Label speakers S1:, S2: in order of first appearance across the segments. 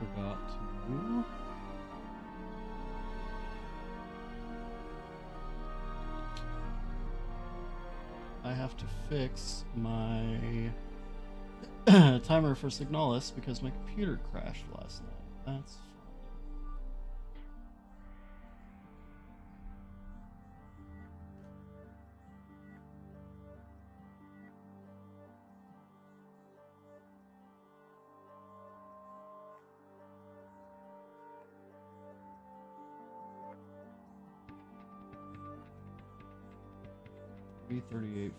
S1: forgot to... I have to fix my timer for Signalis because my computer crashed last night. That's fine. $338.47.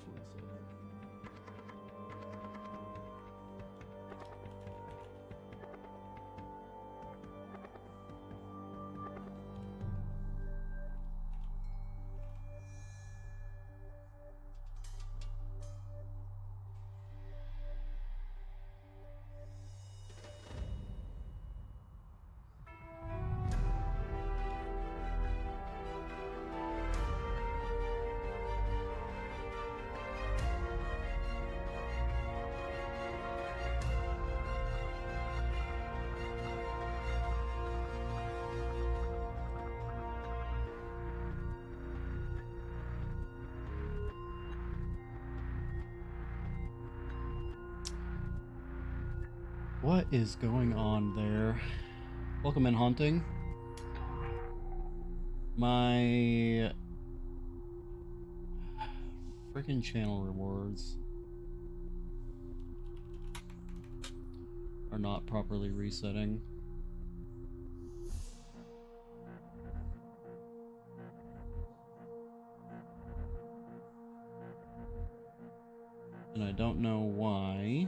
S1: What is going on there? Welcome in, Haunting. My freaking channel rewards are not properly resetting. And I don't know why.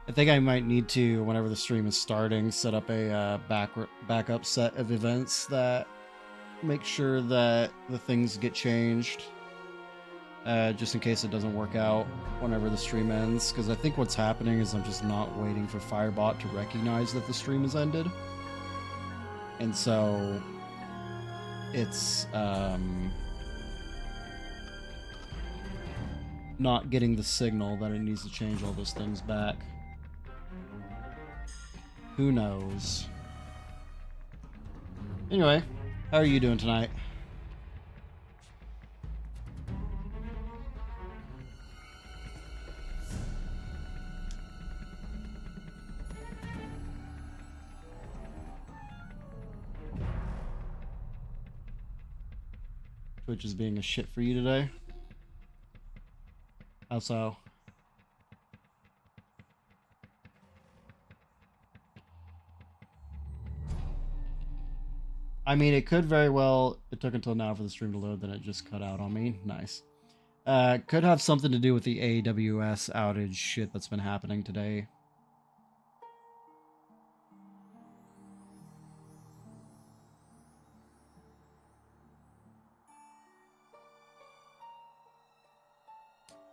S1: I think I might need to, whenever the stream is starting, set up a backup set of events that make sure that the things get changed, just in case it doesn't work out whenever the stream ends. Because I think what's happening is I'm just not waiting for Firebot to recognize that the stream has ended. And so it's not getting the signal that it needs to change all those things back. Who knows? Anyway, how are you doing tonight? Twitch is being a shit for you today? How so? I mean, it could very well... It took until now for the stream to load, then it just cut out on me. Nice. Could have something to do with the AWS outage shit that's been happening today.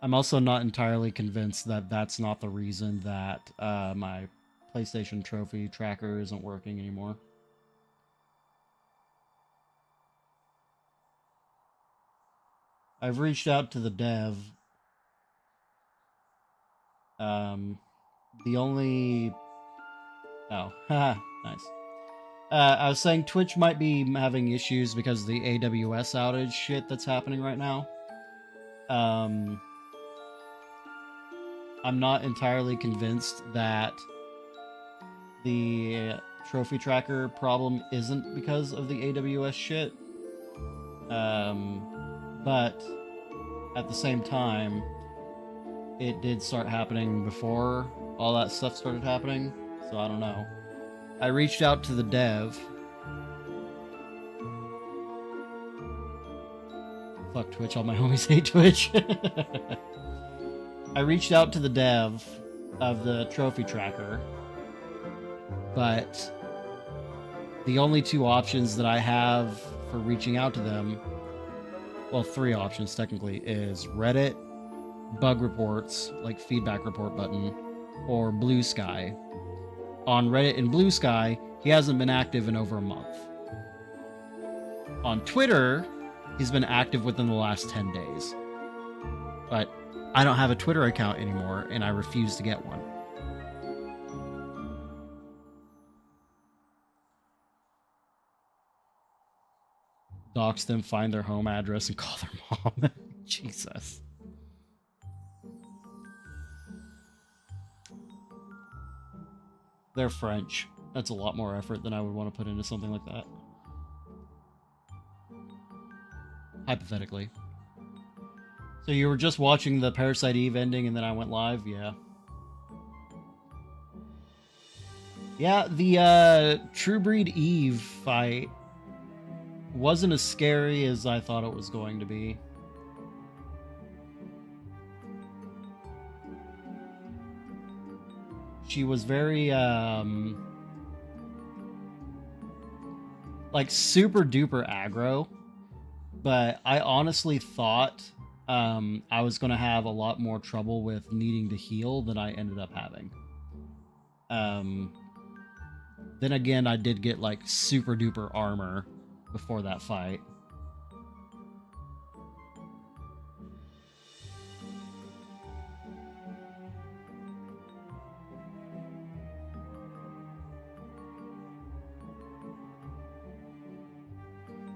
S1: I'm also not entirely convinced that that's not the reason that my PlayStation trophy tracker isn't working anymore. I've reached out to the dev. The only... Oh, haha, nice. I was saying Twitch might be having issues because of the AWS outage shit that's happening right now. I'm not entirely convinced that the trophy tracker problem isn't because of the AWS shit. But at the same time, it did start happening before all that stuff started happening, so I don't know. I reached out to the dev. Fuck Twitch, all my homies hate Twitch. I reached out to the dev of the trophy tracker, but the only two options that I have for reaching out to them, well, three options technically, is Reddit, bug reports, like feedback report button, or Blue Sky. On Reddit and Blue Sky, he hasn't been active in over a month. On Twitter, he's been active within the last 10 days. But I don't have a Twitter account anymore, and I refuse to get one. Dox them, find their home address, and call their mom. Jesus. They're French. That's a lot more effort than I would want to put into something like that. Hypothetically. So you were just watching the Parasite Eve ending and then I went live? Yeah. Yeah, the True Breed Eve fight wasn't as scary as I thought it was going to be. She was very, like, super duper aggro, but I honestly thought I was going to have a lot more trouble with needing to heal than I ended up having. Then again, I did get, like, super duper armor before that fight.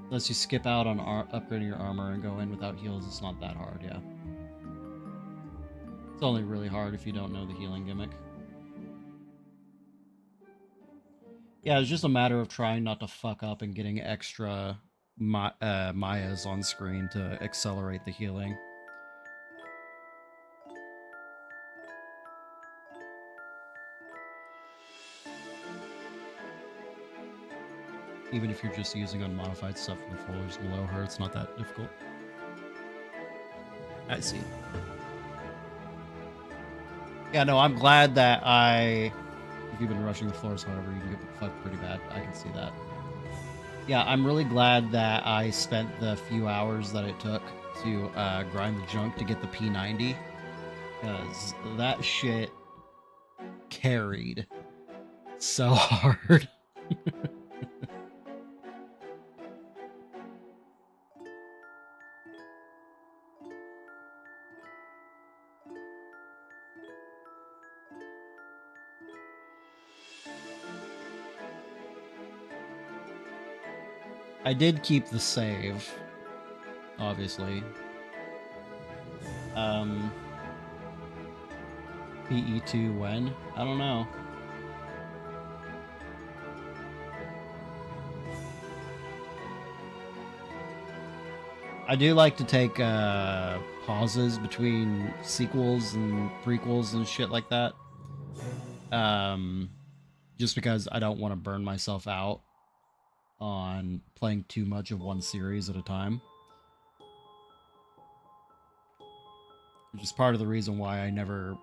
S1: Unless you skip out on upgrading your armor and go in without heals, it's not that hard, yeah. It's only really hard if you don't know the healing gimmick. Yeah, it's just a matter of trying not to fuck up and getting extra Mayas on screen to accelerate the healing. Even if you're just using unmodified stuff from the folders below her, it's not that difficult. I see. Yeah, no, I'm glad that if you've been rushing the floors, however, you can get fucked pretty bad. I can see that. Yeah, I'm really glad that I spent the few hours that it took to grind the junk to get the P90. Because that shit carried so hard. I did keep the save, obviously. PE2 when? I don't know. I do like to take pauses between sequels and prequels and shit like that. Just because I don't want to burn myself out on playing too much of one series at a time. Which is part of the reason why I never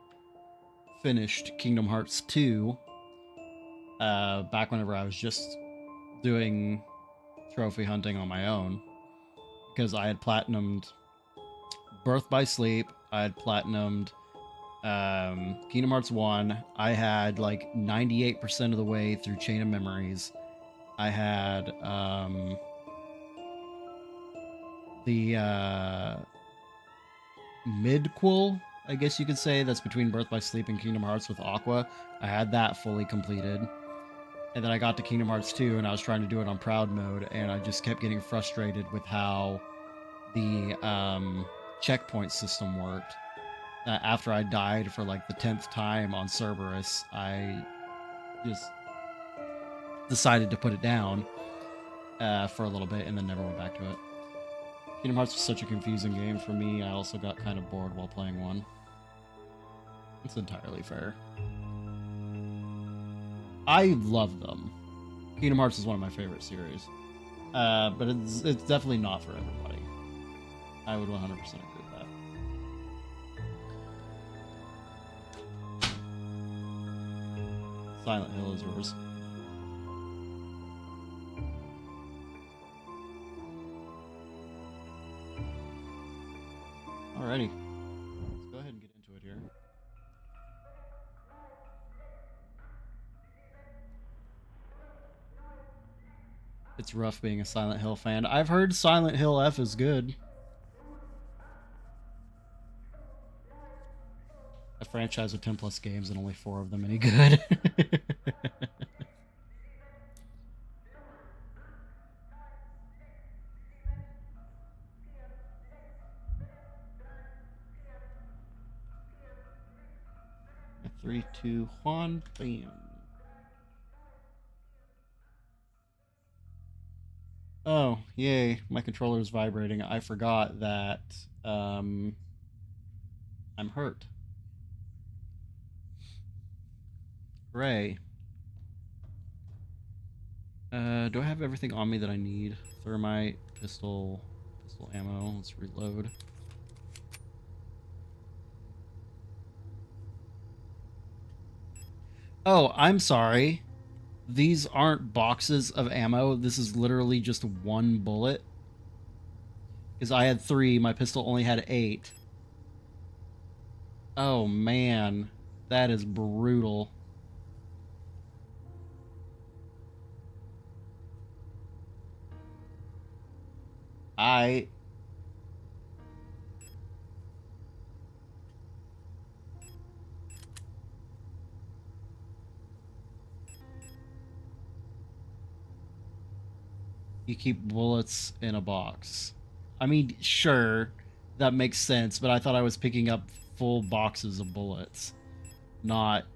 S1: finished Kingdom Hearts 2 back whenever I was just doing trophy hunting on my own. Because I had platinumed Birth by Sleep, I had platinumed Kingdom Hearts 1, I had like 98% of the way through Chain of Memories. I had the midquel, I guess you could say, that's between Birth by Sleep and Kingdom Hearts with Aqua. I had that fully completed. And then I got to Kingdom Hearts 2 and I was trying to do it on Proud Mode, and I just kept getting frustrated with how the checkpoint system worked. After I died for like the 10th time on Cerberus, I just decided to put it down for a little bit and then never went back to it. Kingdom Hearts was such a confusing game for me, I also got kind of bored while playing one. It's entirely fair. I love them. Kingdom Hearts is one of my favorite series. But it's definitely not for everybody. I would 100% agree with that. Silent Hill is yours. Alrighty. Let's go ahead and get into it here. It's rough being a Silent Hill fan. I've heard Silent Hill F is good. A franchise with 10 plus games and only 4 of them any good. Three, two, one, bam. Oh, yay. My controller is vibrating. I forgot that I'm hurt. Hooray. Do I have everything on me that I need? Thermite, pistol ammo. Let's reload. Oh, I'm sorry. These aren't boxes of ammo. This is literally just 1 bullet. Because I had 3, my pistol only had 8. Oh man, that is brutal. You keep bullets in a box. I mean, sure, that makes sense, but I thought I was picking up full boxes of bullets, not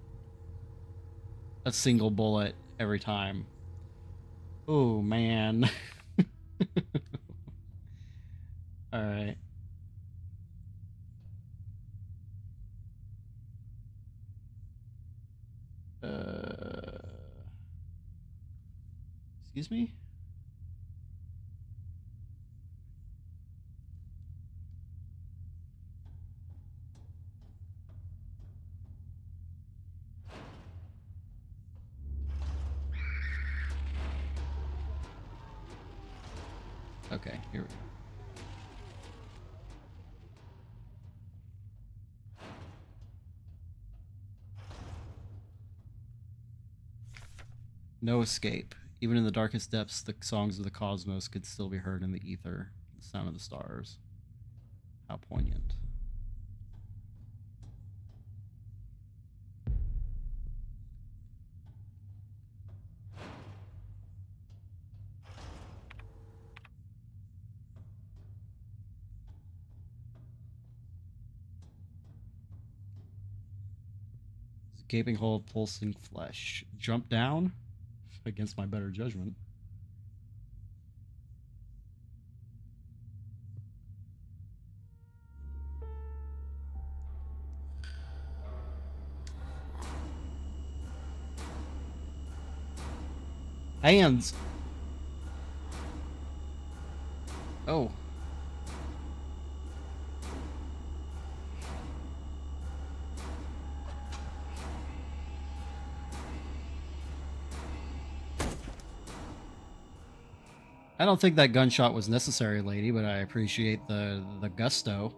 S1: a single bullet every time. Oh, man. All right. Excuse me? Okay, here we go. No escape. Even in the darkest depths, the songs of the cosmos could still be heard in the ether. The sound of the stars. How poignant. Gaping hole of pulsing flesh. Jump down? Against my better judgment. Hands! Oh. I don't think that gunshot was necessary, lady, but I appreciate the gusto.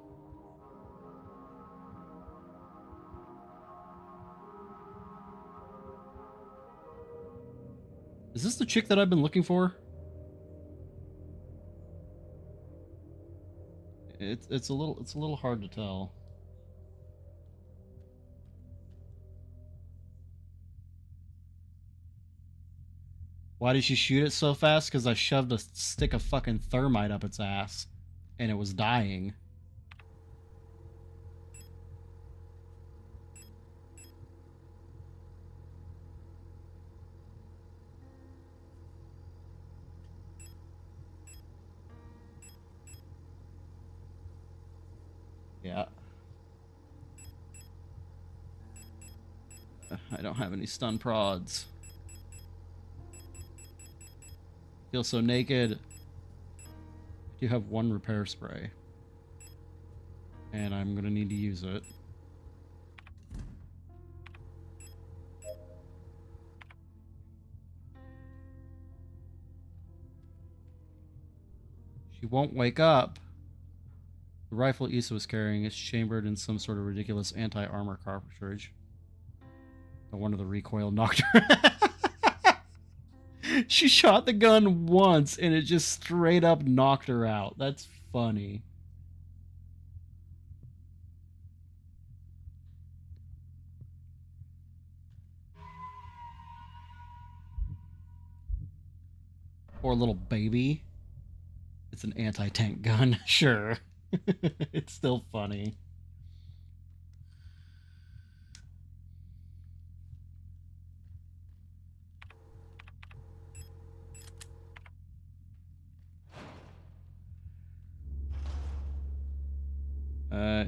S1: Is this the chick that I've been looking for? It's a little hard to tell. Why did she shoot it so fast? Because I shoved a stick of fucking thermite up its ass, and it was dying. Yeah. I don't have any stun prods. Feel so naked. I do have 1 repair spray. And I'm gonna need to use it. She won't wake up. The rifle Issa was carrying is chambered in some sort of ridiculous anti-armor cartridge. No wonder the recoil knocked her. She shot the gun once and it just straight up knocked her out. That's funny. Poor little baby. It's an anti-tank gun, sure. It's still funny.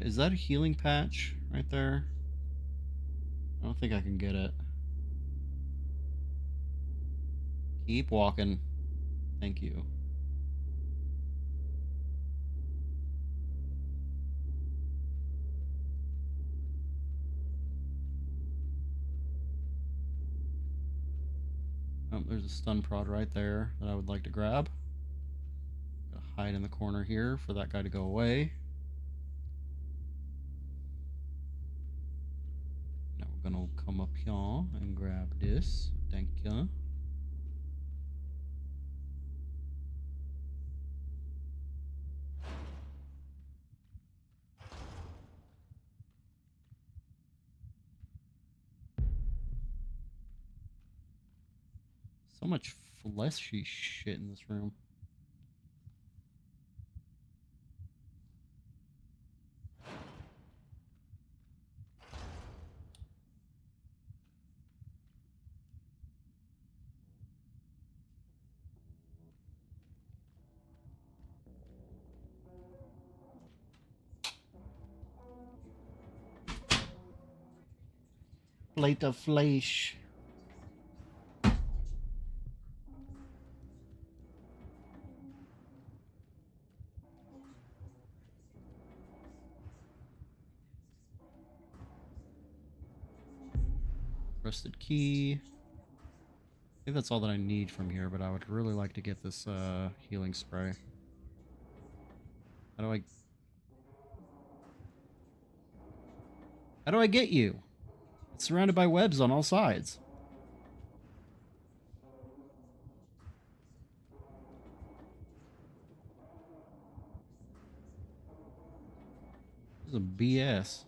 S1: Is that a healing patch right there? I don't think I can get it. Keep walking. Thank you. Oh, there's a stun prod right there that I would like to grab. Hide in the corner here for that guy to go away. Now we're gonna come up here and grab this. Thank you. So much fleshy shit in this room. Plate of flesh. Rusted key. I think that's all that I need from here, but I would really like to get this healing spray. How do I get you? It's surrounded by webs on all sides. This is a BS.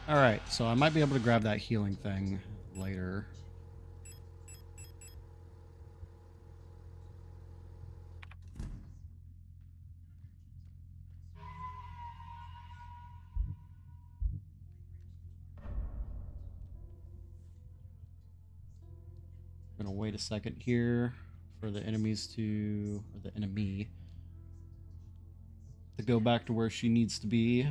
S1: Alright, so I might be able to grab that healing thing later. I'm gonna wait a second here for the enemies to, or the enemy to go back to where she needs to be.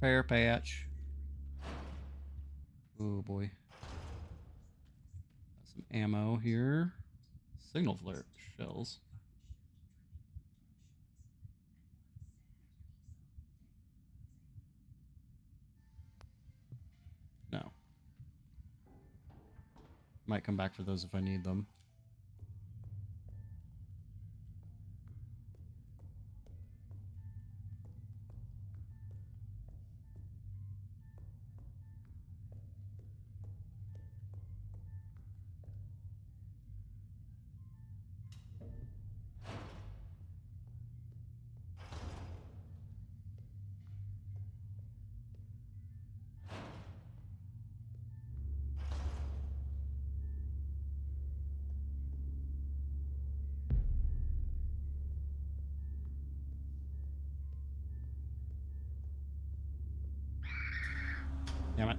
S1: Fair patch. Oh boy. Got some ammo here. Signal flare shells. No. Might come back for those if I need them. Damn it.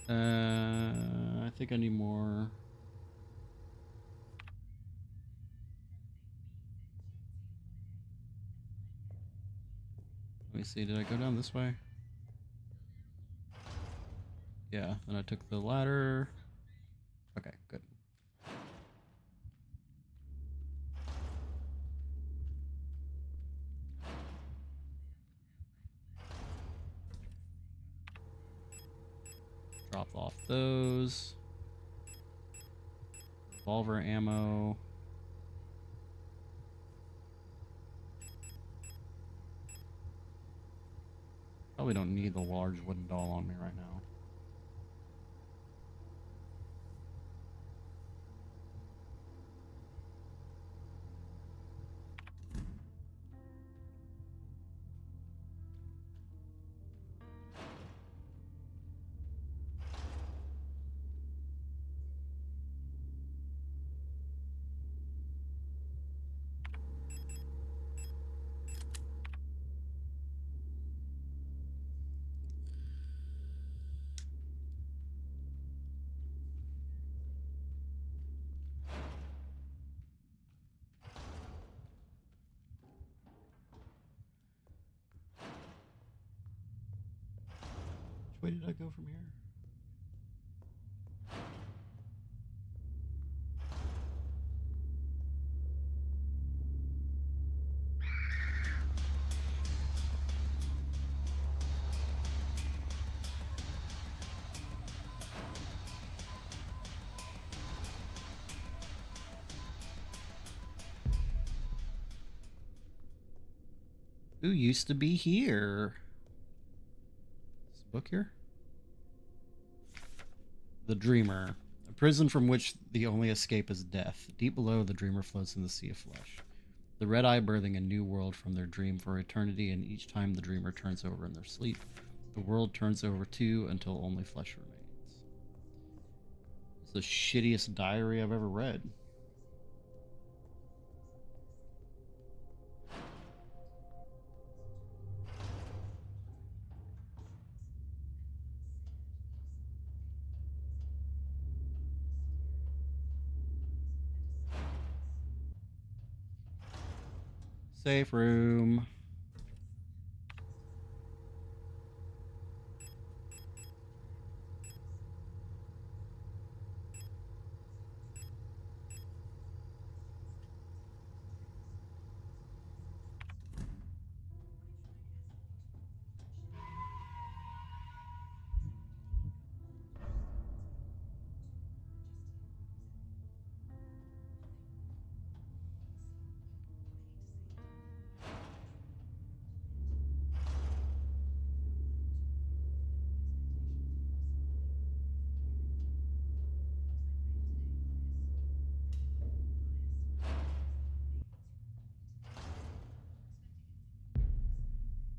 S1: I think I need more. Let me see, did I go down this way? Yeah, then I took the ladder. Okay, good. Drop off those. Revolver ammo. Probably don't need the large wooden doll on me right now. Which way did I go from here? Who used to be here? Is this book here? The Dreamer. A prison from which the only escape is death. Deep below, the dreamer floats in the sea of flesh. The red eye birthing a new world from their dream for eternity, and each time the dreamer turns over in their sleep, the world turns over too until only flesh remains. It's the shittiest diary I've ever read. Safe room.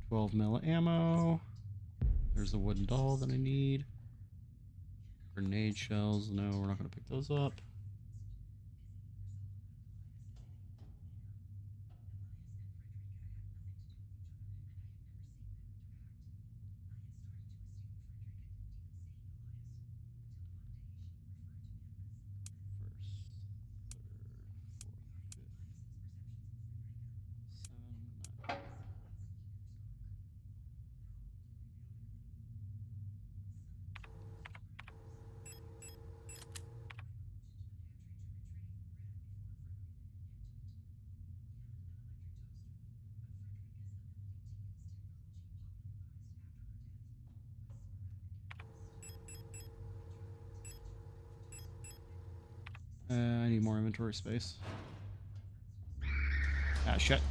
S1: $12 ammo. There's a wooden doll that I need. Grenade shells. No, we're not going to pick those up. I need more inventory space. Ah, shit.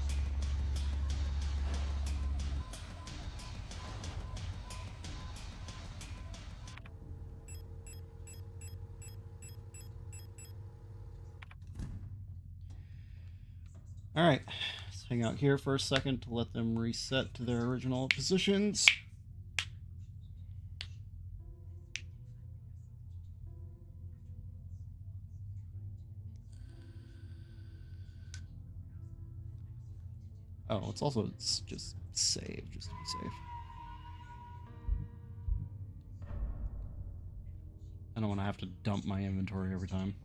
S1: hang out here for a second to let them reset to their original positions. Oh, it's just save, just to be safe. I don't want to have to dump my inventory every time.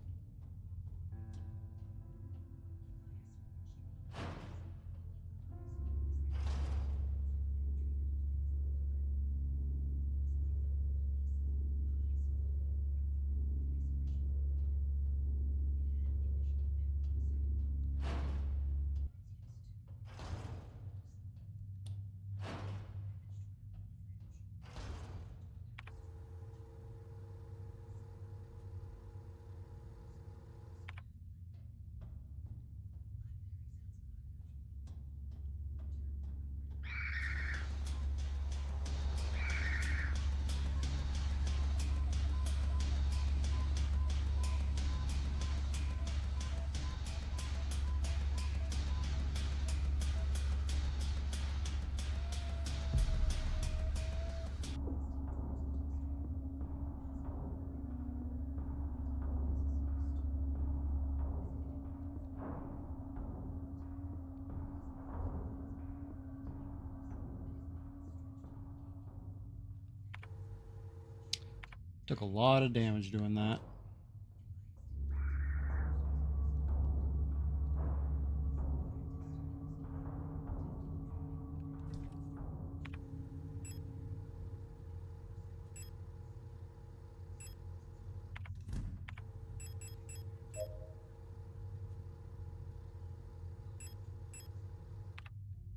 S1: Took a lot of damage doing that.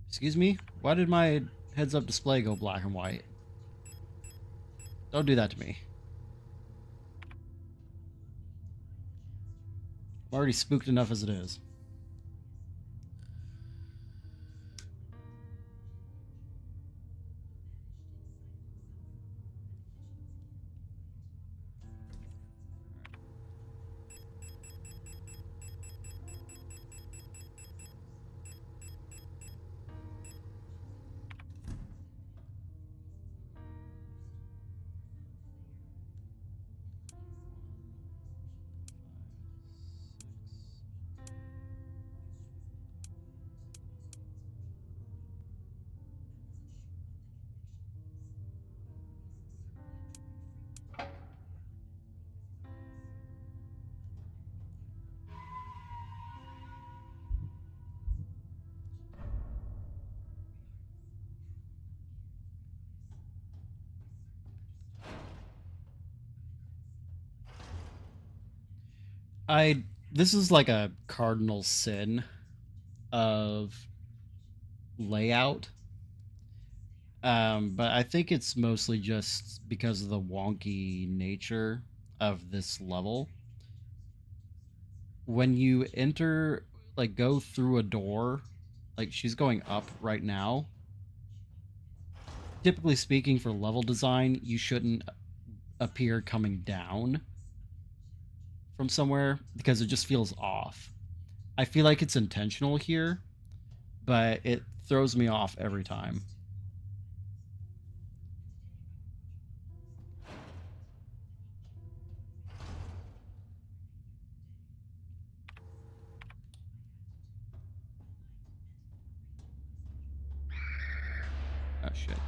S1: Excuse me? Why did my heads-up display go black and white? Don't do that to me. I'm already spooked enough as it is. This is like a cardinal sin of layout. But I think it's mostly just because of the wonky nature of this level. When you enter, like, go through a door, like she's going up right now. Typically speaking, for level design, you shouldn't appear coming down from somewhere because it just feels off. I feel like it's intentional here, but it throws me off every time. Oh, shit.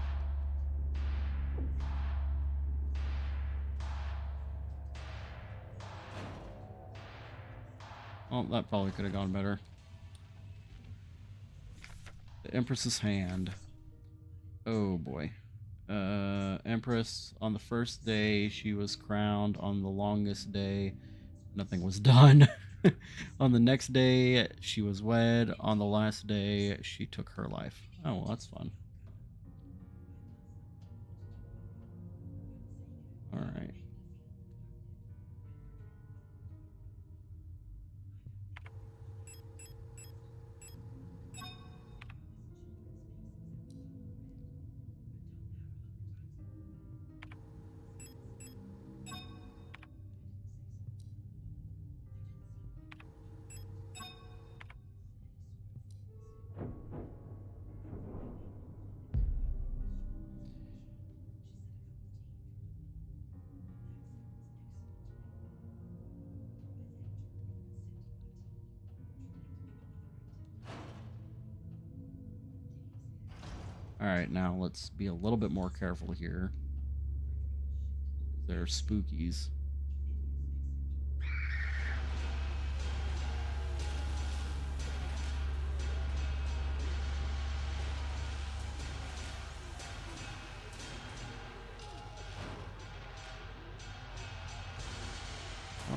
S1: Oh, that probably could have gone better. The Empress's hand. Oh, boy. Empress, on the first day, she was crowned. On the longest day, nothing was done. On the next day, she was wed. On the last day, she took her life. Oh, well, that's fun. All right. Alright, now let's be a little bit more careful here. They're spookies.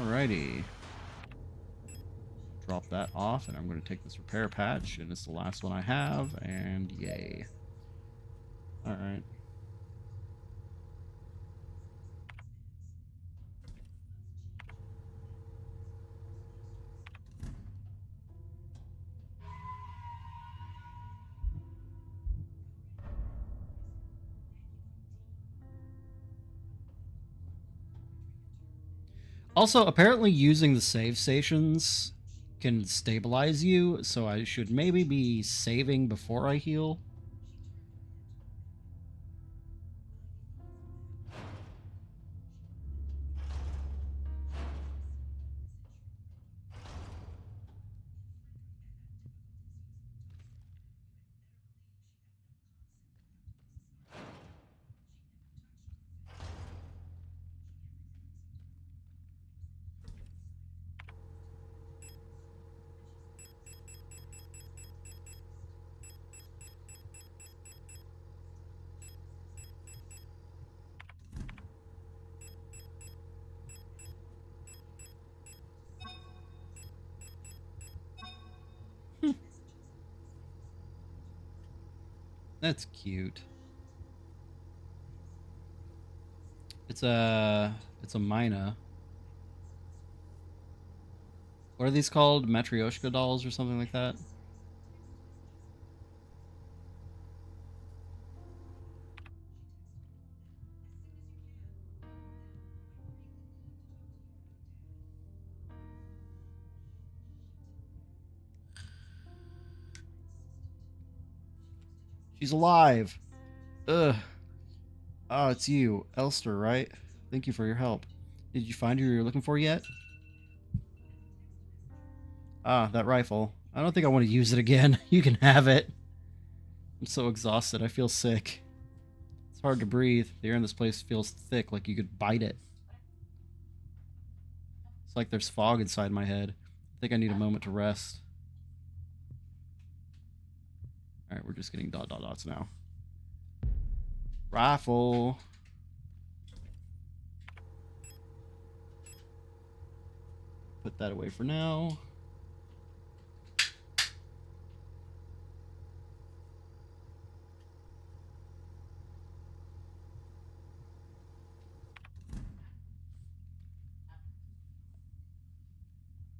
S1: Alrighty. Drop that off, and I'm going to take this repair patch, and it's the last one I have, and yay. Alright. Also, apparently using the save stations can stabilize you, so I should maybe be saving before I heal. That's cute. It's a Mina. What are these called? Matryoshka dolls or something like that? She's alive. Ugh. Oh, it's you, Elster, right? Thank you for your help. Did you find who you're looking for yet? Ah, that rifle. I don't think I want to use it again. You can have it. I'm so exhausted. I feel sick. It's hard to breathe. The air in this place feels thick, like you could bite it. It's like there's fog inside my head. I think I need a moment to rest. Alright, we're just getting dots now. Rifle. Put that away for now.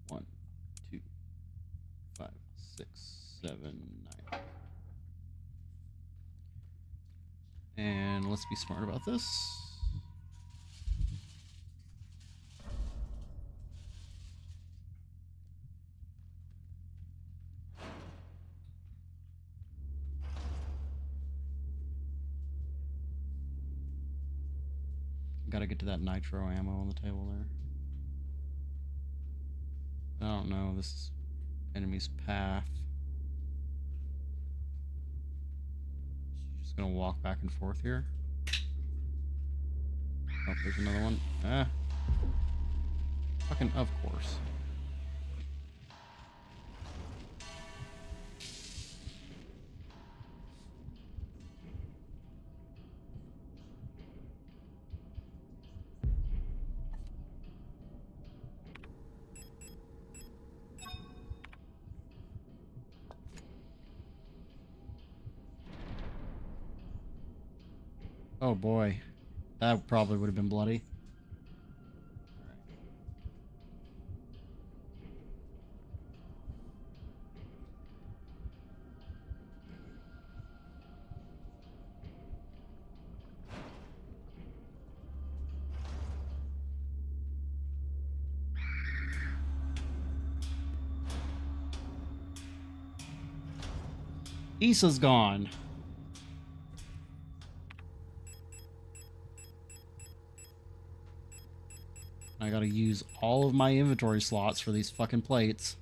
S1: One, two, 5, 6, 7, 9. And let's be smart about this. Gotta get to that nitro ammo on the table there. I don't know, this enemy's path. Just gonna walk back and forth here. Oh, there's another one. Ah. Fucking of course. Oh boy. That probably would have been bloody. Issa's gone. I gotta use all of my inventory slots for these fucking plates.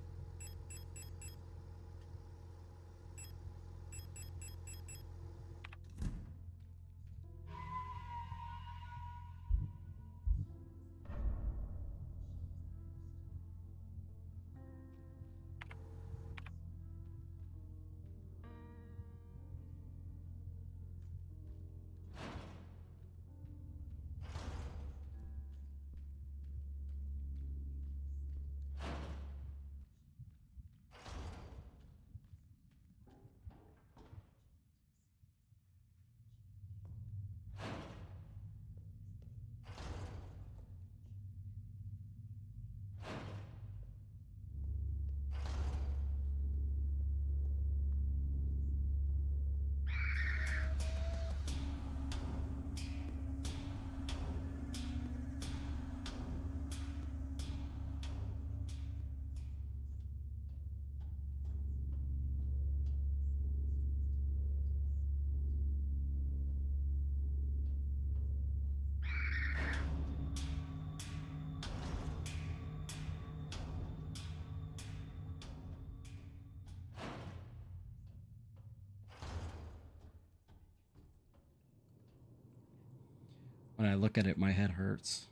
S1: When I look at it, my head hurts.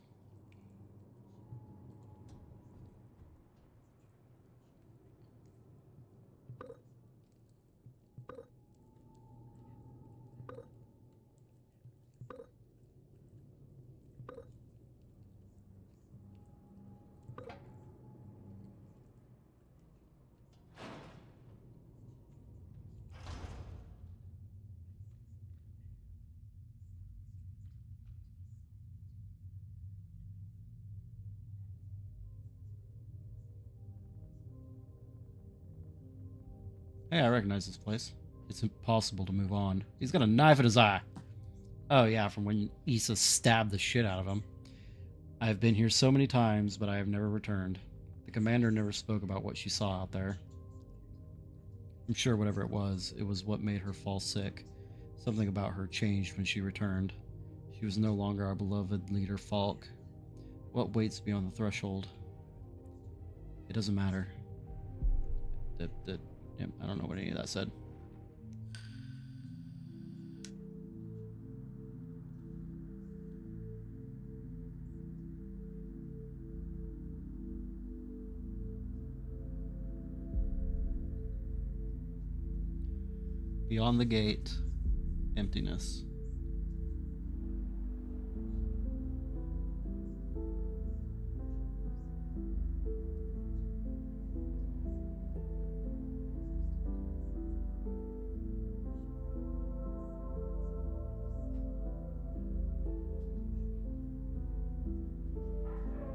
S1: Hey, I recognize this place. It's impossible to move on. He's got a knife in his eye. Oh yeah, from when Issa stabbed the shit out of him. I have been here so many times, but I have never returned. The commander never spoke about what she saw out there. I'm sure whatever it was what made her fall sick. Something about her changed when she returned. She was no longer our beloved leader, Falk. What waits beyond the threshold? It doesn't matter. I don't know what any of that said. Beyond the gate, emptiness.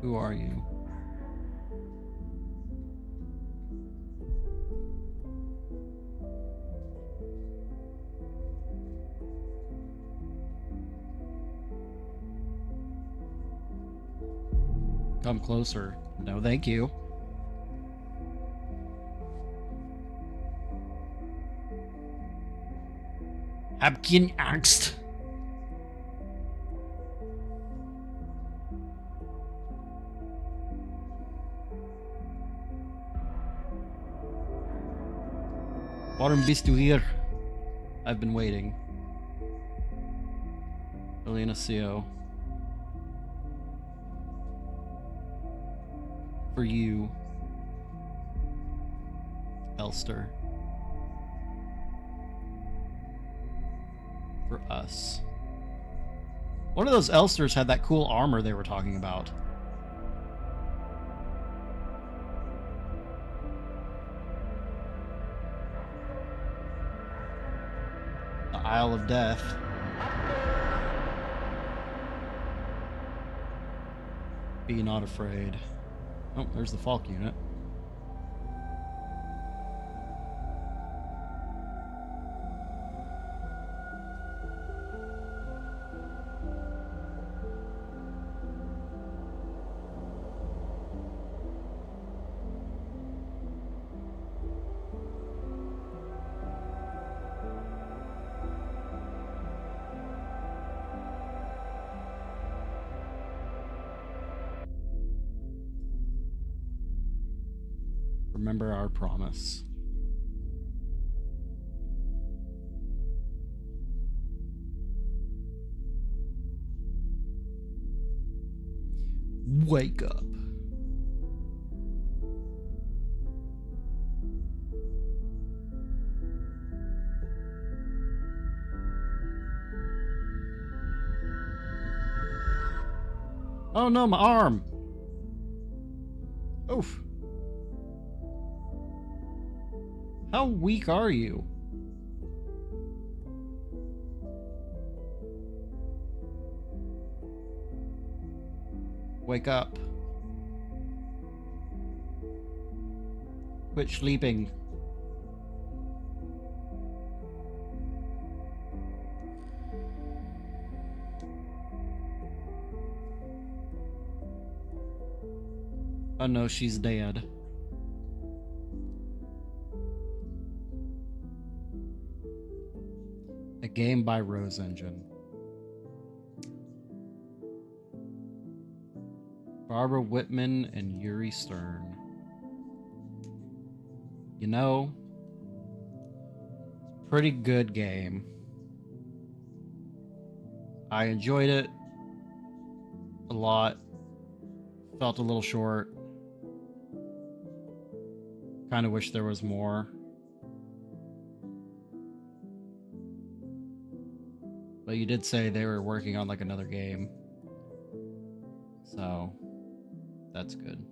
S1: Who are you? Come closer. No, thank you. Hab geen angst. Waarom bist du hier? I've been waiting. Elena Co. For you, Elster. For us. One of those Elsters had that cool armor they were talking about. The Isle of Death. Be not afraid. Oh, there's the Falk unit. Remember our promise. Wake up. Oh no, my arm. Oof. How weak are you? Wake up. Quit sleeping. Oh no, she's dead. A game by Rose Engine. Barbara Whitman and Yuri Stern. You know, pretty good game. I enjoyed it. a lot. Felt a little short. Kind of wish there was more. But you did say they were working on like another game. So that's good.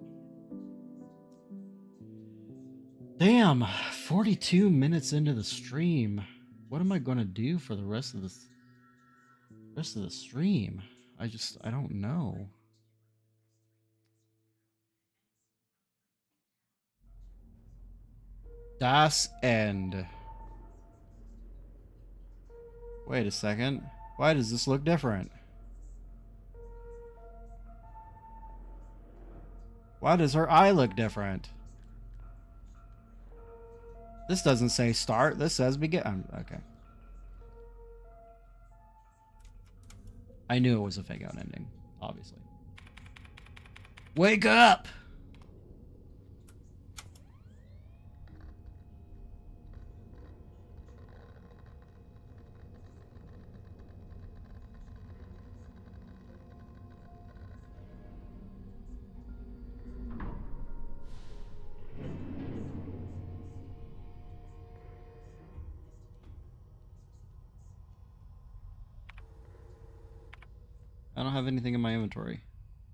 S1: Damn, 42 minutes into the stream. What am I going to do for the rest of the stream? I don't know. Das End. Wait a second. Why does this look different? Why does her eye look different? This doesn't say start. This says begin. Okay. I knew it was a fake out ending, obviously. Wake up! I don't have anything in my inventory.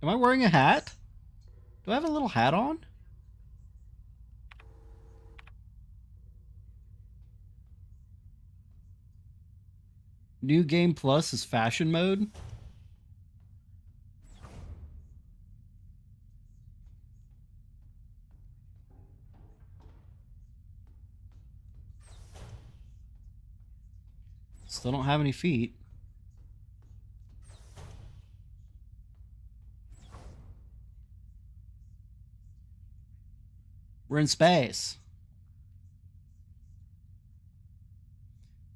S1: Am I wearing a hat? Do I have a little hat on? New Game Plus is fashion mode? Still don't have any feet. We're in space.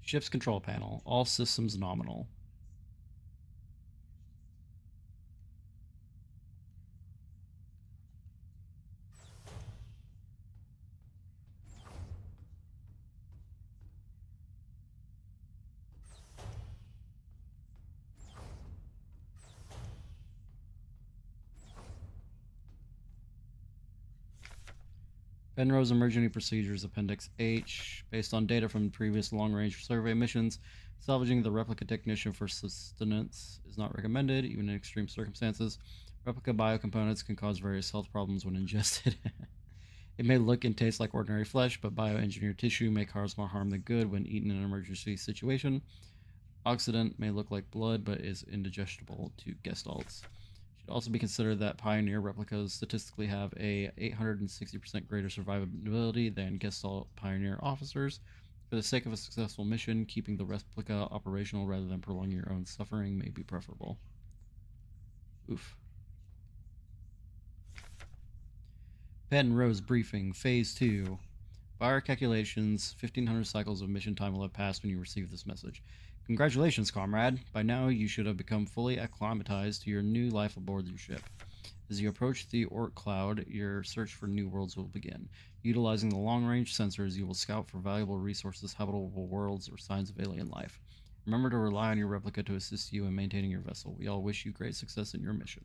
S1: Ship's control panel. All systems nominal. Penrose Emergency Procedures Appendix H. Based on data from previous long-range survey missions, salvaging the replica technician for sustenance is not recommended, even in extreme circumstances. Replica biocomponents can cause various health problems when ingested. It may look and taste like ordinary flesh, but bioengineered tissue may cause more harm than good when eaten in an emergency situation. Oxidant may look like blood, but is indigestible to gestalts. Should also be considered that Pioneer replicas statistically have a 860% greater survivability than Gestalt Pioneer officers. For the sake of a successful mission, keeping the replica operational rather than prolonging your own suffering may be preferable. Oof. Penrose Briefing, Phase 2. By our calculations, 1,500 cycles of mission time will have passed when you receive this message. Congratulations, comrade. By now, you should have become fully acclimatized to your new life aboard your ship. As you approach the Oort Cloud, your search for new worlds will begin. Utilizing the long-range sensors, you will scout for valuable resources, habitable worlds, or signs of alien life. Remember to rely on your replica to assist you in maintaining your vessel. We all wish you great success in your mission.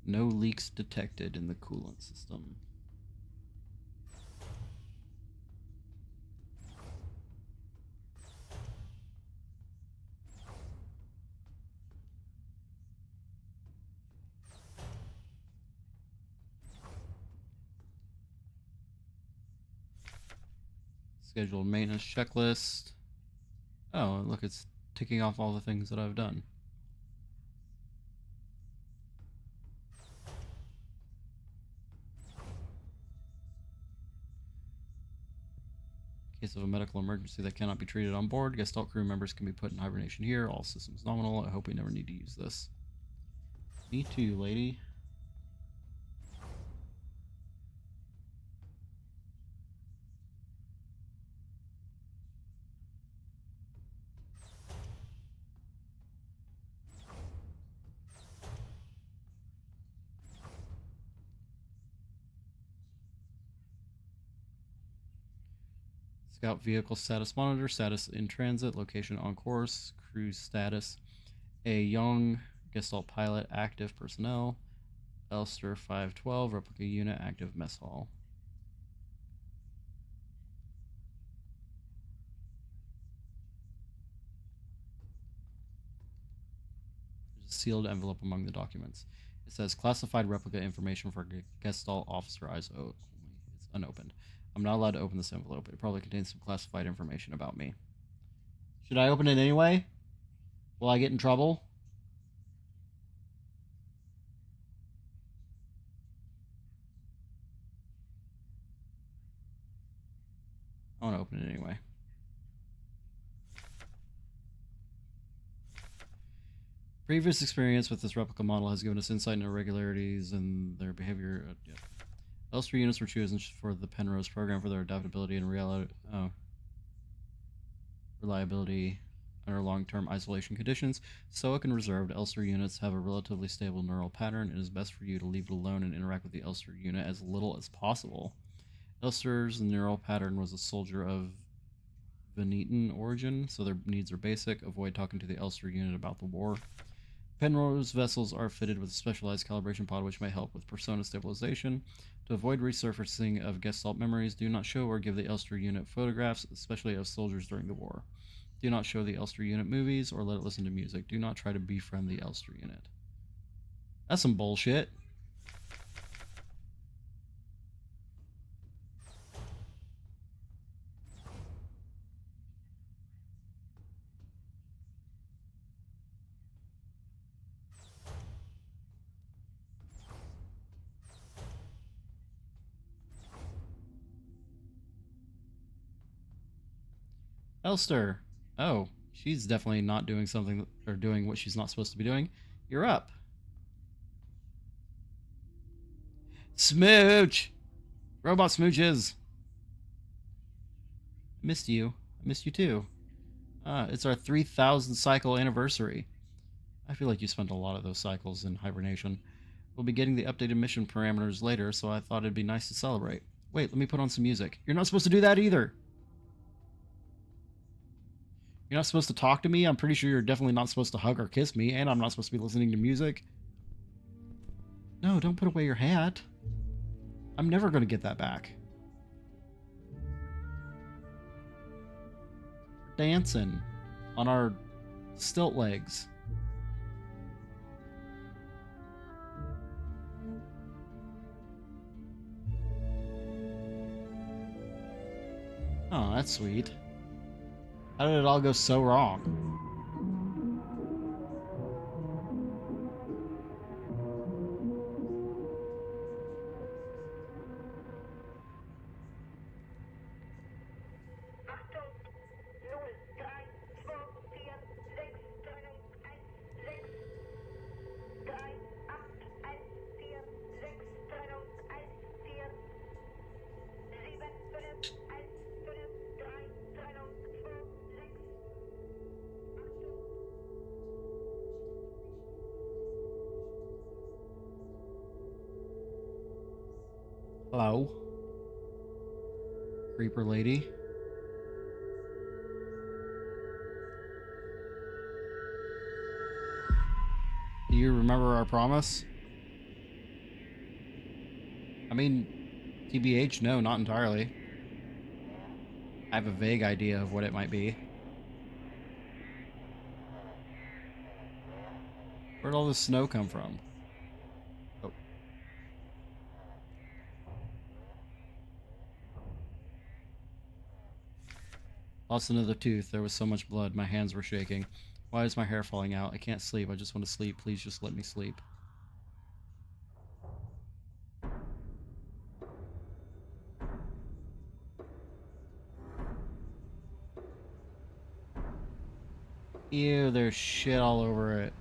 S1: No leaks detected in the coolant system. Scheduled maintenance checklist. Oh, look, it's ticking off all the things that I've done. In case of a medical emergency that cannot be treated on board, Gestalt crew members can be put in hibernation here. All systems nominal. I hope we never need to use this. Me too, lady. Scout vehicle status monitor, status in transit, location on course, cruise status. A young Gestalt pilot, active personnel. Elster 512, replica unit, active mess hall. There's a sealed envelope among the documents. It says classified replica information for Gestalt officer eyes only. It's unopened. I'm not allowed to open this envelope. It probably contains some classified information about me. Should I open it anyway? Will I get in trouble? I want to open it anyway. Previous experience with this replica model has given us insight into irregularities in their behavior. Yeah. Elster units were chosen for the Penrose program for their adaptability and reliability under long-term isolation conditions. Stoic and reserved, Elster units have a relatively stable neural pattern. It is best for you to leave it alone and interact with the Elster unit as little as possible. Elster's neural pattern was a soldier of Venetan origin, so their needs are basic. Avoid talking to the Elster unit about the war. Penrose vessels are fitted with a specialized calibration pod which may help with persona stabilization. To avoid resurfacing of Gestalt memories, do not show or give the Elster unit photographs, especially of soldiers during the war. Do not show the Elster unit movies or let it listen to music. Do not try to befriend the Elster unit. That's some bullshit. Elster. Oh, she's definitely not doing something or doing what she's not supposed to be doing. You're up. Smooch! Robot smooches! I missed you. I missed you too. It's our 3,000 cycle anniversary. I feel like you spent a lot of those cycles in hibernation. We'll be getting the updated mission parameters later, so I thought it'd be nice to celebrate. Wait, let me put on some music. You're not supposed to do that either! You're not supposed to talk to me? I'm pretty sure you're definitely not supposed to hug or kiss me, and I'm not supposed to be listening to music. No, don't put away your hat. I'm never going to get that back. Dancing on our stilt legs. Oh, that's sweet. How did it all go so wrong? Hello? Creeper lady. Do you remember our promise? I mean, TBH, no, not entirely. I have a vague idea of what it might be. Where'd all this snow come from? Oh. Lost another tooth. There was so much blood. My hands were shaking. Why is my hair falling out? I can't sleep. I just want to sleep. Please just let me sleep. Ew, there's shit all over it.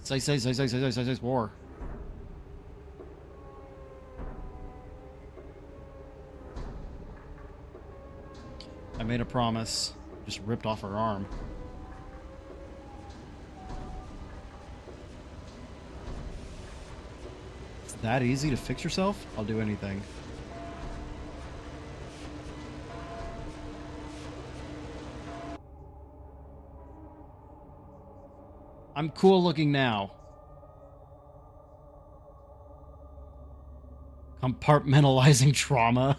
S1: Say, war. I made a promise. Just ripped off her arm. It's that easy to fix yourself? I'll do anything. I'm cool looking now. Compartmentalizing trauma.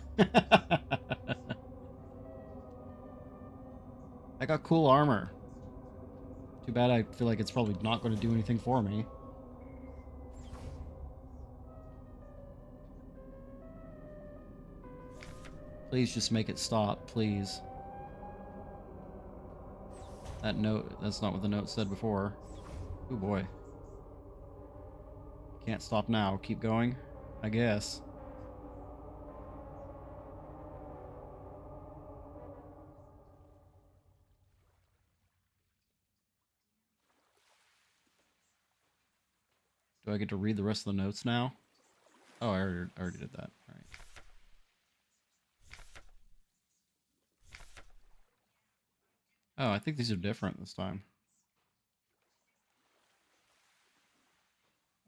S1: I got cool armor. Too bad I feel like it's probably not going to do anything for me. Please just make it stop, please. That note, that's not what the note said before. Oh boy. Can't stop now. Keep going, I guess. Do I get to read the rest of the notes now? Oh, I already did that. All right. Oh, I think these are different this time.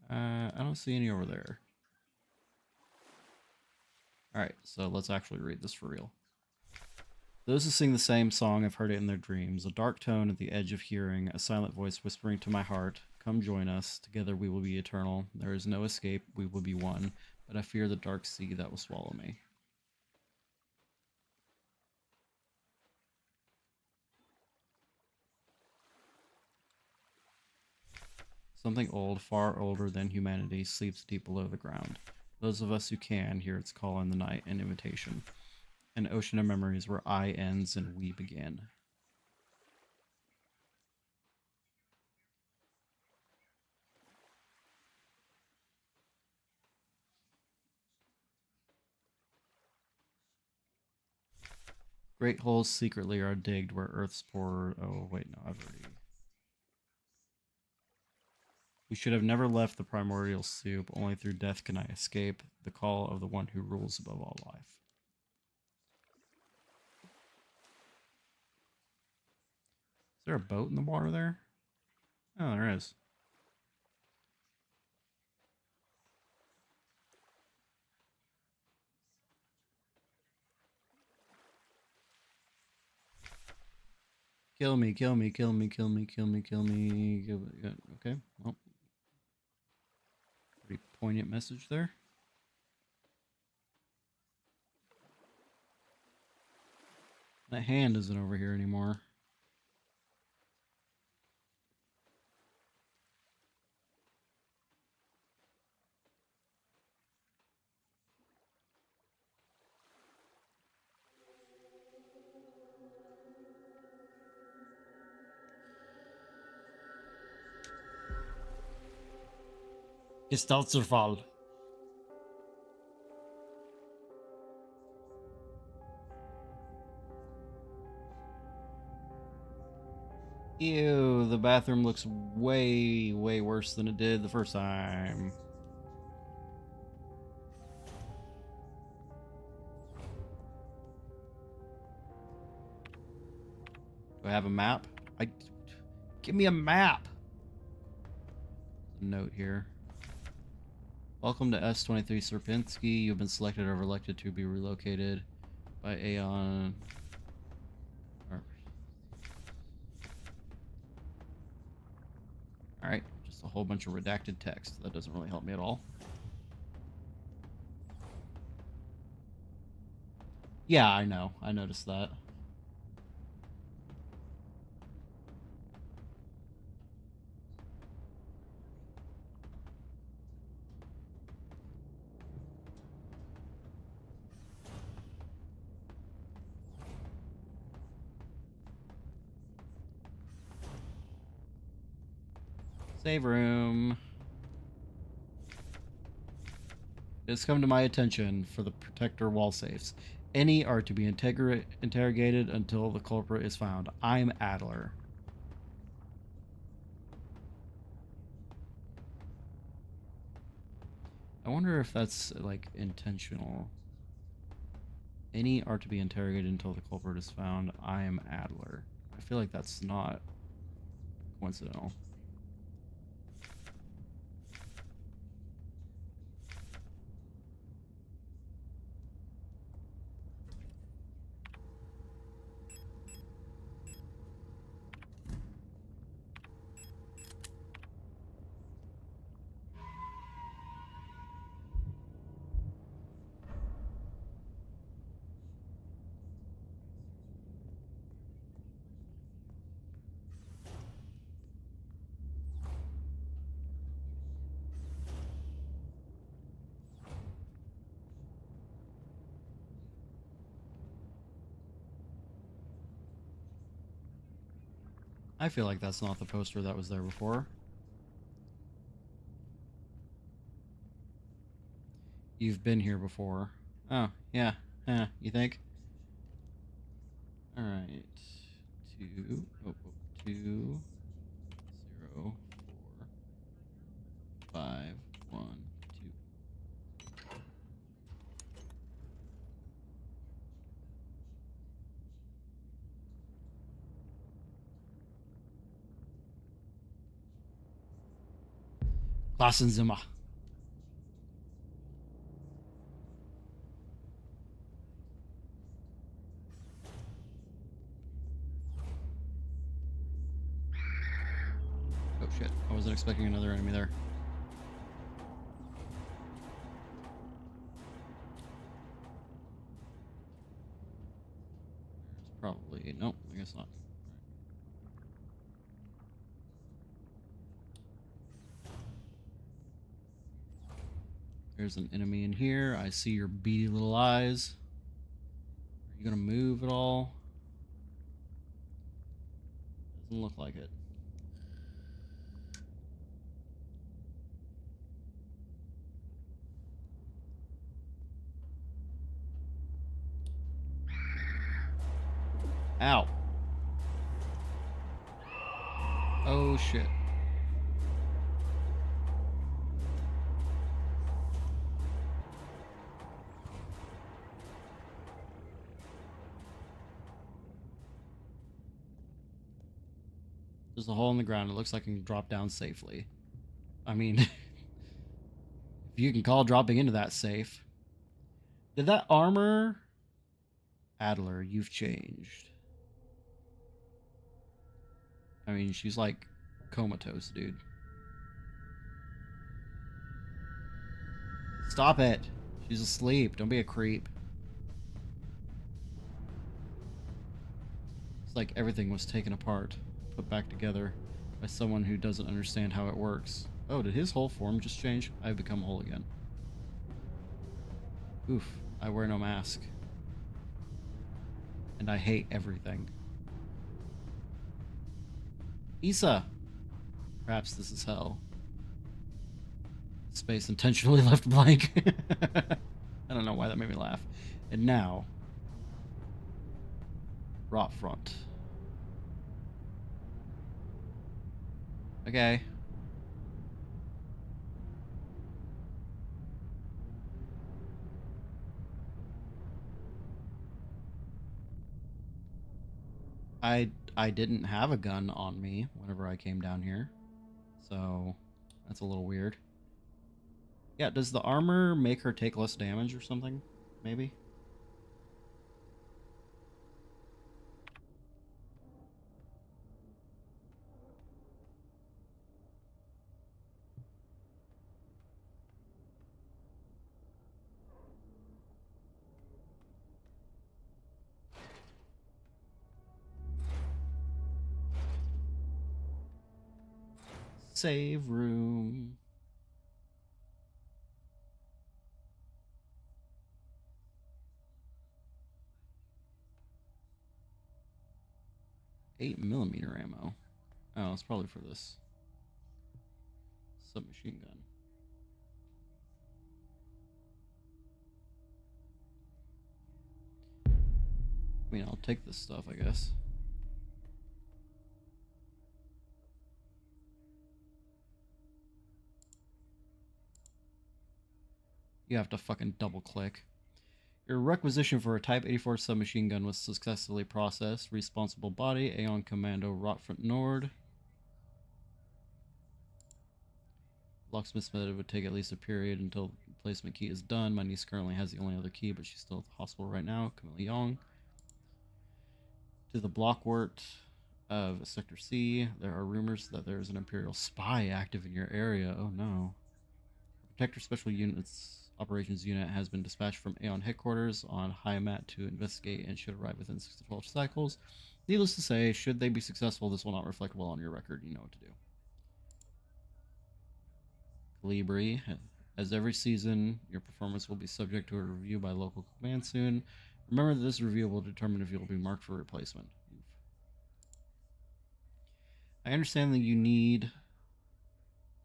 S1: I don't see any over there. Alright, so let's actually read this for real. Those who sing the same song have heard it in their dreams. A dark tone at the edge of hearing, a silent voice whispering to my heart, come join us, together we will be eternal. There is no escape, we will be one, but I fear the dark sea that will swallow me. Something old, far older than humanity, sleeps deep below the ground. Those of us who can hear its call in the night, an invitation. An ocean of memories where I ends and we begin. Great holes secretly are digged where Earth's poor... Oh, wait, no, I've already... We should have never left the primordial soup. Only through death can I escape the call of the one who rules above all life. Is there a boat in the water there? Oh, there is. Kill me, kill me, kill me, kill me, kill me, kill me. Okay, well. Pretty poignant message there. That hand isn't over here anymore. Gestaltserfall. Ew, the bathroom looks way, way worse than it did the first time. Do I have a map? Give me a map! There's a note here. Welcome to S-23 Serpinski. You've been selected or elected to be relocated by Aeon. Alright, just a whole bunch of redacted text. That doesn't really help me at all. Yeah, I know. I noticed that. Save room. It has come to my attention for the protector wall safes. Any are to be interrogated until the culprit is found. I'm Adler. I wonder if that's like intentional. Any are to be interrogated until the culprit is found. I am Adler. I feel like that's not coincidental. I feel like that's not the poster that was there before. You've been here before. Oh, yeah. You think? Alright. 2, 0, 4, 5, 1, 2. Klassenzimmer. Oh shit, I wasn't expecting another enemy there. There's probably... Nope, I guess not. There's an enemy in here. I see your beady little eyes. Are you gonna move at all? Doesn't look like it. Ow. Oh shit. There's a hole in the ground. It looks like I can drop down safely. I mean, if you can call dropping into that safe. Did that armor... Adler, you've changed. I mean, she's like comatose, dude. Stop it. She's asleep. Don't be a creep. It's like everything was taken apart, put back together by someone who doesn't understand how it works. Oh, did his whole form just change? I've become whole again. Oof, I wear no mask. And I hate everything. Issa! Perhaps this is hell. Space intentionally left blank. I don't know why that made me laugh. And now... Rot front. Okay. I didn't have a gun on me whenever I came down here. So that's a little weird. Yeah, does the armor make her take less damage or something? Maybe? Save room. .8mm ammo. Oh, it's probably for this submachine gun. I mean, I'll take this stuff, I guess. You have to fucking double click. Your requisition for a Type 84 submachine gun was successfully processed. Responsible body, Aeon Commando, Rotfront Nord. Locksmith's method would take at least a period until the placement key is done. My niece currently has the only other key, but she's still at the hospital right now. Camille Young. To the Blockwort of Sector C, there are rumors that there is an Imperial spy active in your area. Oh no. Protector Special Units Operations Unit has been dispatched from Aeon headquarters on Heimat to investigate and should arrive within 6 to 12 cycles. Needless to say, should they be successful, this will not reflect well on your record. You know what to do. Calibri, as every season, your performance will be subject to a review by local command soon. Remember that this review will determine if you will be marked for replacement. I understand that you need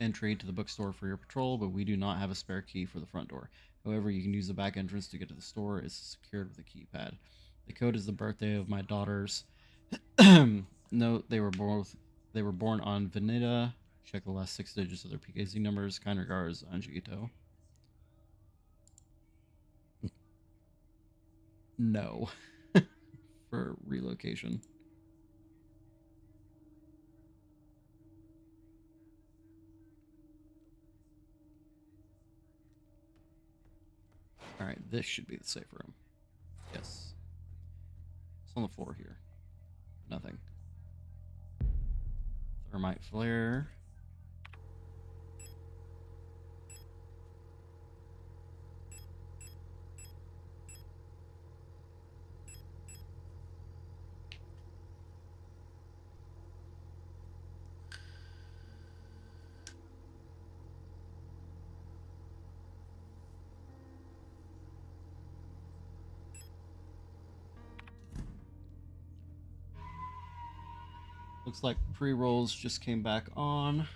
S1: entry to the bookstore for your patrol, but we do not have a spare key for the front door. However, you can use the back entrance to get to the store. It's secured with a keypad. The code is the birthday of my daughters. Note they were born on Veneta. Check the last 6 digits of their PKZ numbers. Kind regards, Anjito. No. For relocation. Alright, this should be the safe room. Yes. It's on the floor here. Nothing. Thermite flare. Looks like pre-rolls just came back on.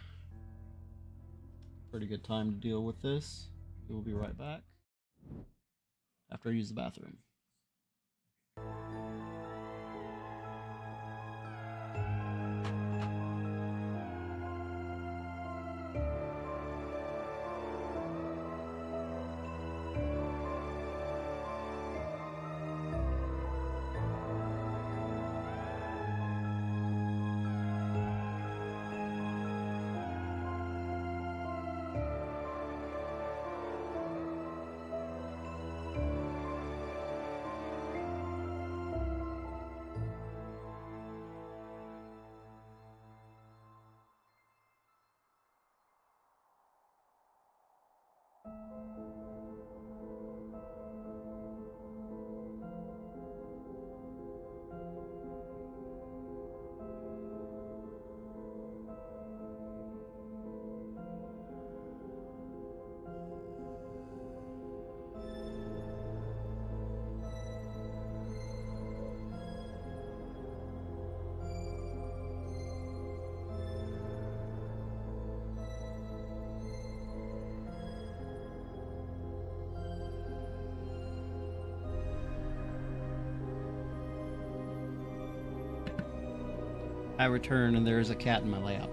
S1: Pretty good time to deal with this. We will be right back after I use the bathroom. I return and there's a cat in my lap.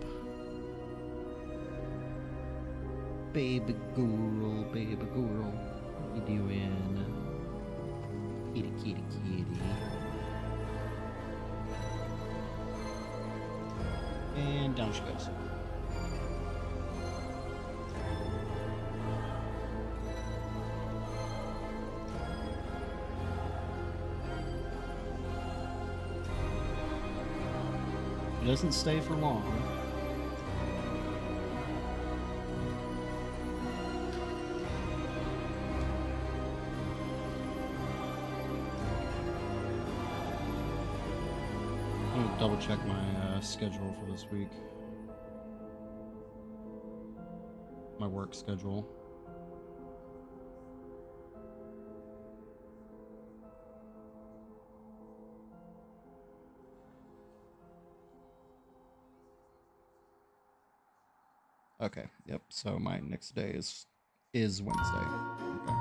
S1: Baby girl, baby girl. What you doing? Kitty, kitty, kitty. And down she goes. It doesn't stay for long. I'm gonna double check my schedule for this week. My work schedule. Okay, yep, so my next day is Wednesday. Okay.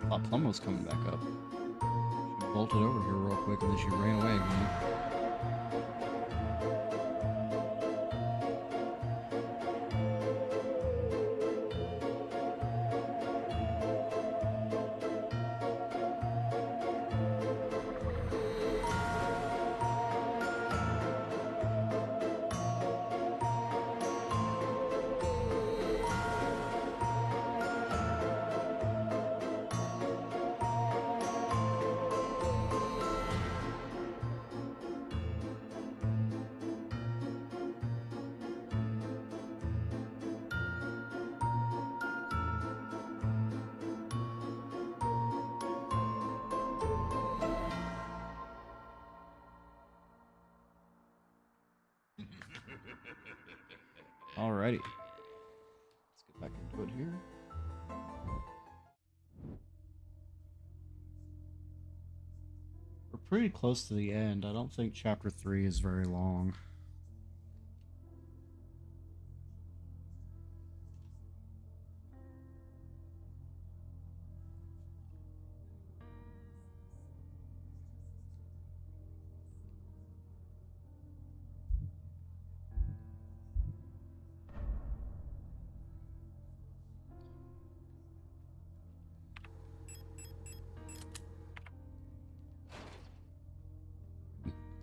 S1: Thought Plum was coming back up. She bolted over here real quick and then she ran away again. Alrighty. Let's get back into it here. pretty close to the end. I don't think chapter 3 is very long.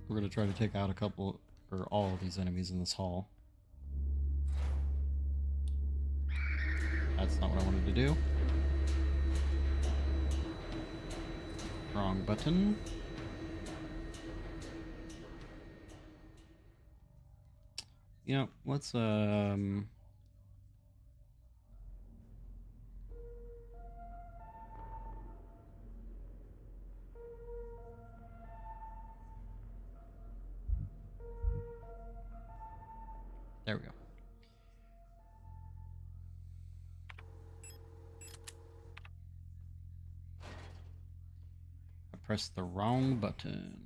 S1: We're going to try to take out a couple, or all of these enemies in this hall. That's not what I wanted to do. Wrong button. You know, let's, there we go. I pressed the wrong button.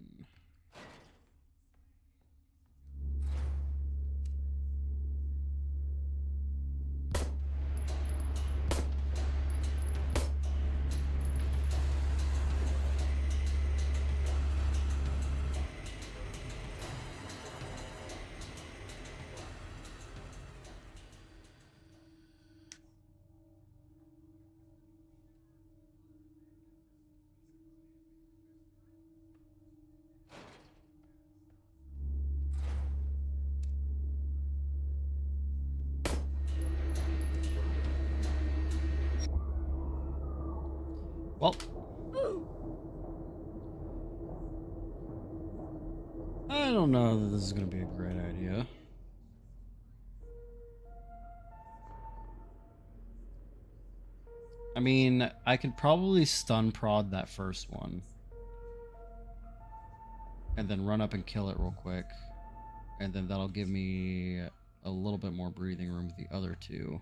S1: Well, I don't know that this is going to be a great idea. I mean, I could probably stun prod that first one. And then run up and kill it real quick. And then that'll give me a little bit more breathing room with the other two.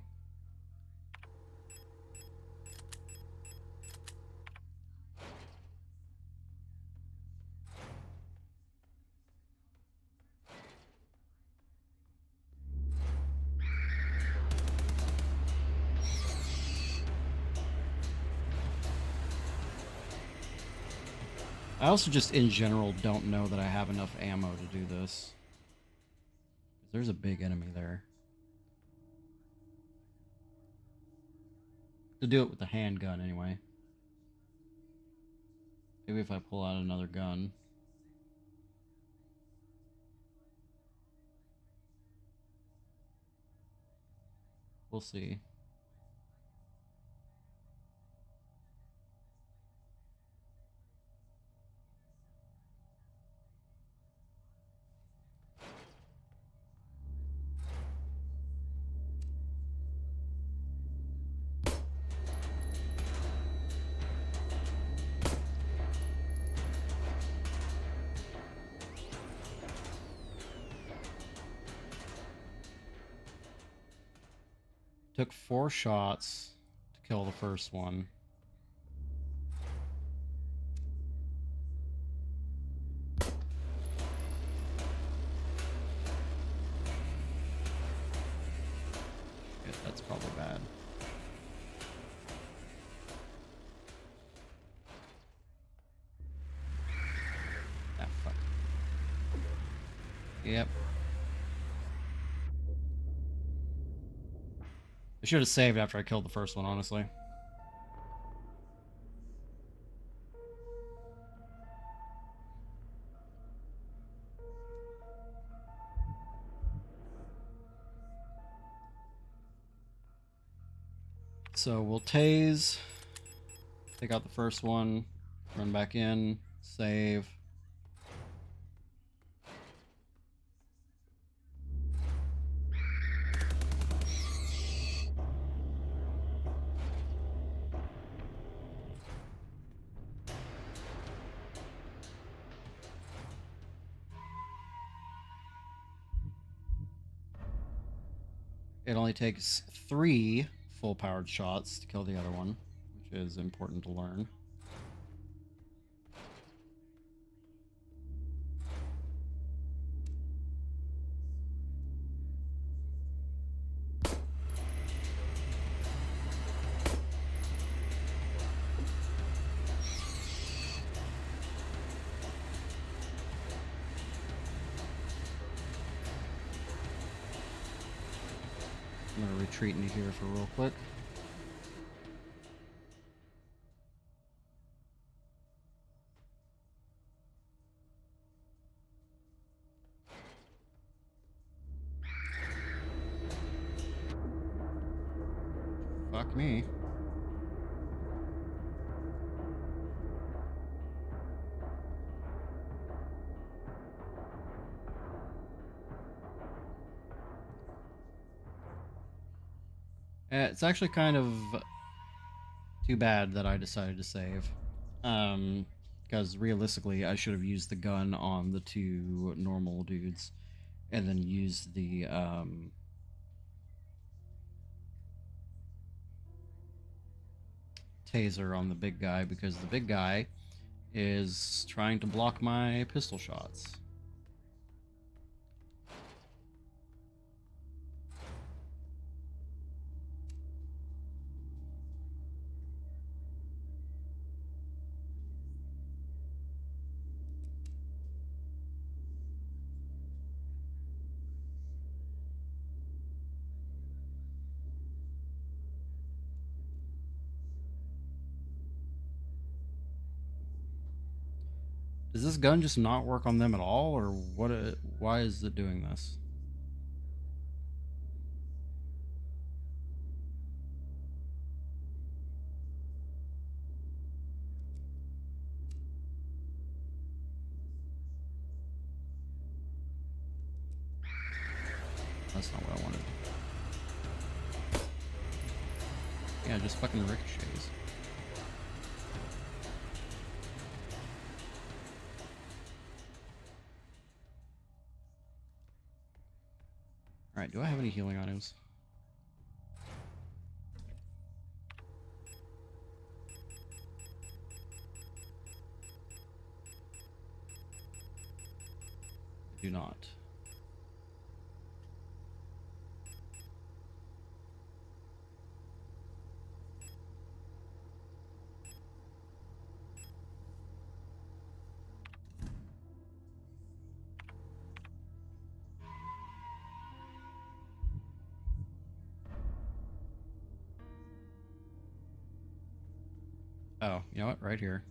S1: I also just in general don't know that I have enough ammo to do this. There's a big enemy there. To do it with the handgun anyway. Maybe if I pull out another gun. We'll see. Took 4 shots to kill the first one. Yeah, that's probably bad. Ah, fuck. Yep. I should have saved after I killed the first one, honestly. So we'll tase, take out the first one, run back in, save. It only takes 3 full-powered shots to kill the other one, which is important to learn. retreat into here for real quick. Fuck me. It's actually kind of too bad that I decided to save. Because realistically, I should have used the gun on the two normal dudes and then used the taser on the big guy, because the big guy is trying to block my pistol shots. Does this gun just not work on them at all, or what? Why is it doing this? That's not what I wanted. Yeah, just fucking ricochets. Alright, do I have any healing items? I do not. Oh, you know what? Right here.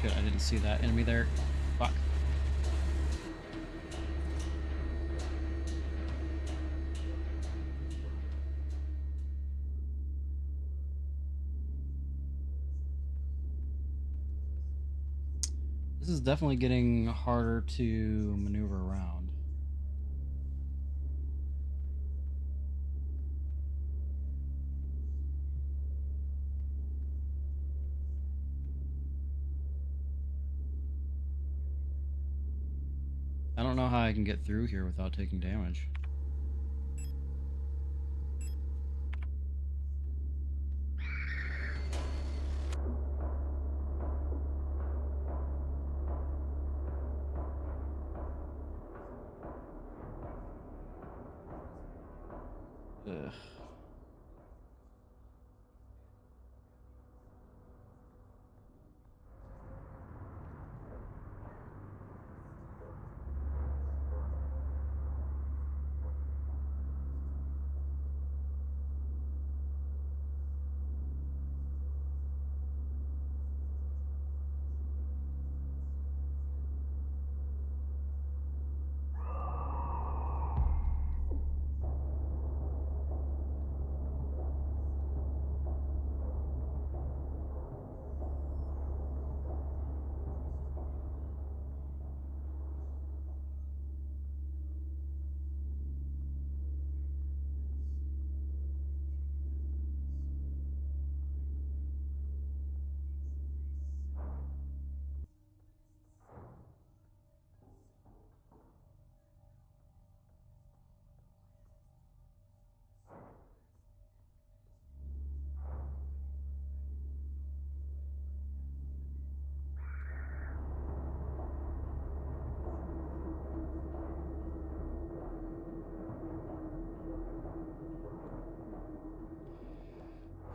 S1: Shit, I didn't see that enemy there. Fuck. This is definitely getting harder to maneuver around. I don't know how I can get through here without taking damage. Ugh.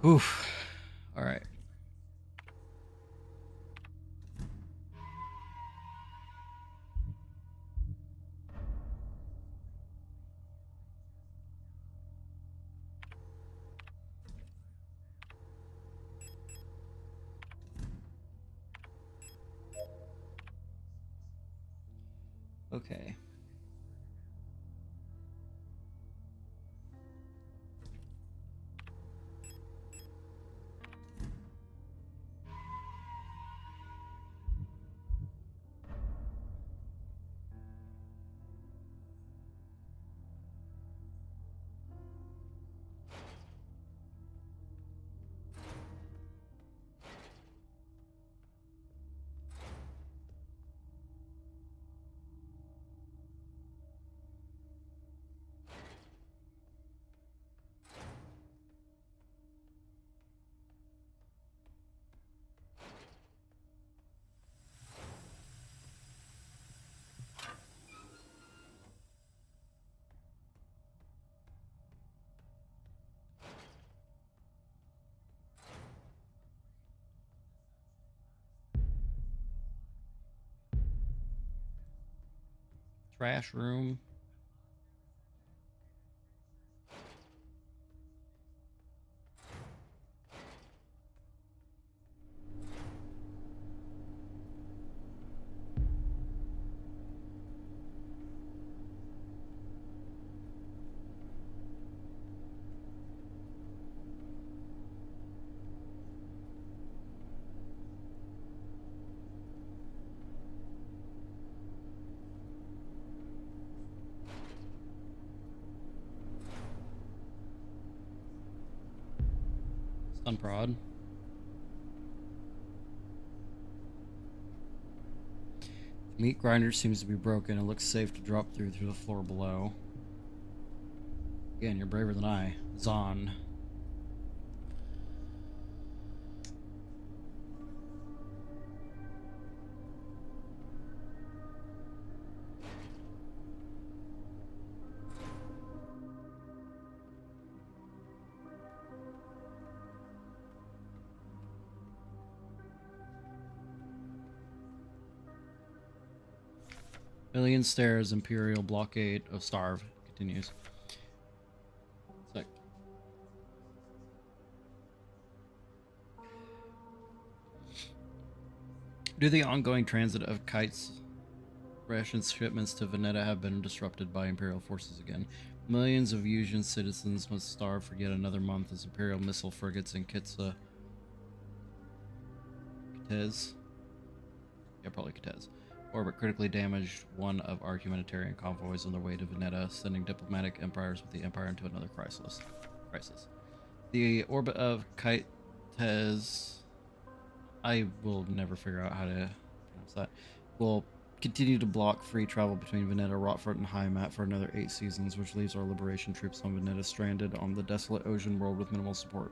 S1: Oof. All right. Okay. Trash room. Stun prod. The meat grinder seems to be broken. It looks safe to drop through the floor below. Again, you're braver than I. Zon. Million stairs, Imperial blockade of Starve continues. Sick. Due to the ongoing transit of kites, ration shipments to Veneta have been disrupted by Imperial forces again. Millions of Usian citizens must starve for yet another month as Imperial missile frigates in Kitez. Yeah, probably Kitez. Orbit critically damaged one of our humanitarian convoys on their way to Veneta, sending diplomatic empires with the Empire into another crisis. The orbit of Kitez, I will never figure out how to pronounce that, will continue to block free travel between Veneta, Rotford, and Heimat for another 8 seasons, which leaves our liberation troops on Veneta stranded on the desolate ocean world with minimal support.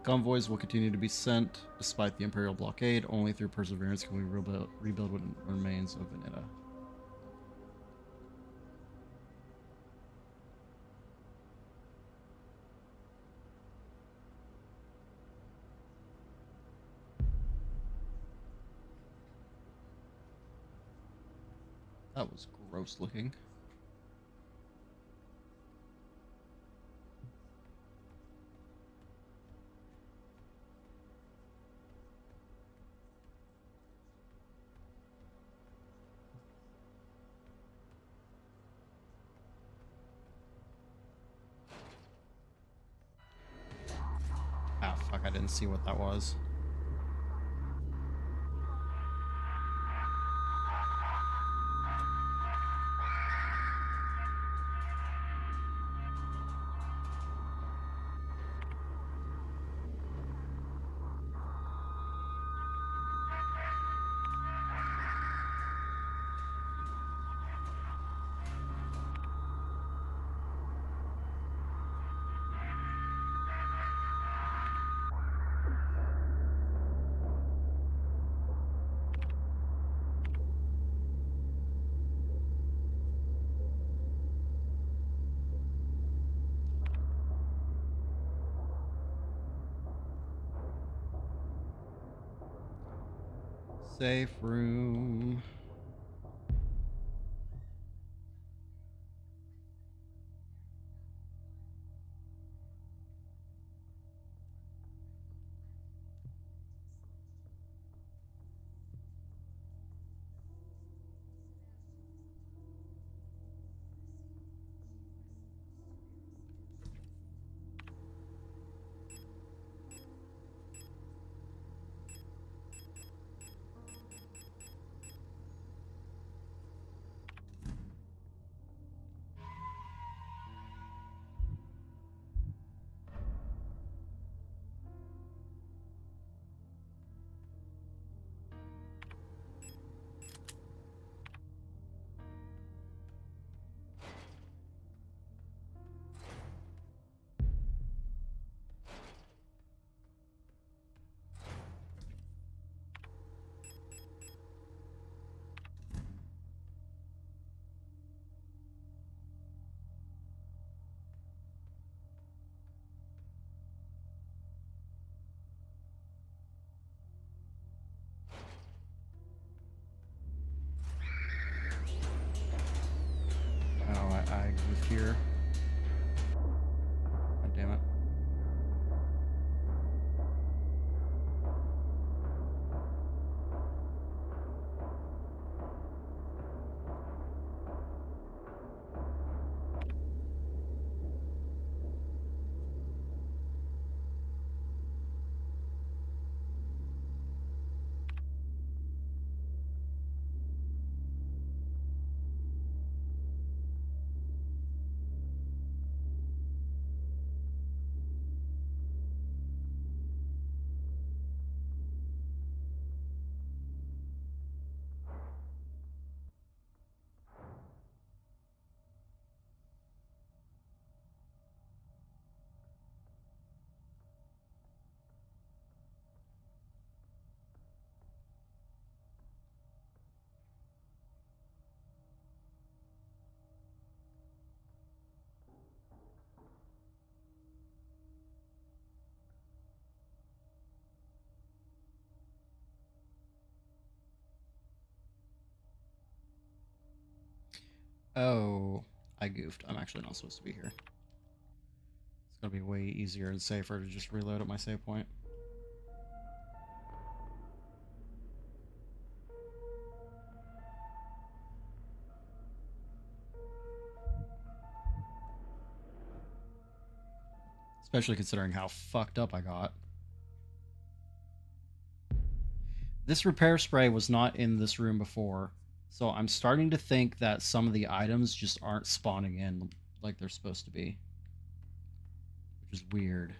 S1: Convoys will continue to be sent despite the Imperial blockade. Only through perseverance can we rebuild what remains of Veneta. That was gross looking. Ah, fuck, I didn't see what that was. Safe room. Oh, I moved here. God damn it. Oh, I goofed. I'm actually not supposed to be here. It's gonna be way easier and safer to just reload at my save point. Especially considering how fucked up I got. This repair spray was not in this room before, so I'm starting to think that some of the items just aren't spawning in like they're supposed to be, which is weird.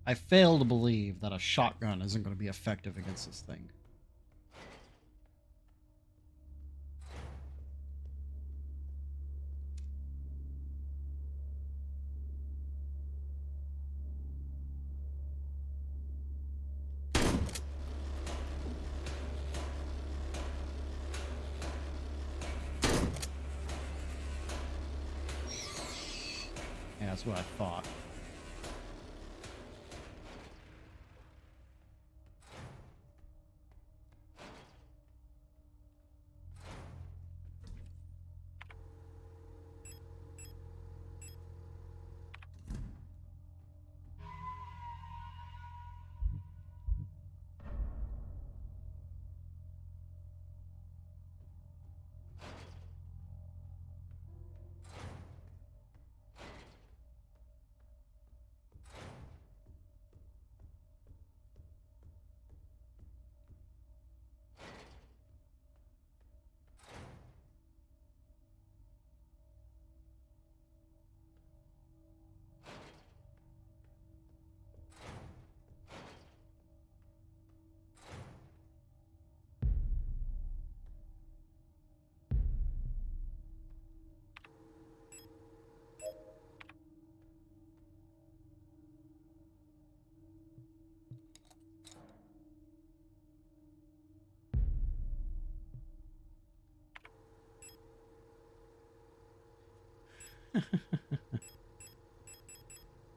S1: I fail to believe that a shotgun isn't going to be effective against this thing. Yeah, that's what I thought.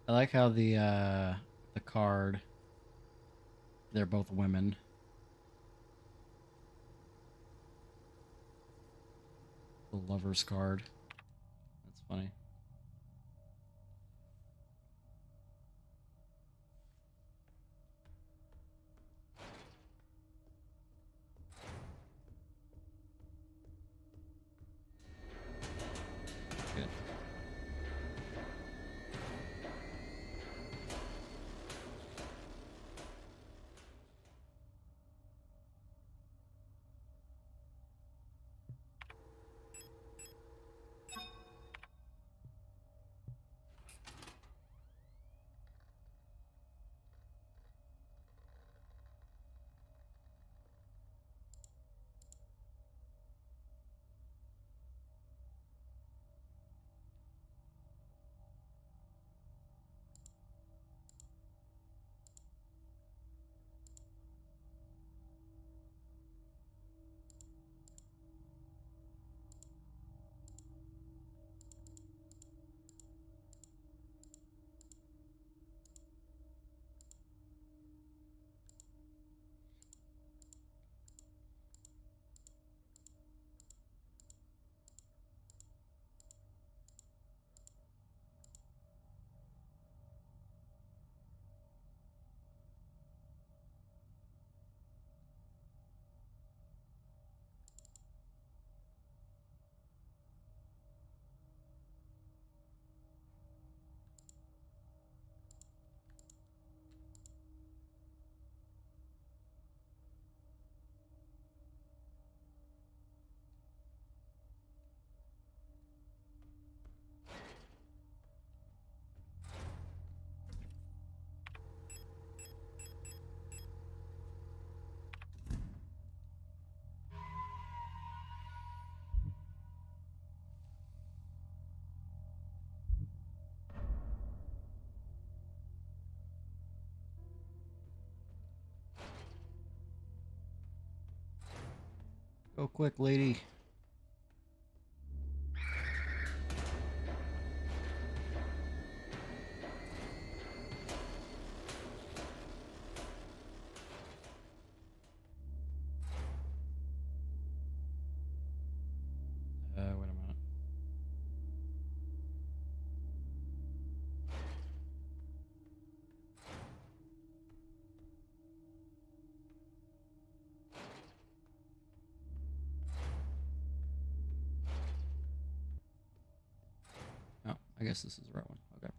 S1: I like how the card, they're both women. The lover's card. That's funny. Good. Go quick, lady. Wait a minute. Oh, I guess this is the right one. Okay.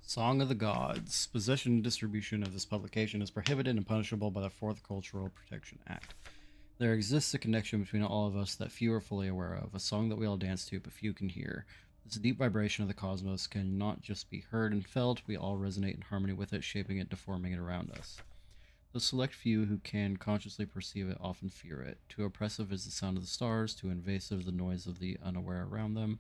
S1: Song of the Gods. Possession and distribution of this publication is prohibited and punishable by the Fourth Cultural Protection Act. There exists a connection between all of us that few are fully aware of, a song that we all dance to but few can hear. This deep vibration of the cosmos can not just be heard and felt, we all resonate in harmony with it, shaping it, deforming it around us. The select few who can consciously perceive it often fear it. Too oppressive is the sound of the stars, too invasive the noise of the unaware around them,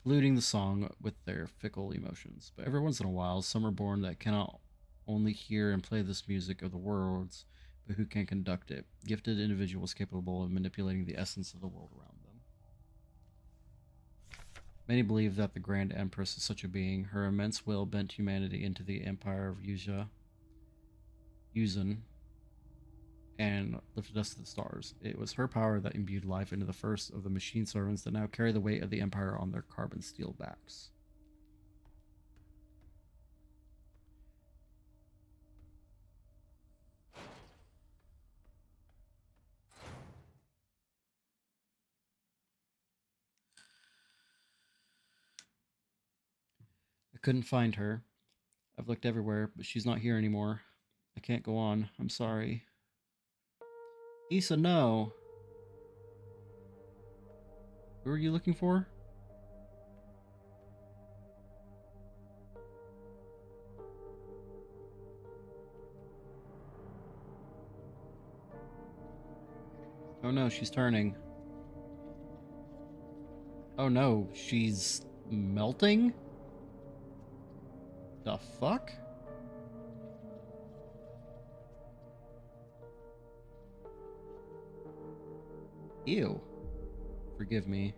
S1: polluting the song with their fickle emotions. But every once in a while, some are born that cannot only hear and play this music of the worlds, but who can conduct it. Gifted individuals capable of manipulating the essence of the world around them. Many believe that the Grand Empress is such a being. Her immense will bent humanity into the empire of Yuzan, and lifted us to the stars. It was her power that imbued life into the first of the machine servants that now carry the weight of the empire on their carbon steel backs. I couldn't find her. I've looked everywhere, but she's not here anymore. I can't go on. I'm sorry. Issa, no. Who are you looking for? Oh no, she's turning. Oh no, she's melting? The fuck? Ew. Forgive me.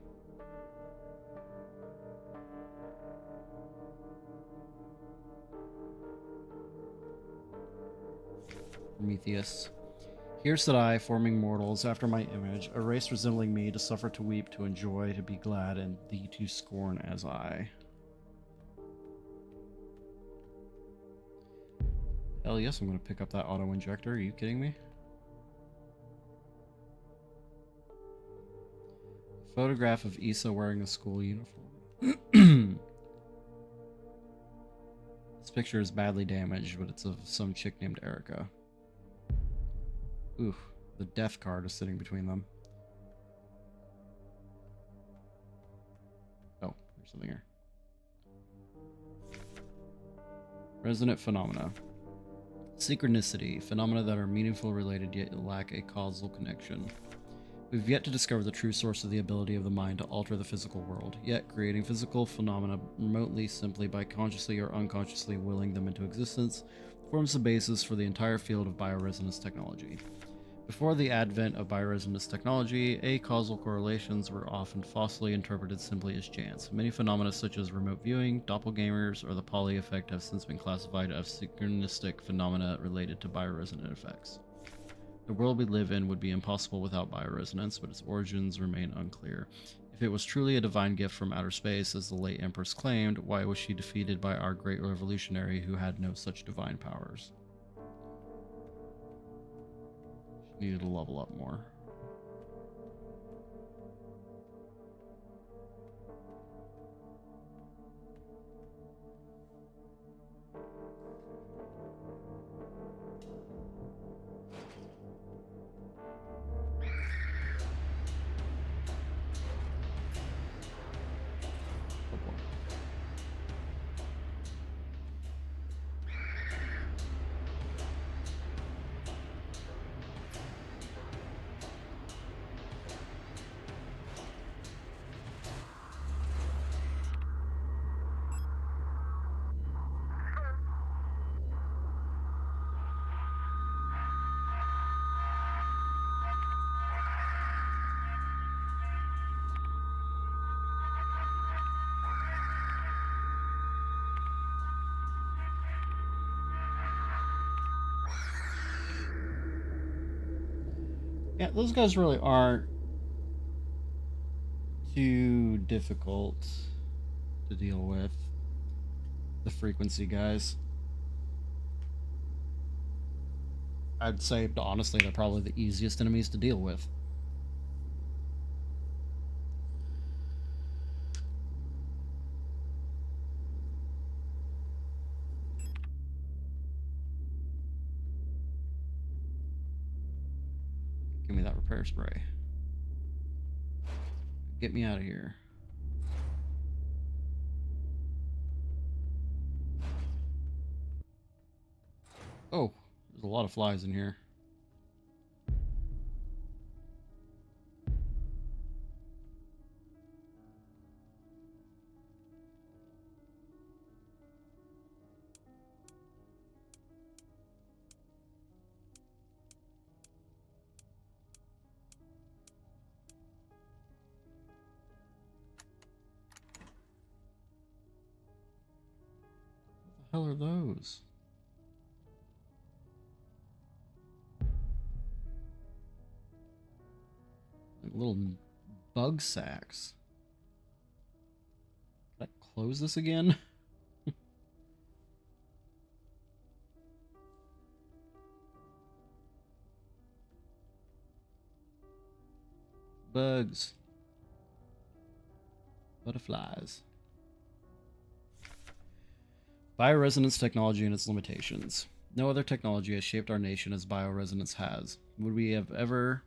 S1: Prometheus. Here sit I, forming mortals after my image, a race resembling me, to suffer, to weep, to enjoy, to be glad, and thee to scorn as I. Hell yes, I'm going to pick up that auto-injector. Are you kidding me? Photograph of Issa wearing a school uniform. This picture is badly damaged, but it's of some chick named Erica. Oof, the death card is sitting between them. Oh, there's something here. Resonant phenomena. Synchronicity, phenomena that are meaningful, related, yet lack a causal connection. We've yet to discover the true source of the ability of the mind to alter the physical world, yet creating physical phenomena remotely, simply by consciously or unconsciously willing them into existence, forms the basis for the entire field of bioresonance technology. Before the advent of bioresonance technology, acausal correlations were often falsely interpreted simply as chance. Many phenomena such as remote viewing, doppelgangers, or the Pauli effect have since been classified as synchronistic phenomena related to bioresonant effects. The world we live in would be impossible without bioresonance, but its origins remain unclear. If it was truly a divine gift from outer space, as the late Empress claimed, why was she defeated by our great revolutionary who had no such divine powers? She needed to level up more. Oh boy. Yeah, those guys really aren't too difficult to deal with. The frequency guys. I'd say, honestly, they're probably the easiest enemies to deal with. Give me that repair spray. Get me out of here. Oh, there's a lot of flies in here. What the hell are those? Like little bug sacks. Can I close this again? Bugs. Butterflies. Bioresonance technology and its limitations. No other technology has shaped our nation as bioresonance has. Would we have ever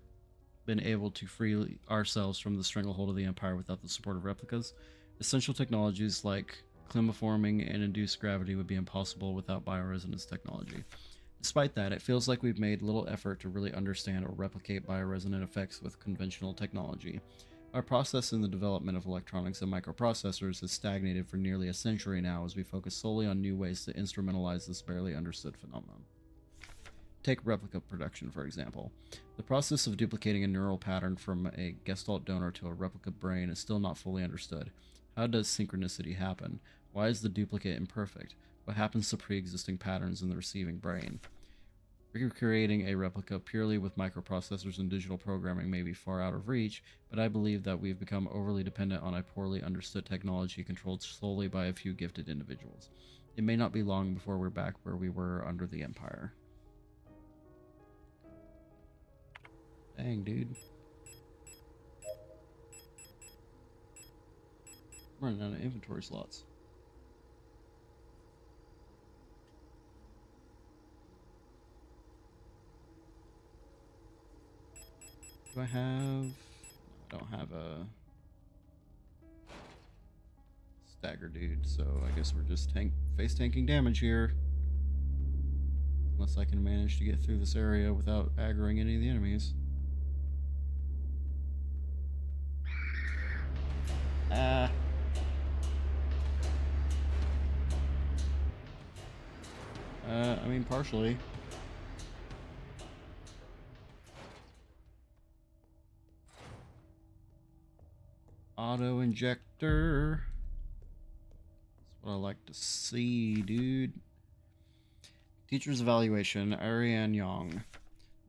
S1: been able to free ourselves from the stranglehold of the Empire without the support of replicas? Essential technologies like climaforming and induced gravity would be impossible without bioresonance technology. Despite that, it feels like we've made little effort to really understand or replicate bioresonant effects with conventional technology. Our process in the development of electronics and microprocessors has stagnated for nearly a century now as we focus solely on new ways to instrumentalize this barely understood phenomenon. Take replica production, for example. The process of duplicating a neural pattern from a gestalt donor to a replica brain is still not fully understood. How does synchronicity happen? Why is the duplicate imperfect? What happens to pre-existing patterns in the receiving brain? Recreating a replica purely with microprocessors and digital programming may be far out of reach, but I believe that we've become overly dependent on a poorly understood technology controlled solely by a few gifted individuals. It may not be long before we're back where we were under the Empire. Dang, dude. I'm running out of inventory slots. Do I have... No, I don't have a stagger dude, so I guess we're just face tanking damage here. Unless I can manage to get through this area without aggroing any of the enemies. I mean, partially. Auto injector. That's what I like to see, dude. Teacher's evaluation, Ariane Young.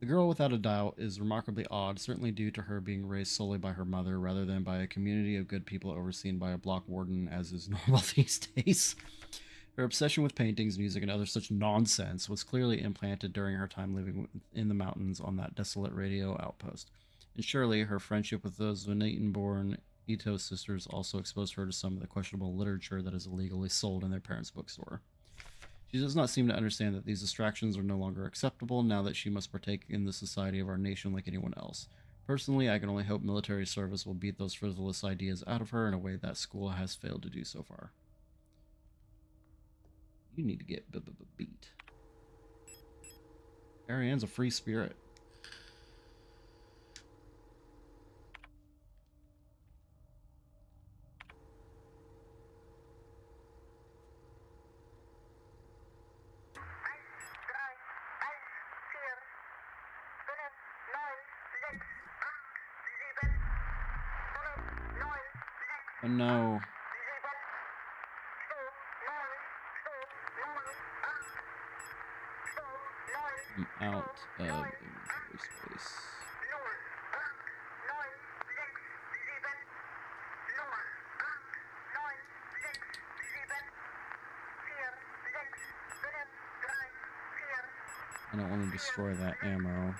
S1: The girl, without a doubt, is remarkably odd, certainly due to her being raised solely by her mother rather than by a community of good people overseen by a block warden, as is normal these days. Her obsession with paintings, music, and other such nonsense was clearly implanted during her time living in the mountains on that desolate radio outpost. And surely her friendship with those Venetian-born Ito sisters also exposed her to some of the questionable literature that is illegally sold in their parents' bookstore. She does not seem to understand that these distractions are no longer acceptable now that she must partake in the society of our nation like anyone else. Personally, I can only hope military service will beat those frivolous ideas out of her in a way that school has failed to do so far. You need to get beat. Ariane's a free spirit. Oh no. I'm out of inventory space. I don't want to destroy that ammo.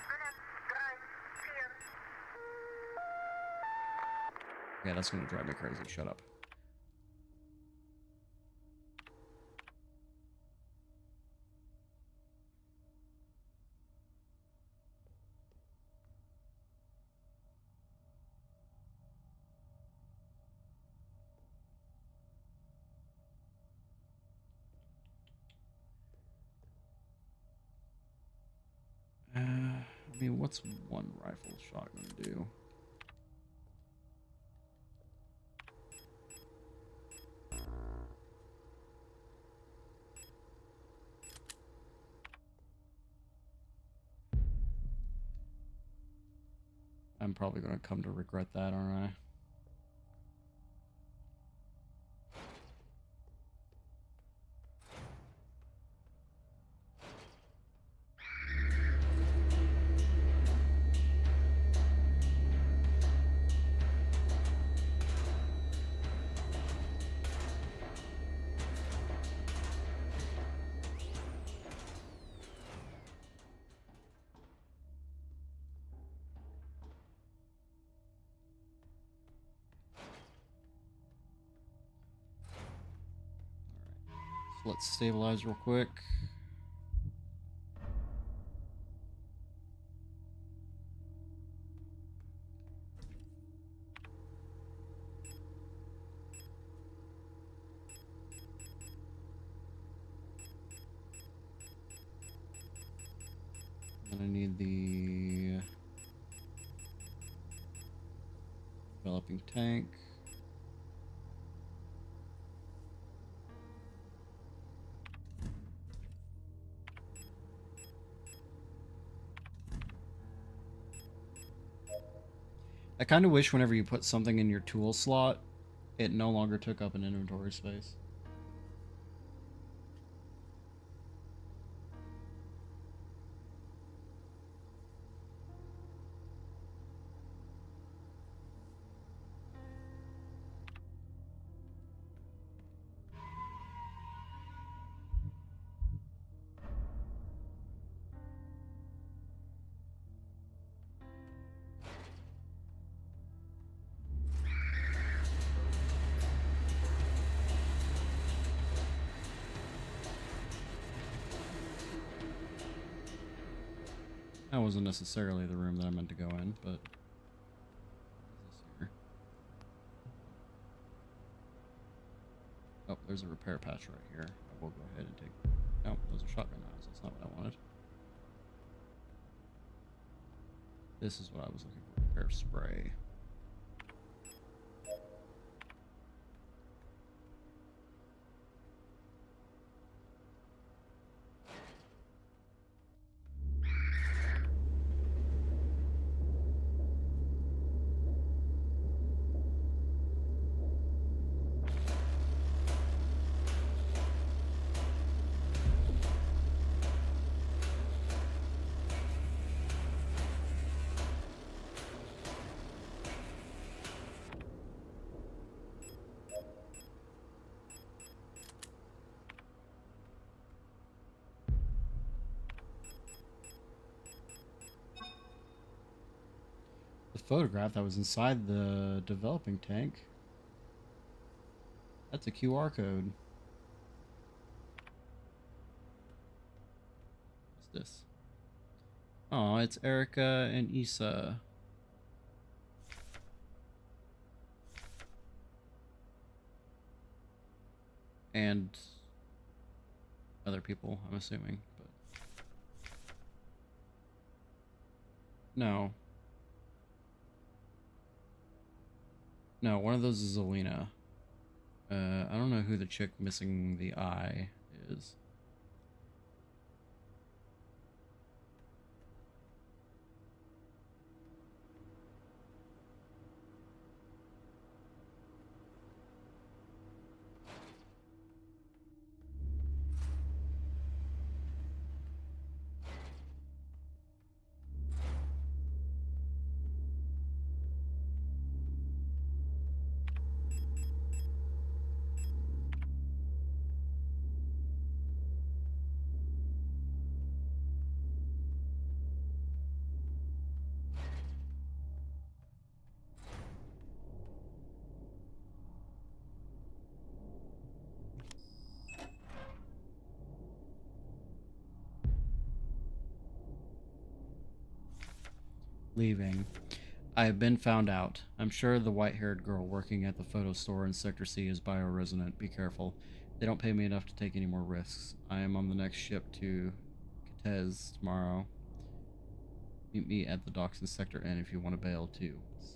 S1: Yeah, that's going to drive me crazy. Shut up. I mean, what's one rifle shot gonna do? I'm probably gonna come to regret that, aren't I? So let's stabilize real quick. Then I need the developing tank. I kind of wish whenever you put something in your tool slot, it no longer took up an inventory space. That wasn't necessarily the room that I meant to go in, but what is this here? Oh, there's a repair patch right here. I will go ahead and take. No, those are shotgun rounds. That's not what I wanted. This is what I was looking for. Repair spray. The photograph that was inside the developing tank. That's a QR code. What's this? Oh, it's Erica and Issa. And other people, I'm assuming, but no. No, one of those is Alina. I don't know who the chick missing the eye is. Leaving. I have been found out. I'm sure the white-haired girl working at the photo store in Sector C is bioresonant. Be careful. They don't pay me enough to take any more risks. I am on the next ship to Kitez tomorrow. Meet me at the docks in Sector N if you want to bail too, son.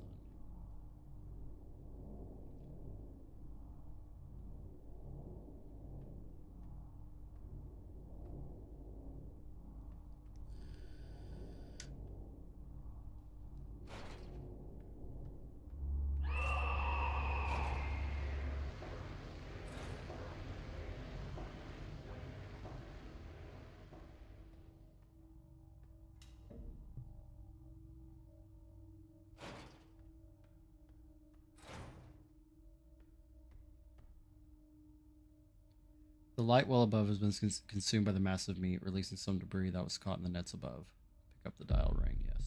S1: The light well above has been consumed by the massive meat, releasing some debris that was caught in the nets above. Pick up the dial ring, yes.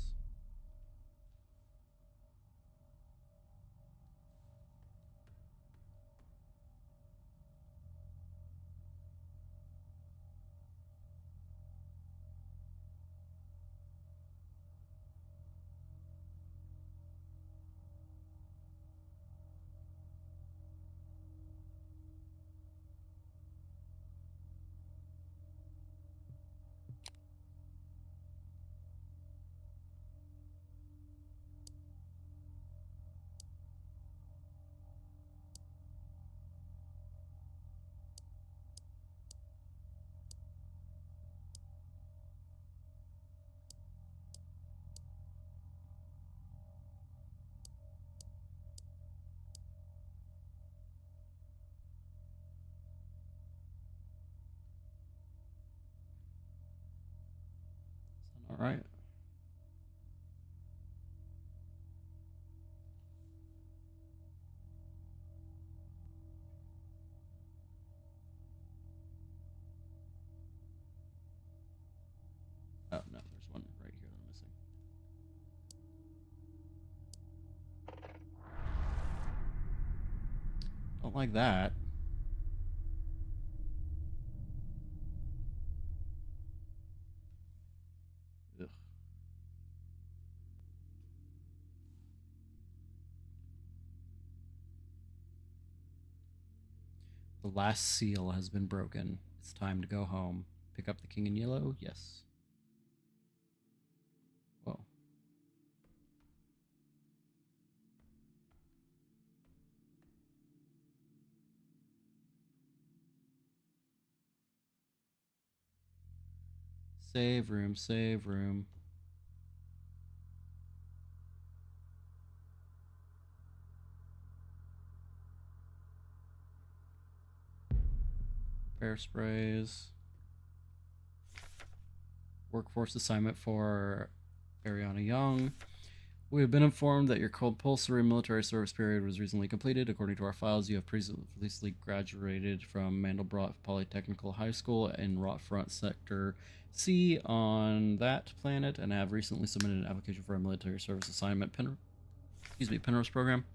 S1: All right. Oh no, there's one right here that I'm missing. Don't like that. Ugh. The last seal has been broken. It's time to go home. Pick up the king in yellow? Yes. Whoa. Save room, save room. Bear sprays. Workforce assignment for Ariana Young. We have been informed that your compulsory military service period was recently completed. According to our files, you have previously graduated from Mandelbrot Polytechnical High School in Rotfront Sector C on that planet and have recently submitted an application for a military service assignment Penrose program.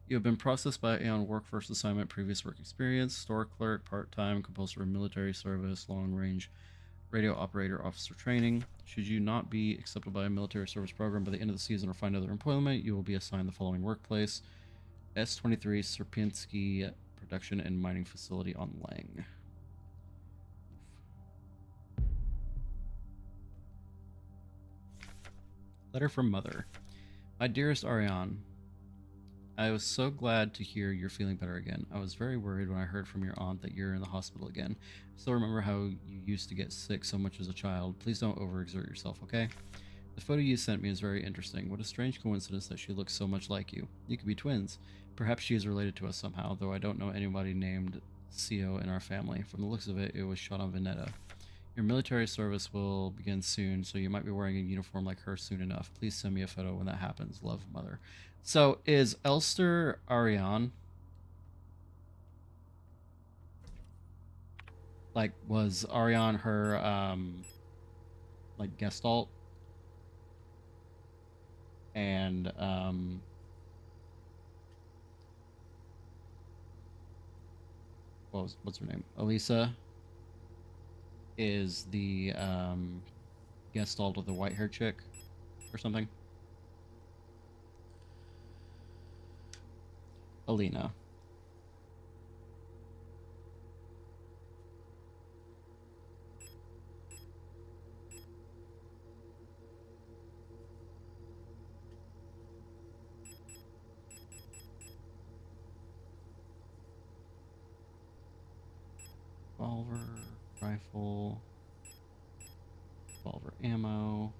S1: You have been processed by Aeon Workforce Assignment, previous work experience, store clerk, part-time, compulsory military service, long-range radio operator officer training. Should you not be accepted by a military service program by the end of the season or find other employment, you will be assigned the following workplace: S23 Serpinski Production and Mining Facility on Lang. Letter from Mother. My dearest Ariane, I was so glad to hear you're feeling better again. I was very worried when I heard from your aunt that you're in the hospital again. I still remember how you used to get sick so much as a child. Please don't overexert yourself, okay? The photo you sent me is very interesting. What a strange coincidence that she looks so much like you. You could be twins. Perhaps she is related to us somehow, though I don't know anybody named Sio in our family. From the looks of it, it was shot on Veneta. Your military service will begin soon, so you might be wearing a uniform like her soon enough. Please send me a photo when that happens. Love, Mother. So, is Elster Ariane? Like, was Ariane her, like, gestalt? And, what's her name? Elisa is the, gestalt of the white-haired chick or something? Alina. Revolver, rifle, revolver ammo.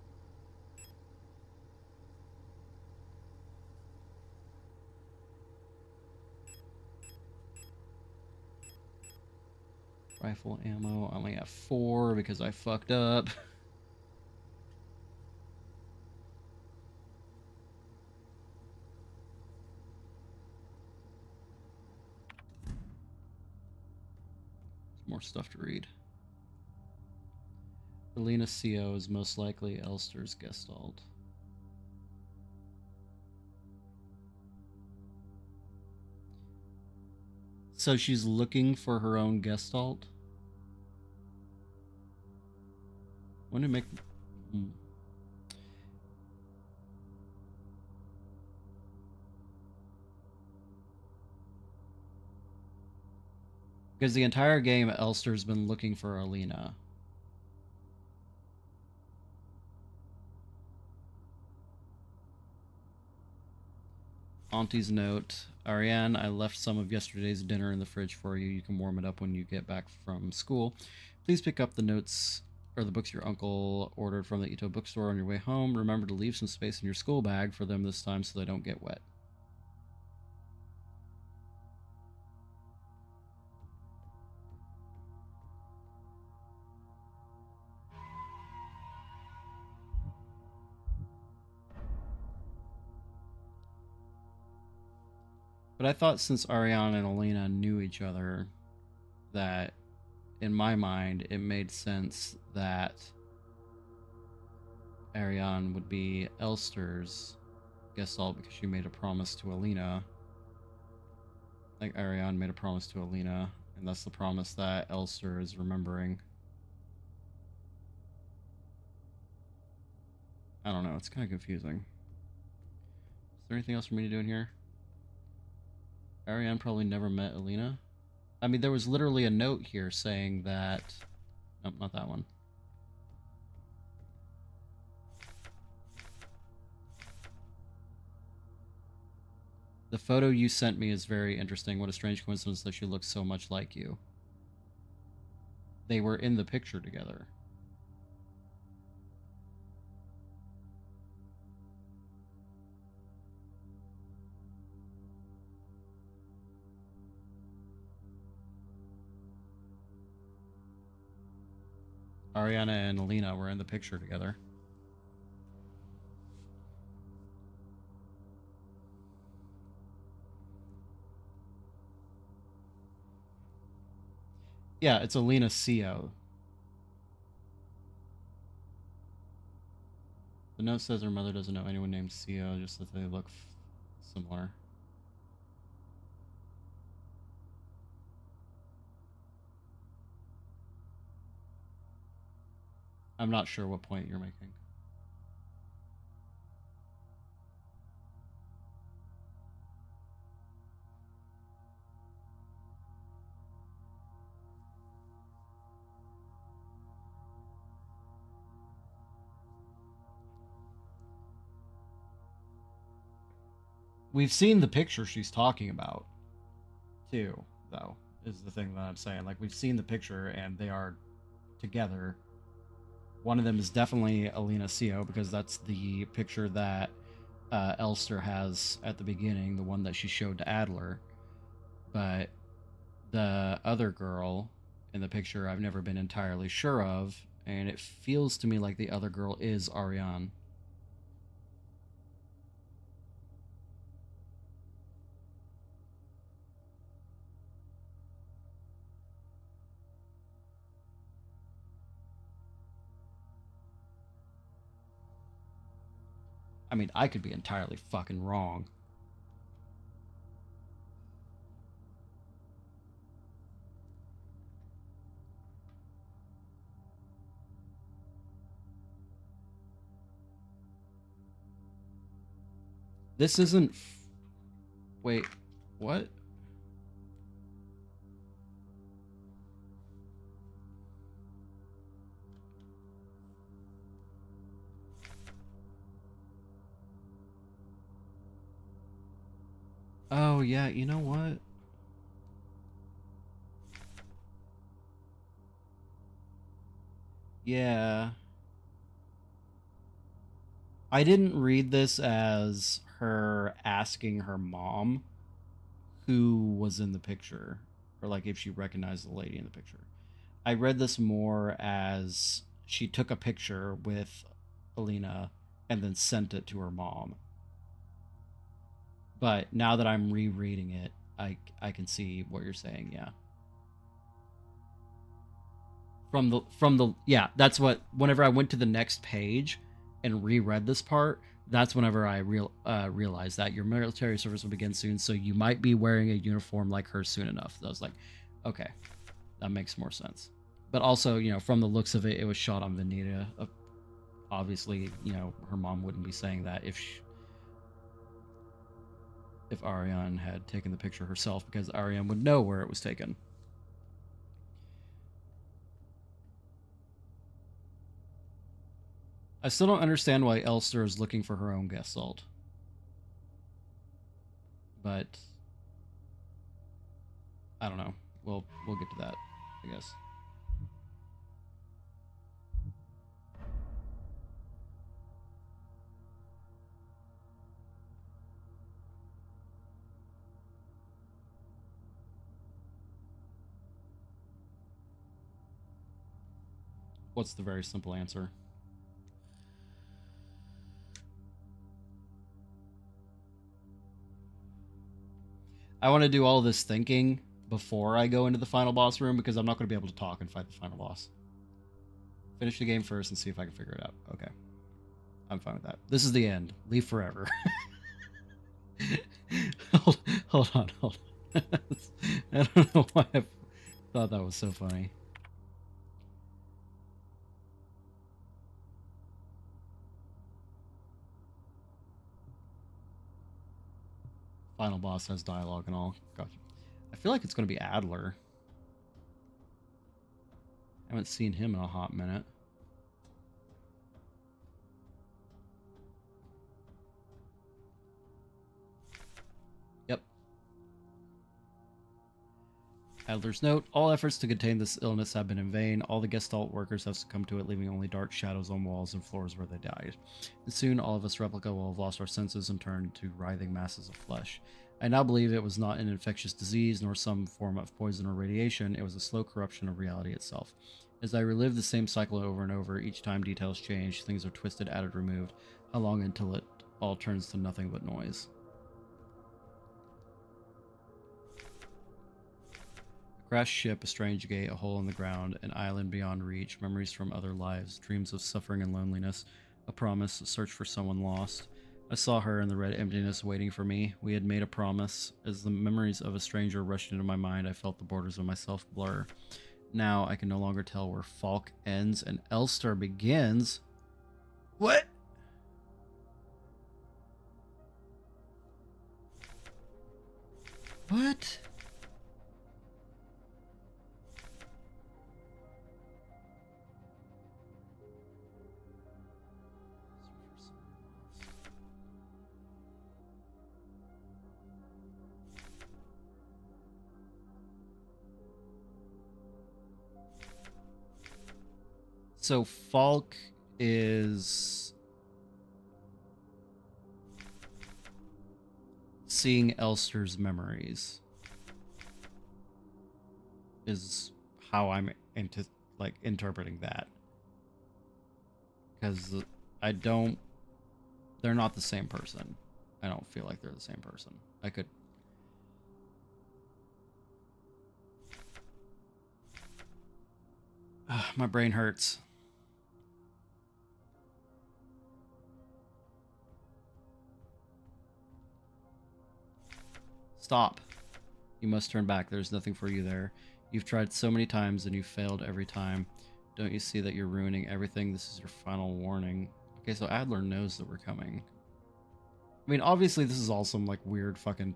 S1: Rifle ammo. I only have 4 because I fucked up. More stuff to read. Alina Co is most likely Elster's Gestalt. So she's looking for her own Gestalt? When did it make... Because the entire game, Elster's been looking for Alina. Auntie's note. Ariane, I left some of yesterday's dinner in the fridge for you. You can warm it up when you get back from school. Please pick up the notes or the books your uncle ordered from the Ito bookstore on your way home. Remember to leave some space in your school bag for them this time so they don't get wet. But I thought since Ariane and Alina knew each other, that in my mind it made sense that Ariane would be Elster's Gestalt because she made a promise to Alina. Like Ariane made a promise to Alina, and that's the promise that Elster is remembering. I don't know, it's kind of confusing. Is there anything else for me to do in here? Ariane probably never met Alina. I mean, there was literally a note here saying that... Nope, not that one. The photo you sent me is very interesting. What a strange coincidence that she looks so much like you. They were in the picture together. Ariana and Alina were in the picture together. Yeah, it's Alina Co. The note says her mother doesn't know anyone named Co, just that they look similar. I'm not sure what point you're making. We've seen the picture she's talking about, too, though, is the thing that I'm saying. Like, we've seen the picture, and they are together. One of them is definitely Alina Co, because that's the picture that Elster has at the beginning, the one that she showed to Adler. But the other girl in the picture, I've never been entirely sure of, and it feels to me like the other girl is Ariane. I mean, I could be entirely fucking wrong. This isn't... Wait, what? Oh, yeah, you know what? Yeah. I didn't read this as her asking her mom who was in the picture, or like if she recognized the lady in the picture. I read this more as she took a picture with Alina and then sent it to her mom. But now that I'm rereading it, I can see what you're saying. Yeah. From the yeah, that's what. Whenever I went to the next page and reread this part, that's whenever I realized that your military service will begin soon, so you might be wearing a uniform like her soon enough. So I was like, okay, that makes more sense. But also, from the looks of it, it was shot on Veneta. Obviously, her mom wouldn't be saying that if Ariane had taken the picture herself, because Ariane would know where it was taken. I still don't understand why Elster is looking for her own Gestalt. But I don't know. We'll get to that, I guess. What's the very simple answer? I want to do all this thinking before I go into the final boss room, because I'm not going to be able to talk and fight the final boss. Finish the game first and see if I can figure it out. Okay. I'm fine with that. This is the end. Leave forever. hold on. I don't know why I thought that was so funny. Final boss has dialogue and all. Gotcha. I feel like it's going to be Adler. I haven't seen him in a hot minute. Yep. Adler's note: all efforts to contain this illness have been in vain. All the Gestalt workers have succumbed to it, leaving only dark shadows on walls and floors where they died. And soon all of us replica will have lost our senses and turned to writhing masses of flesh. I now believe it was not an infectious disease, nor some form of poison or radiation. It was a slow corruption of reality itself. As I relive the same cycle over and over, each time details change, things are twisted, added, removed. How long until it all turns to nothing but noise? A crashed ship, a strange gate, a hole in the ground, an island beyond reach, memories from other lives, dreams of suffering and loneliness, a promise, a search for someone lost. I saw her in the red emptiness waiting for me. We had made a promise. As the memories of a stranger rushed into my mind, I felt the borders of myself blur. Now I can no longer tell where Falk ends and Elster begins. What? What? So Falk is seeing Elster's memories, is how I'm interpreting that. Because I don't, they're not the same person. I don't feel like they're the same person. I could. My brain hurts. Stop. You must turn back. There's nothing for you there. You've tried so many times and you've failed every time. Don't you see that you're ruining everything? This is your final warning. Okay, so Adler knows that we're coming. I mean, obviously this is all some like weird fucking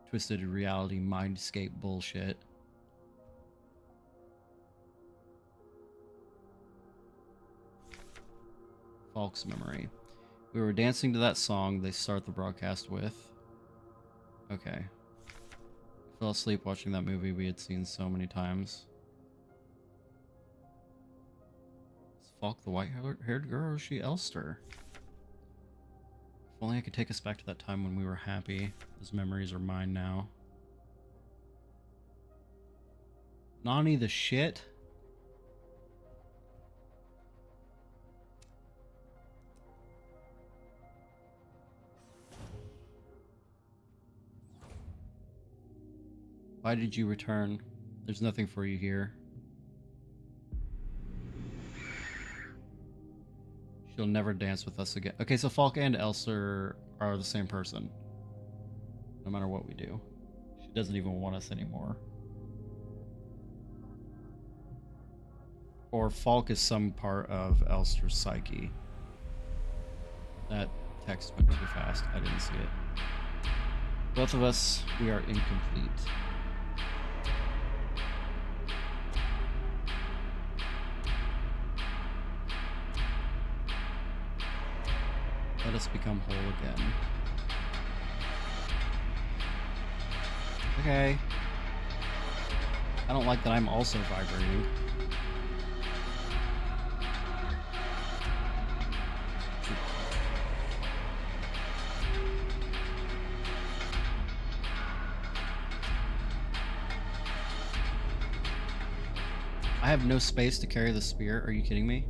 S1: twisted reality mindscape bullshit. Falk's memory. We were dancing to that song they start the broadcast with. Okay. I fell asleep watching that movie we had seen so many times. Falk, the white-haired girl, or is she Elster? If only I could take us back to that time when we were happy. Those memories are mine now. Nani the shit? Why did you return? There's nothing for you here. She'll never dance with us again. Okay, so Falk and Elster are the same person. No matter what we do. She doesn't even want us anymore. Or Falk is some part of Elster's psyche. That text went too fast. I didn't see it. Both of us, we are incomplete. Let us become whole again. Okay. I don't like that I'm also vibrating. I have no space to carry the spear. Are you kidding me?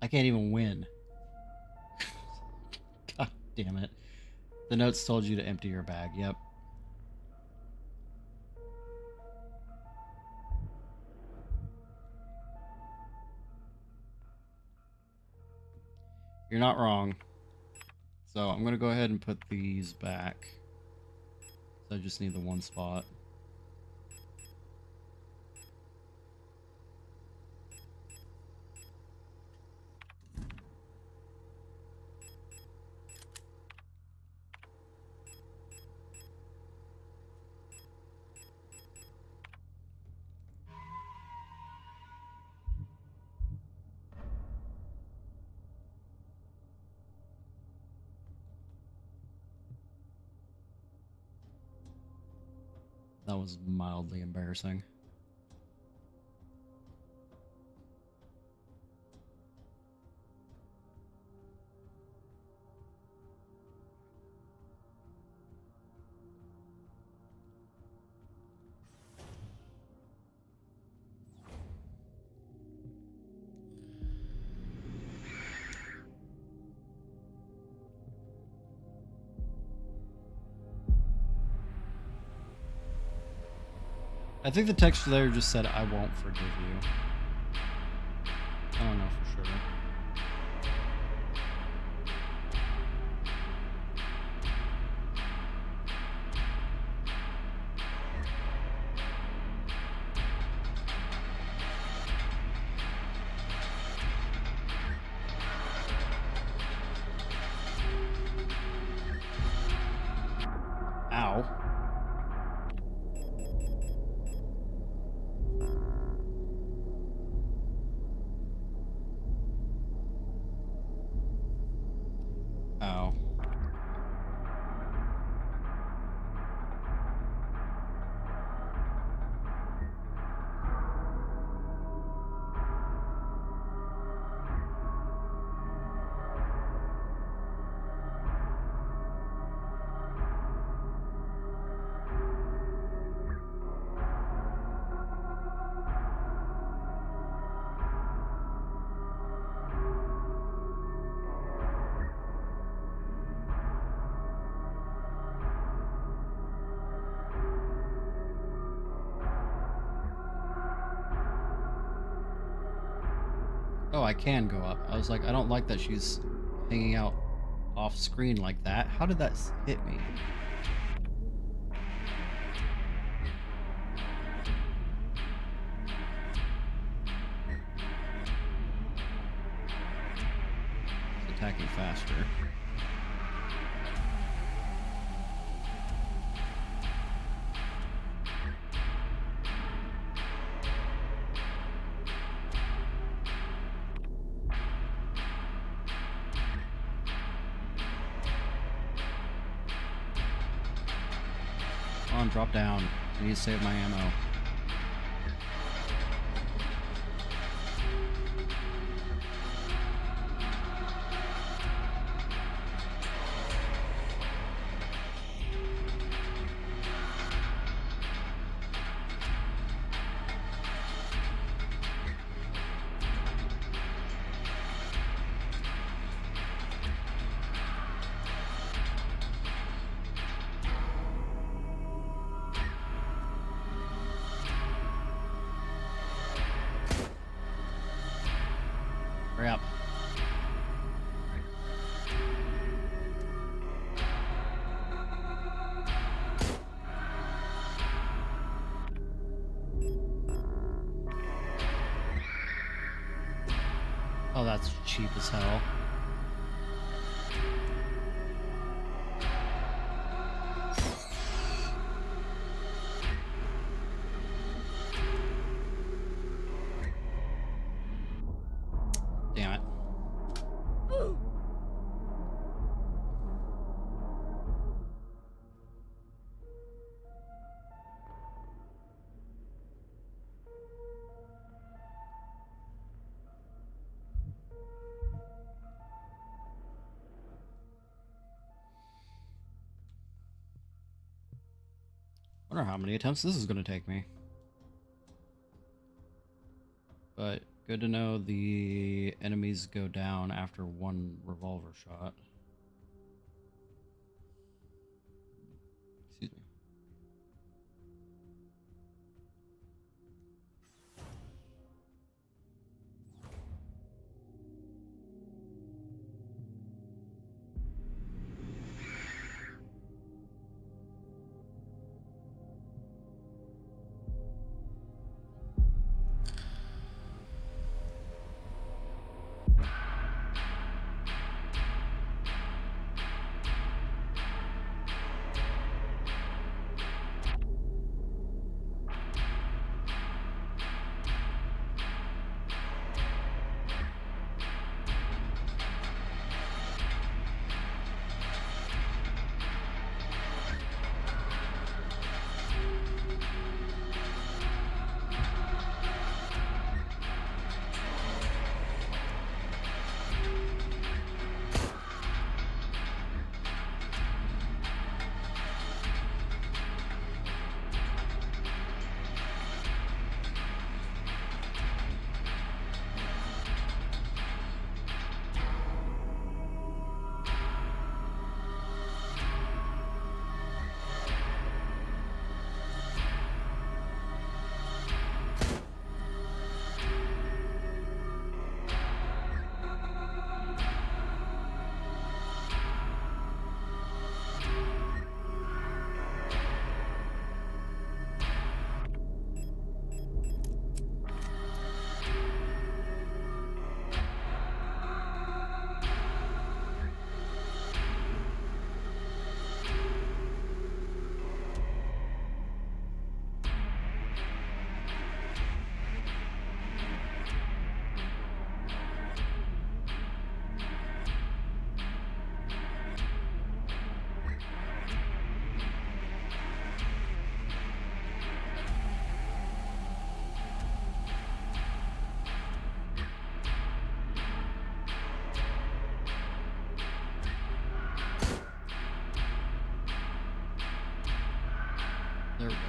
S1: I can't even win. God damn it. The notes told you to empty your bag. Yep. You're not wrong. So I'm going to go ahead and put these back. So I just need the one spot. That was mildly embarrassing. I think the text there just said, I won't forgive you. I don't know for sure. Ow. Ow. Oh, I can go up. I was like, I don't like that she's hanging out off screen like that. How did that hit me? It's attacking faster. Come on, drop down. I need to save my ammo. Hurry up. Oh, that's cheap as hell. Damn it. Wonder how many attempts this is going to take me. But good to know the enemies go down after one revolver shot. Excuse me. There we go.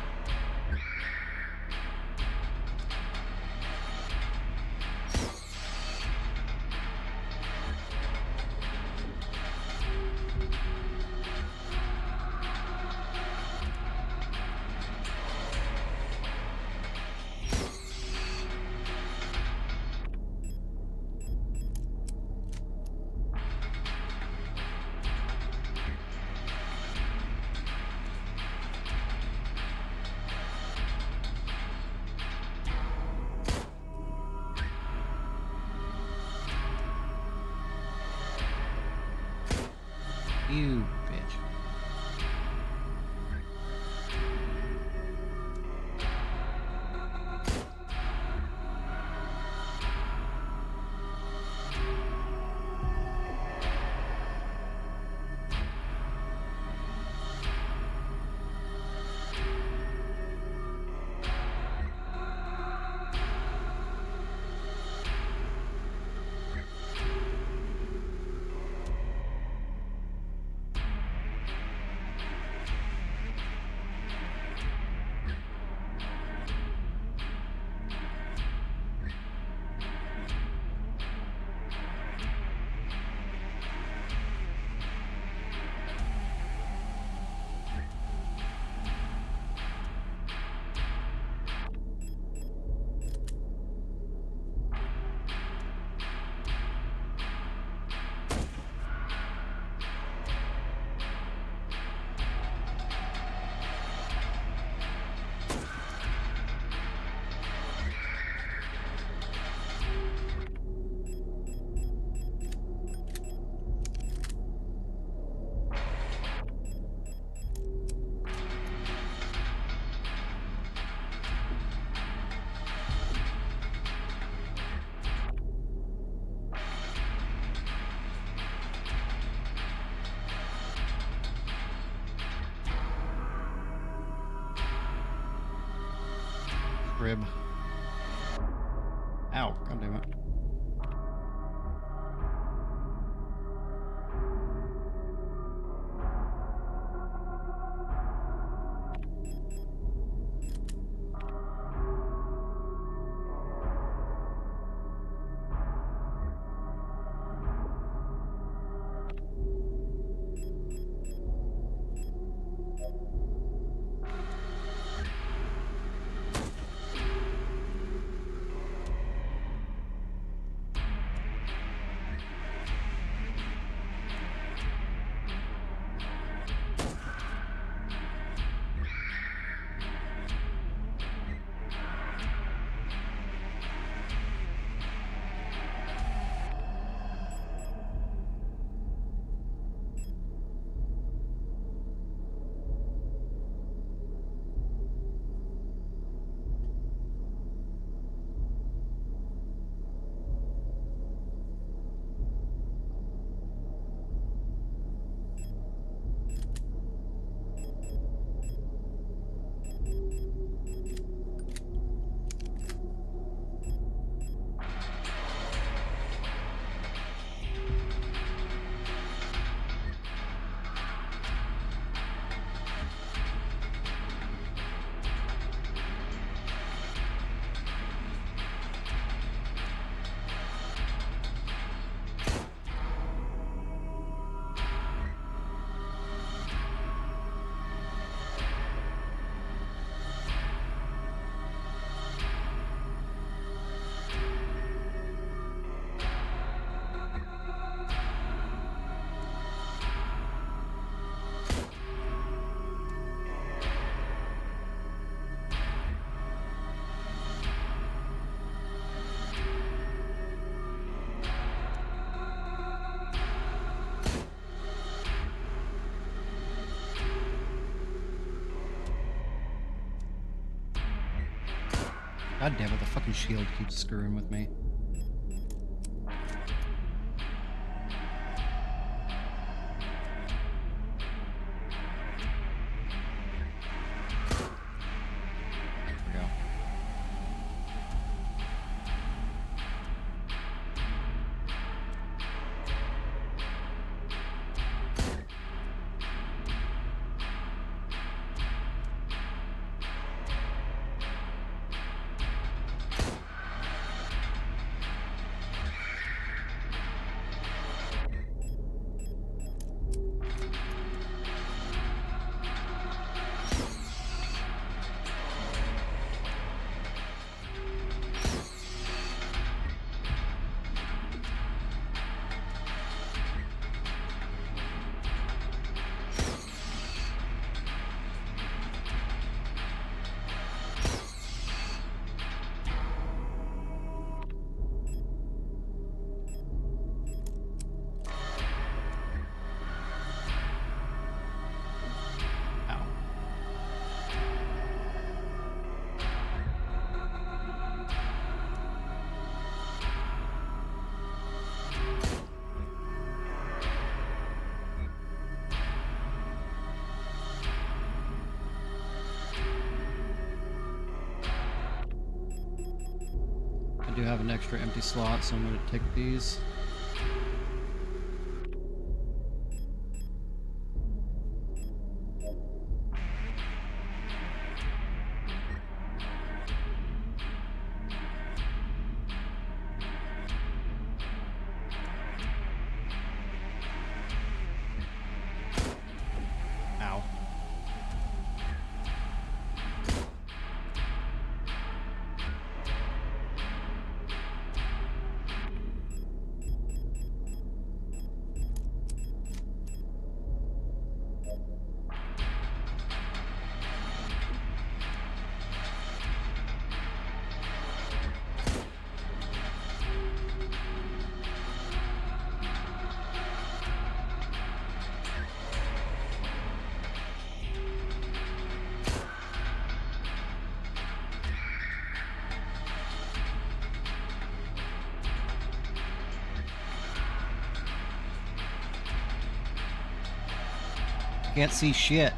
S1: You bitch. Rib. Ow, god damn it. God damn it, the fucking shield keeps screwing with me. There we go. I do have an extra empty slot, so I'm going to take these. Ow. Can't see shit.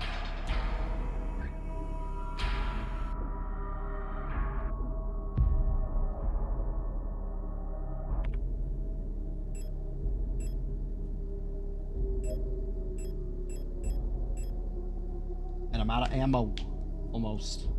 S1: And I'm out of ammo. Almost.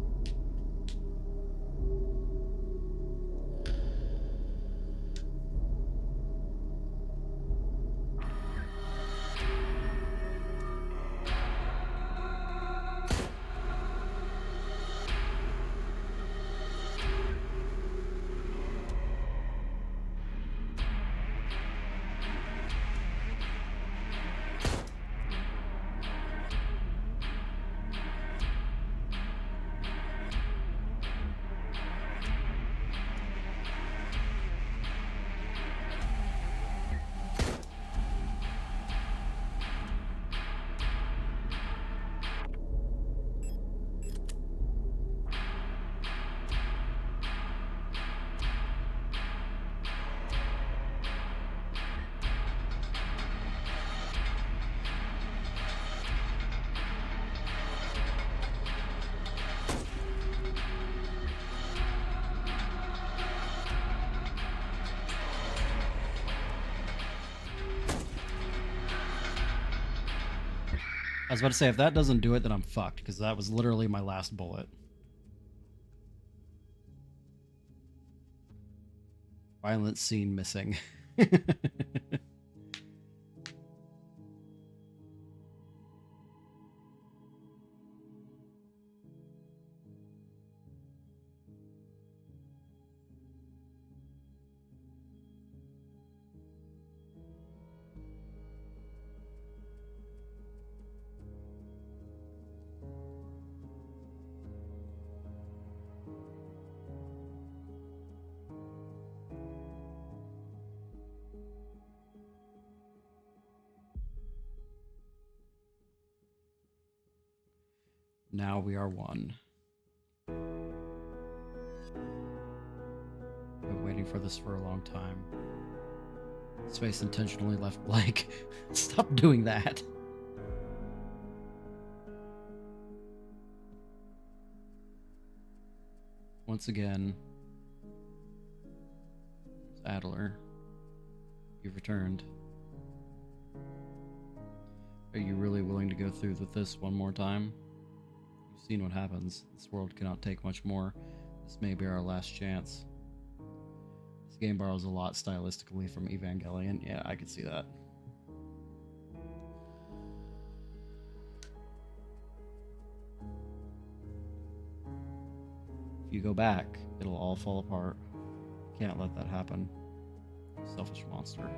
S1: I was about to say, if that doesn't do it, then I'm fucked, because that was literally my last bullet. Violent scene missing. Now we are one. Been waiting for this for a long time. Space intentionally left blank. Stop doing that. Once again, Adler, you've returned. Are you really willing to go through with this one more time? You've seen what happens. This world cannot take much more. This may be our last chance. This game borrows a lot stylistically from Evangelion. Yeah, I could see that. If you go back, it'll all fall apart. Can't let that happen. Selfish monster.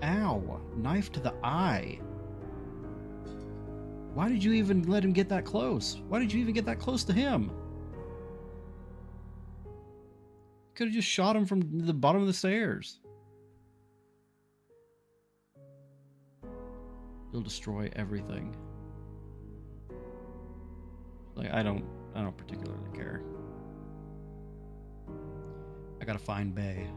S1: Ow! Knife to the eye. Why did you even let him get that close? Why did you even get that close to him? Could have just shot him from the bottom of the stairs. You'll destroy everything. Like, I don't particularly care. I gotta find Bay.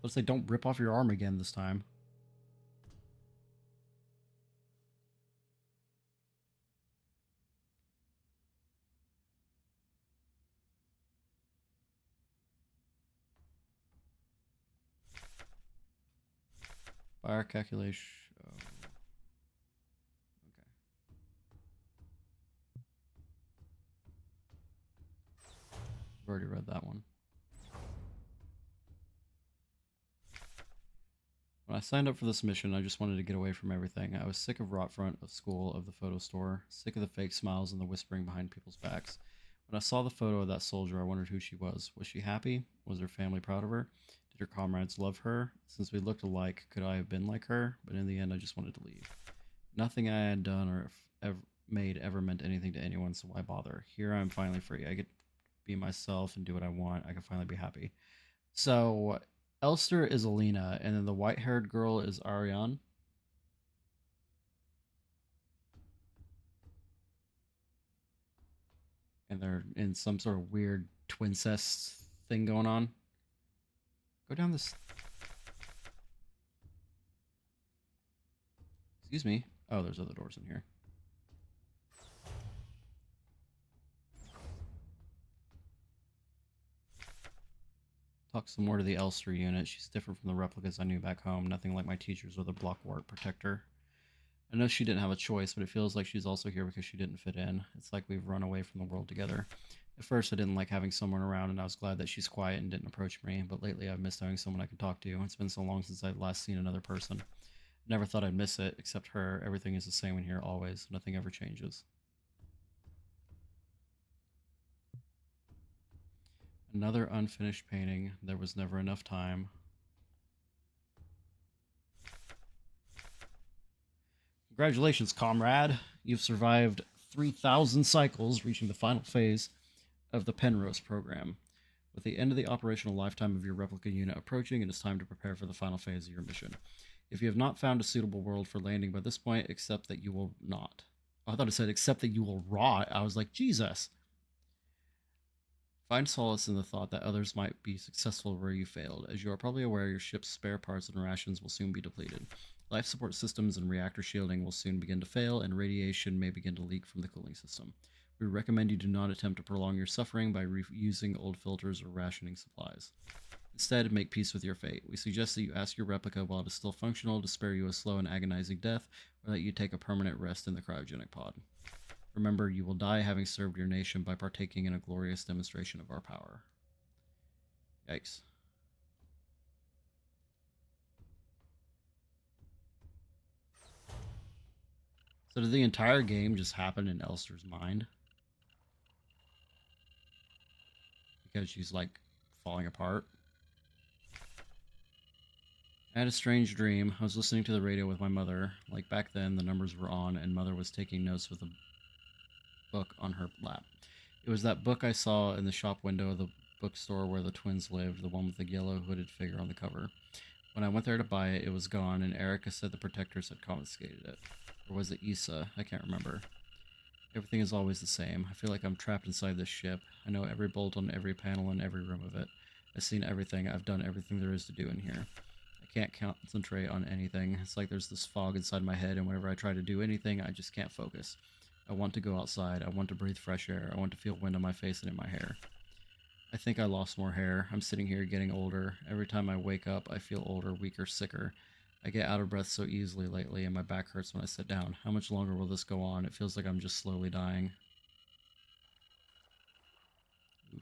S1: Let's say don't rip off your arm again this time. Fire calculation. Oh. Okay. I've already read that one. When I signed up for this mission, I just wanted to get away from everything. I was sick of rot front of school, of the photo store, sick of the fake smiles and the whispering behind people's backs. When I saw the photo of that soldier, I wondered who she was. Was she happy? Was her family proud of her? Did her comrades love her? Since we looked alike, could I have been like her? But in the end, I just wanted to leave. Nothing I had done or ever meant anything to anyone, so why bother? Here I'm finally free. I get to be myself and do what I want. I can finally be happy. So Elster is Alina, and then the white-haired girl is Ariane. And they're in some sort of weird twincest thing going on. Go down this. Excuse me. Oh, there's other doors in here. Talk some more to the Elster unit. She's different from the replicas I knew back home. Nothing like my teachers or the blockwork protector. I know she didn't have a choice, but it feels like she's also here because she didn't fit in. It's like we've run away from the world together. At first, I didn't like having someone around, and I was glad that she's quiet and didn't approach me, but lately I've missed having someone I can talk to. It's been so long since I'd last seen another person. Never thought I'd miss it, except her. Everything is the same in here always. Nothing ever changes. Another unfinished painting. There was never enough time. Congratulations, comrade. You've survived 3,000 cycles, reaching the final phase of the Penrose program. With the end of the operational lifetime of your replica unit approaching, it is time to prepare for the final phase of your mission. If you have not found a suitable world for landing by this point, accept that you will not. Oh, I thought it said accept that you will rot. I was like, Jesus. Find solace in the thought that others might be successful where you failed. As you are probably aware, your ship's spare parts and rations will soon be depleted. Life support systems and reactor shielding will soon begin to fail, and radiation may begin to leak from the cooling system. We recommend you do not attempt to prolong your suffering by reusing old filters or rationing supplies. Instead, make peace with your fate. We suggest that you ask your replica while it is still functional to spare you a slow and agonizing death, or that you take a permanent rest in the cryogenic pod. Remember, you will die having served your nation by partaking in a glorious demonstration of our power. Yikes. So did the entire game just happen in Elster's mind? Because she's, like, falling apart? I had a strange dream. I was listening to the radio with my mother. Like back then, the numbers were on, and mother was taking notes with a book on her lap. It was that book I saw in the shop window of the bookstore where the twins lived, the one with the yellow hooded figure on the cover. When I went there to buy it, it was gone, and Erica said the protectors had confiscated it. Or was it Issa? I can't remember. Everything is always the same. I feel like I'm trapped inside this ship. I know every bolt on every panel in every room of it. I've seen everything. I've done everything there is to do in here. I can't concentrate on anything. It's like there's this fog inside my head, and whenever I try to do anything, I just can't focus. I want to go outside. I want to breathe fresh air. I want to feel wind on my face and in my hair. I think I lost more hair. I'm sitting here getting older. Every time I wake up, I feel older, weaker, sicker. I get out of breath so easily lately, and my back hurts when I sit down. How much longer will this go on? It feels like I'm just slowly dying. Oof.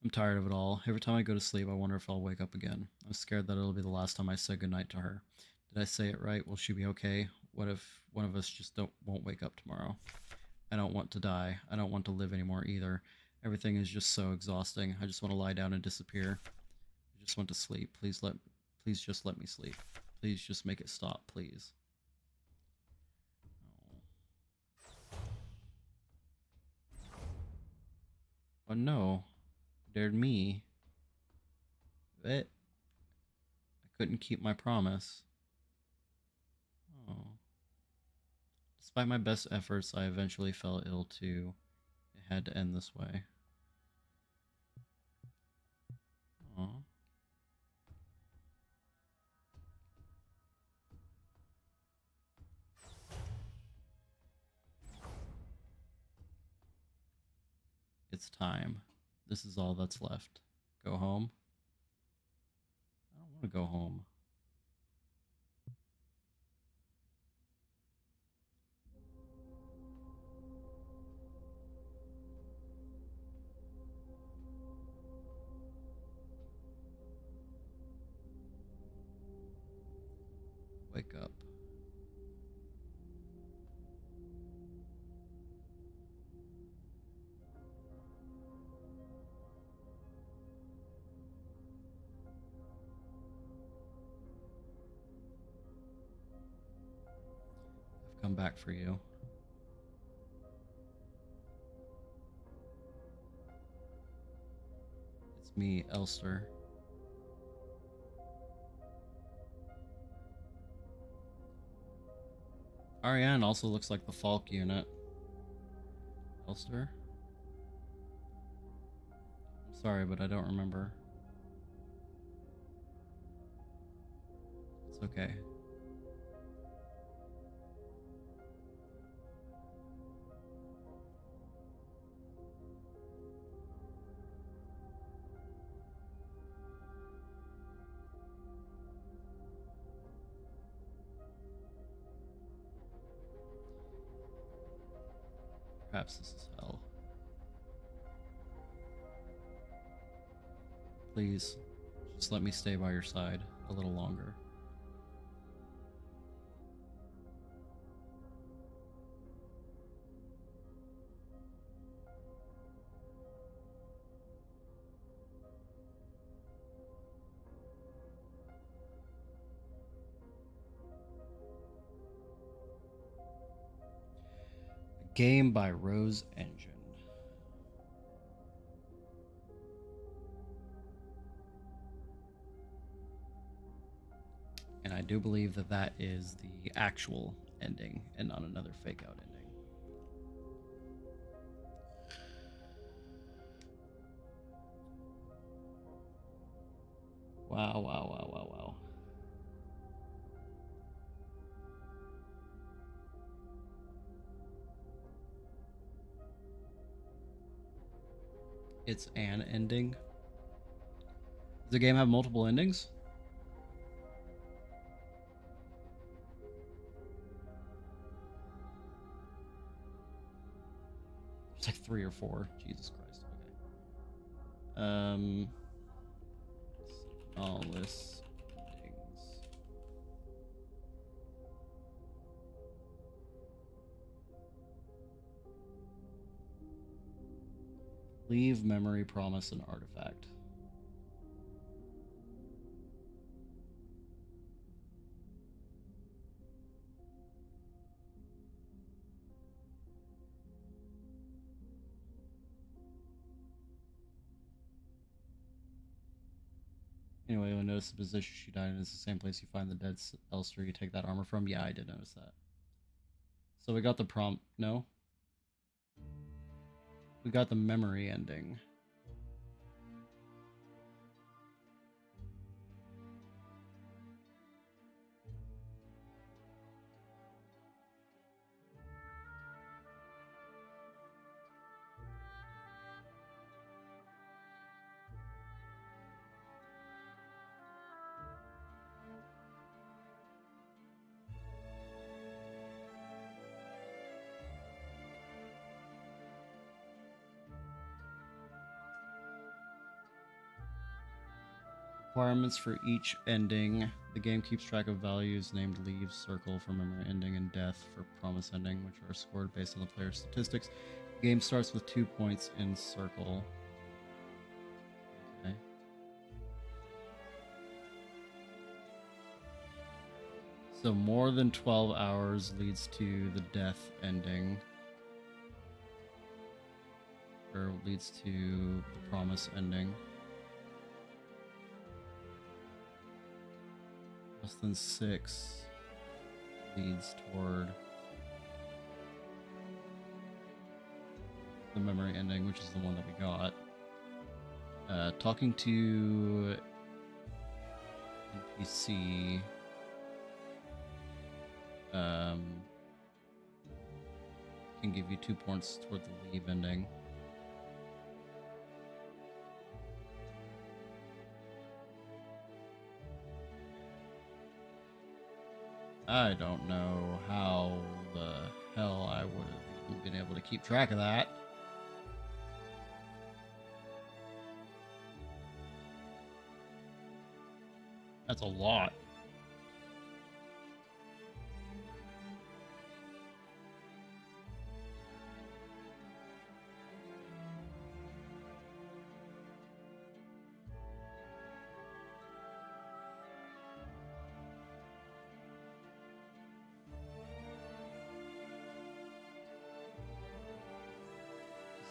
S1: I'm tired of it all. Every time I go to sleep, I wonder if I'll wake up again. I'm scared that it'll be the last time I say goodnight to her. Did I say it right? Will she be okay? What if one of us just won't wake up tomorrow? I don't want to die. I don't want to live anymore either. Everything is just so exhausting. I just want to lie down and disappear. I just want to sleep. Please just let me sleep. Please just make it stop, please. Oh no. Dared me. It. I couldn't keep my promise. Oh. Despite my best efforts, I eventually fell ill too. It had to end this way. Oh. It's time. This is all that's left. Go home? I don't want to go home. Wake up. come back for you. It's me, Elster. Ariane also looks like the Falk unit. Elster? I'm sorry, but I don't remember. It's okay. Perhaps this is hell. Please, just let me stay by your side a little longer. A game by Rose Engine. And I do believe that that is the actual ending and not another fake out ending. Wow, wow, wow, wow, wow. It's an ending. Does the game have multiple endings? It's like 3 or 4. Jesus Christ. Okay. SIGNALIS endings. Leave, memory, promise, and artifact. Anyway, you'll notice the position she died in is the same place you find the dead Elster you take that armor from. Yeah, I did notice that. So we got the prompt. No? We got the memory ending. Requirements for each ending. The game keeps track of values named leave, circle for memory ending, and death for promise ending, which are scored based on the player's statistics. The game starts with 2 points in circle. Okay. So more than 12 hours leads to the death ending. Or leads to the promise ending. Less than 6 leads toward the memory ending, which is the one that we got. Talking to NPC can give you 2 points toward the leave ending. I don't know how the hell I would have been able to keep track of that. That's a lot.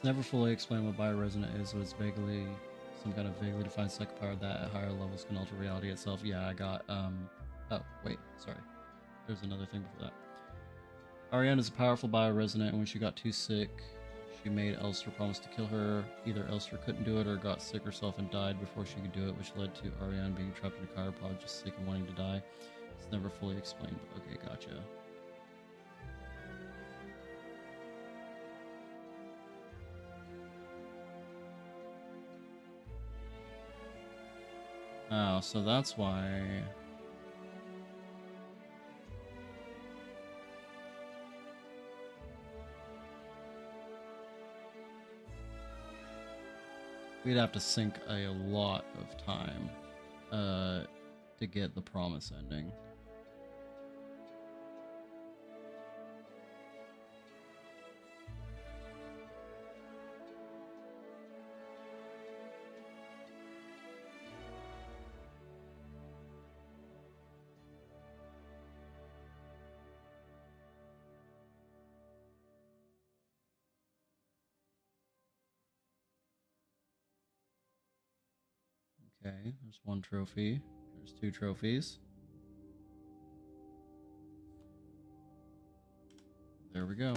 S1: Never fully explained what bioresonant is, but it's vaguely some kind of vaguely defined psychic power that at higher levels can alter reality itself. Yeah, I got oh wait, sorry. There's another thing before that. Ariane is a powerful bioresonant, and when she got too sick, she made Elster promise to kill her. Either Elster couldn't do it or got sick herself and died before she could do it, which led to Ariane being trapped in a chiropod, just sick and wanting to die. It's never fully explained, but okay, gotcha. Oh, so that's why. We'd have to sink a lot of time to get the promise ending. Okay, there's one trophy. There's two trophies. There we go.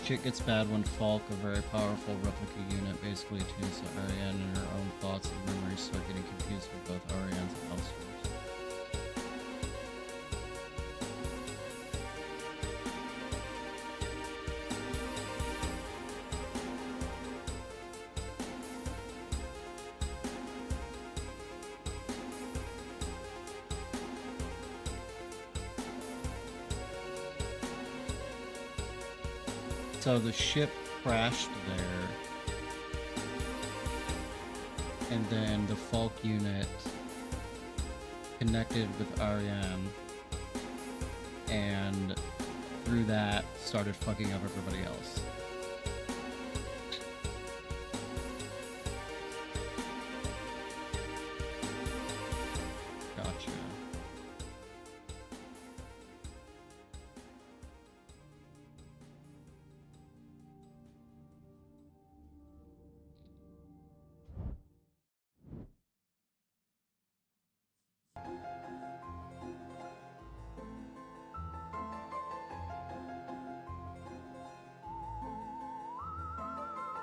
S1: Shit gets bad when Falk, a very powerful replica unit, basically attunes to Ariane and her own thoughts and memories start getting confused with both Ariane's and Elster's. So the ship crashed there, and then the Falk unit connected with Ariane, and through that started fucking up everybody else. Gotcha.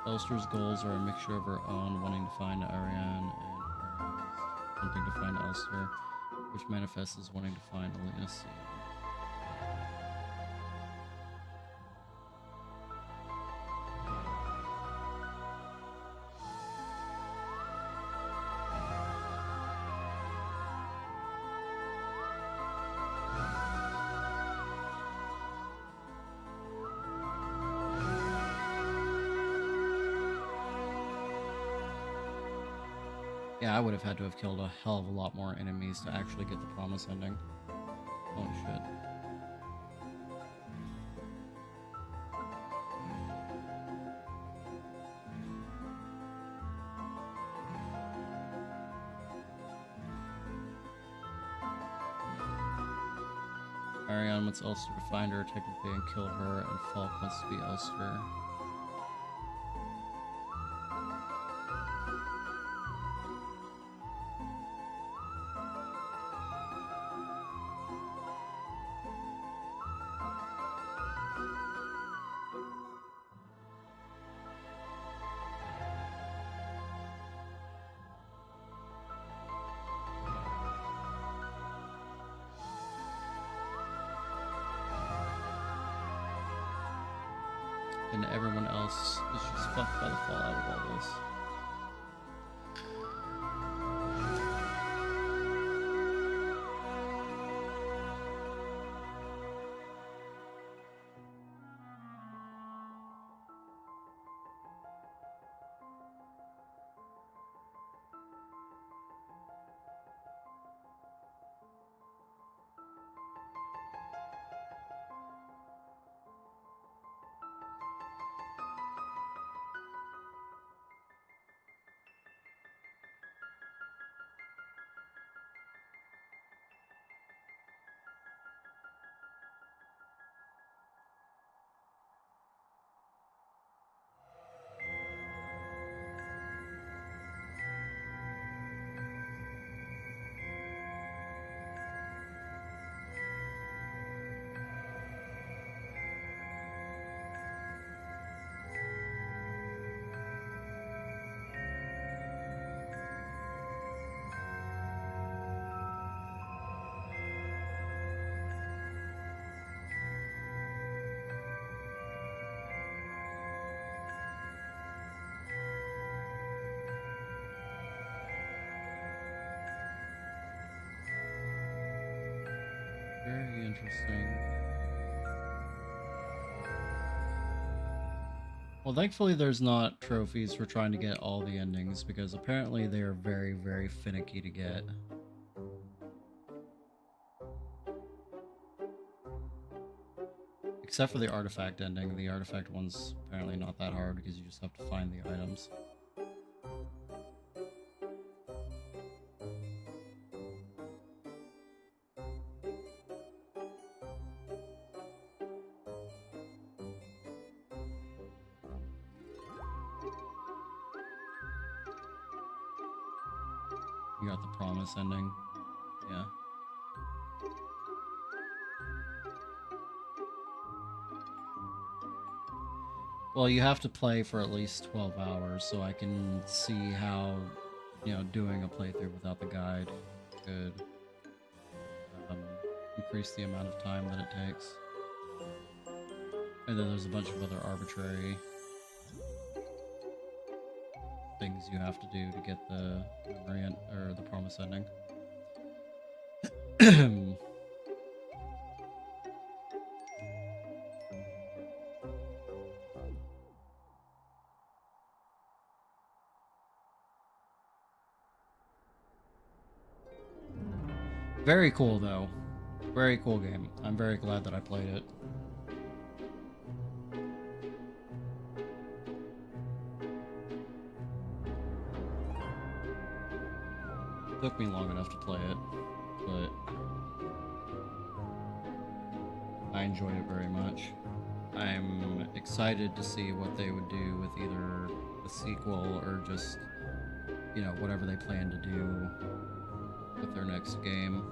S1: Elster's goals are a mixture of her own wanting to find Ariane and hers wanting to find Elster, which manifests as wanting to find Alina C. Yeah, I would have had to have killed a hell of a lot more enemies to actually get the promise ending. Holy shit. Ariane wants Elster to find her technically and kill her, and Falk wants to be Elster. And everyone else is just fucked by the fallout of all this. Interesting. Well, thankfully there's not trophies for trying to get all the endings, because apparently they are very, very finicky to get. Except for the artifact ending. The artifact one's apparently not that hard because you just have to find the items. You got the promise ending. Yeah. Well, you have to play for at least 12 hours, so I can see how, doing a playthrough without the guide could increase the amount of time that it takes. And then there's a bunch of other arbitrary things you have to do to get the memory or the promise ending. Very cool, though. Very cool game. I'm very glad that I played it. It took me long enough to play it, but I enjoyed it very much. I'm excited to see what they would do with either a sequel or just, whatever they plan to do with their next game.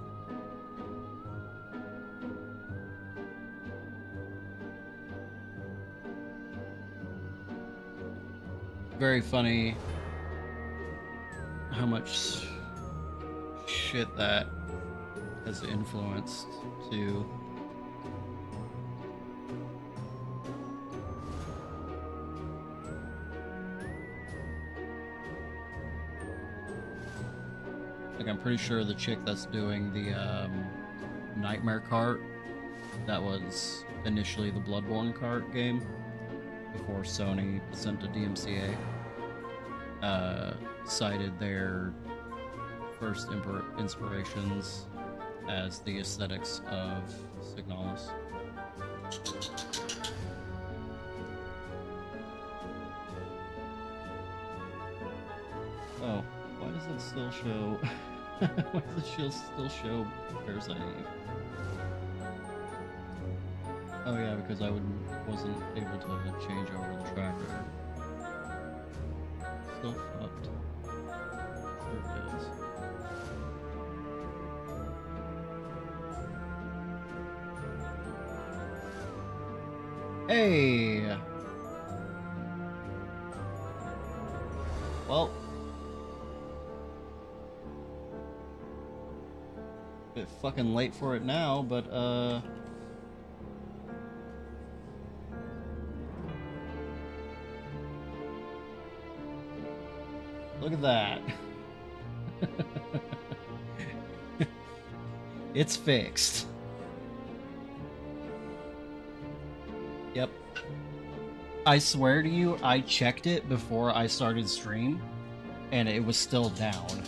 S1: Very funny how much shit that has influenced too. Like, I'm pretty sure the chick that's doing the Nightmare cart, that was initially the Bloodborne cart game before Sony sent to DMCA, cited their first inspirations as the aesthetics of Signalis. Oh, why does it still show? Why does it still show Parasite Eve? Oh yeah, because I wasn't able to change over the tracker. Still fucked. There it is. Hey! Well, bit fucking late for it now, but look at that. It's fixed. Yep. I swear to you, I checked it before I started stream, and it was still down.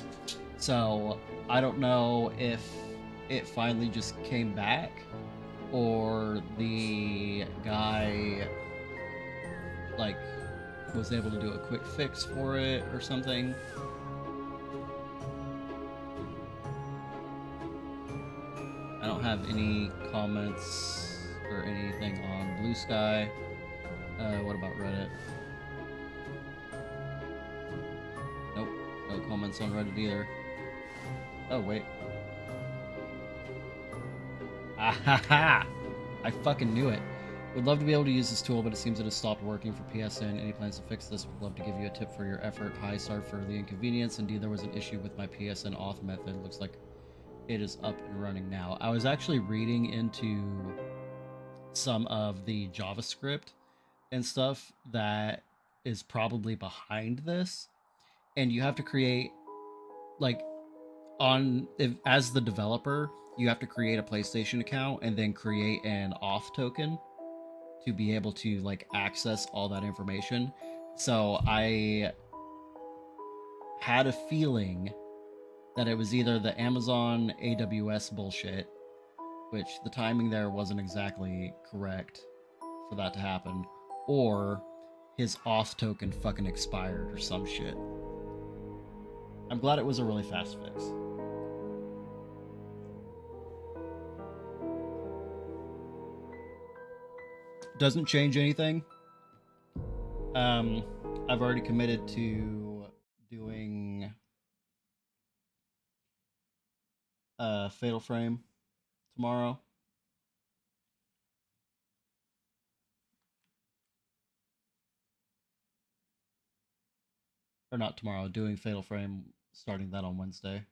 S1: So, I don't know if it finally just came back, or the guy, like, was able to do a quick fix for it or something. I don't have any comments or anything on Blue Sky. What about Reddit? Nope, no comments on Reddit either. Oh, wait. Ahaha! I fucking knew it. Would love to be able to use this tool, but it seems it has stopped working for PSN. Any plans to fix this? Would love to give you a tip for your effort. Hi, sorry for the inconvenience. Indeed, there was an issue with my PSN auth method. Looks like it is up and running now. I was actually reading into some of the JavaScript and stuff that is probably behind this, and you have to create, like, as the developer, you have to create a PlayStation account and then create an auth token to be able to like access all that information. So I had a feeling that it was either the Amazon AWS bullshit, which the timing there wasn't exactly correct for that to happen, or his auth token fucking expired or some shit. I'm glad it was a really fast fix. Doesn't change anything. I've already committed to doing Fatal Frame tomorrow. Or not tomorrow, doing Fatal Frame, starting that on Wednesday.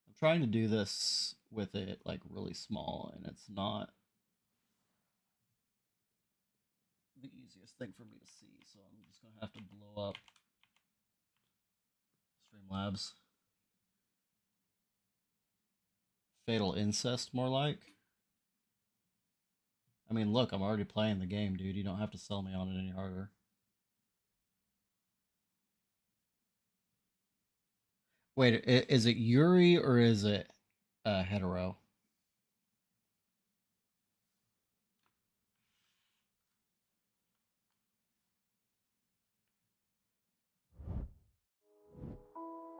S1: I'm trying to do this with it like really small, and it's not the easiest thing for me to see, so I'm just gonna have to blow up Streamlabs. Fatal Incest, more like. I mean, look, I'm already playing the game, dude. You don't have to sell me on it any harder. Wait, is it Yuri or is it hetero?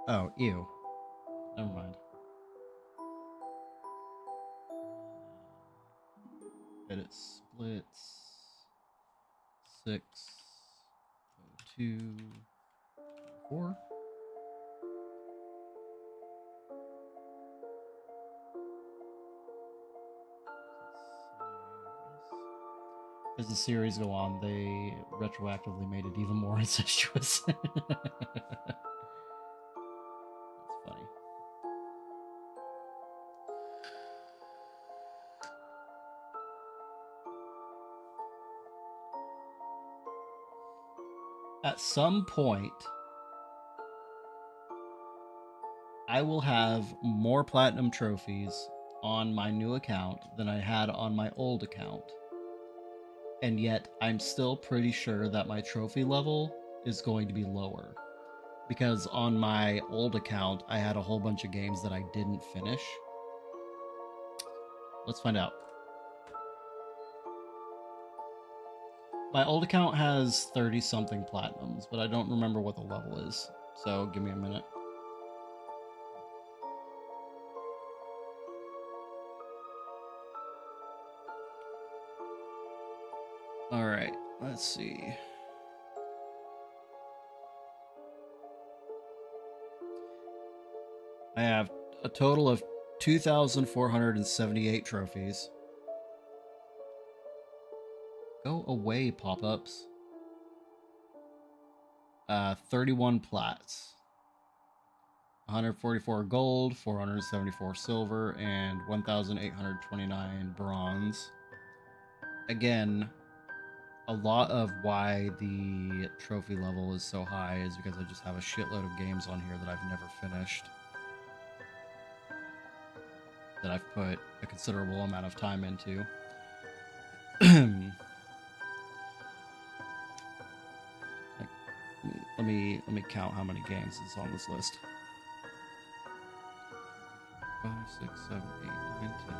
S1: Oh, ew. Never mind. Edit splits. 602 4. As the series go on, they retroactively made it even more incestuous. That's funny. At some point, I will have more platinum trophies on my new account than I had on my old account. And yet, I'm still pretty sure that my trophy level is going to be lower. Because on my old account, I had a whole bunch of games that I didn't finish. Let's find out. My old account has 30 something platinums, but I don't remember what the level is. So give me a minute. All right, let's see. I have a total of 2,478 trophies. Go away, pop-ups. 31 plats. 144 gold, 474 silver, and 1,829 bronze. Again, a lot of why the trophy level is so high is because I just have a shitload of games on here that I've never finished. That I've put a considerable amount of time into. let me count how many games is on this list. 5, 6, 7, 8, 9, 10.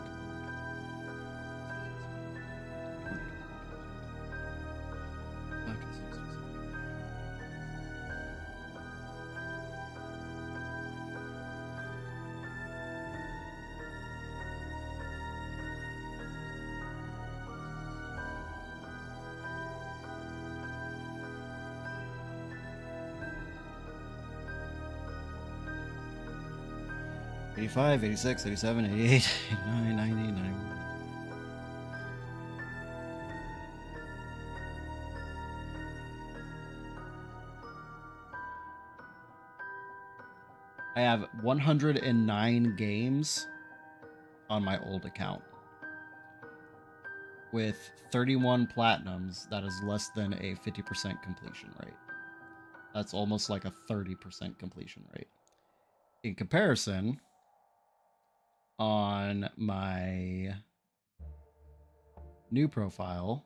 S1: 85, 86, 87, 88, 89, 90, 91. I have 109 games on my old account. with 31 platinums, that is less than a 50% completion rate. That's almost like a 30% completion rate. In comparison, on my new profile,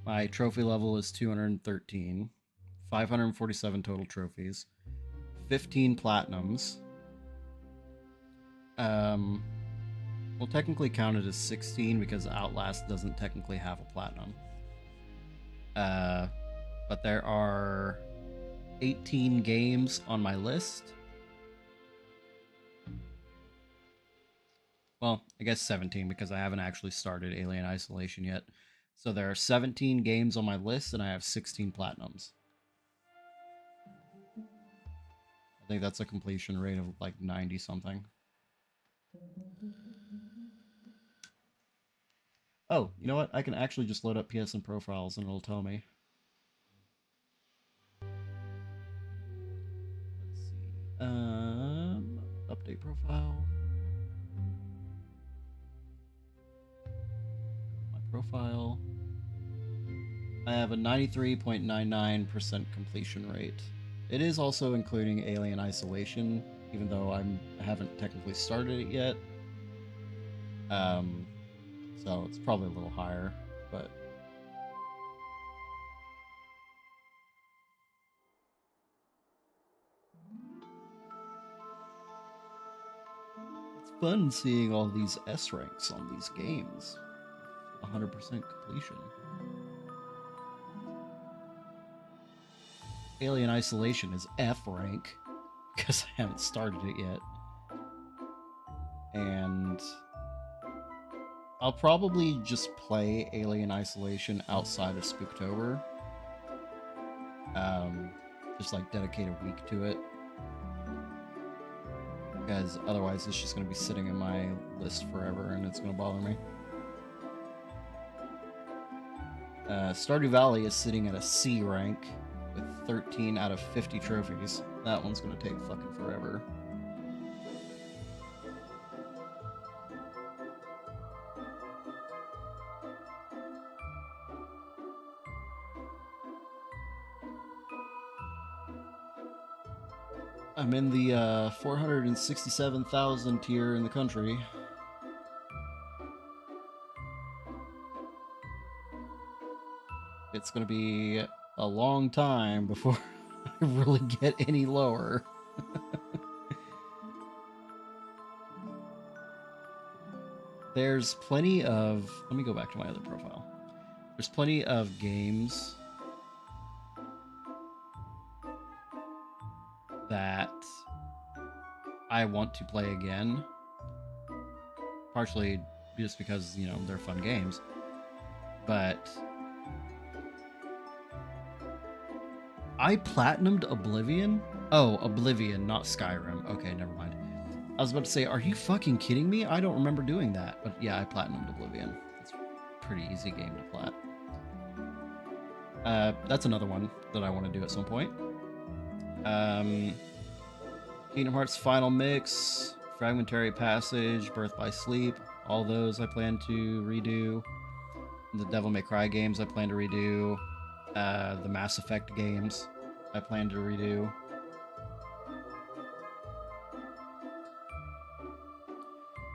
S1: my trophy level is 213, 547 total trophies, 15 platinums. We'll technically count it as 16 because Outlast doesn't technically have a platinum. But there are 18 games on my list. Well, I guess 17 because I haven't actually started Alien Isolation yet. So there are 17 games on my list and I have 16 platinums. I think that's a completion rate of like 90 something. Oh, you know what? I can actually just load up PSN profiles and it'll tell me. Let's see. Update profile. My profile. I have a 93.99% completion rate. It is also including Alien Isolation, even though I haven't technically started it yet. So it's probably a little higher, but it's fun seeing all these S ranks on these games. 100% completion. Alien Isolation is F rank because I haven't started it yet. And I'll probably just play Alien Isolation outside of Spooktober. Just like dedicate a week to it. Because otherwise it's just going to be sitting in my list forever and it's going to bother me. Stardew Valley is sitting at a C rank with 13 out of 50 trophies. That one's going to take fucking forever. I'm in the 467,000 tier in the country. It's going to be a long time before I really get any lower. There's plenty of... Let me go back to my other profile. There's plenty of games that I want to play again. Partially just because, you know, they're fun games. But I platinumed Oblivion? Oh, Oblivion, not Skyrim. Okay, never mind. I was about to say, are you fucking kidding me? I don't remember doing that. But yeah, I platinumed Oblivion. It's a pretty easy game to plat. That's another one that I want to do at some point. Kingdom Hearts Final Mix, Fragmentary Passage, Birth by Sleep, all those I plan to redo. The Devil May Cry games I plan to redo. The Mass Effect games I plan to redo.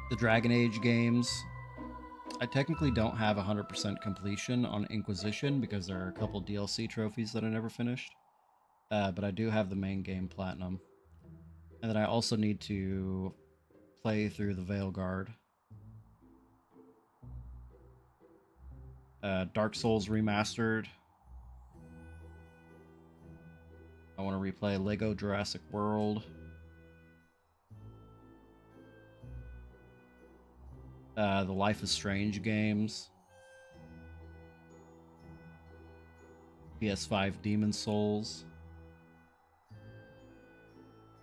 S1: The Dragon Age games. I technically don't have 100% completion on Inquisition because there are a couple DLC trophies that I never finished. But I do have the main game Platinum. And then I also need to play through the Veilguard. Dark Souls Remastered. I want to replay Lego Jurassic World. The Life is Strange games. PS5 Demon Souls.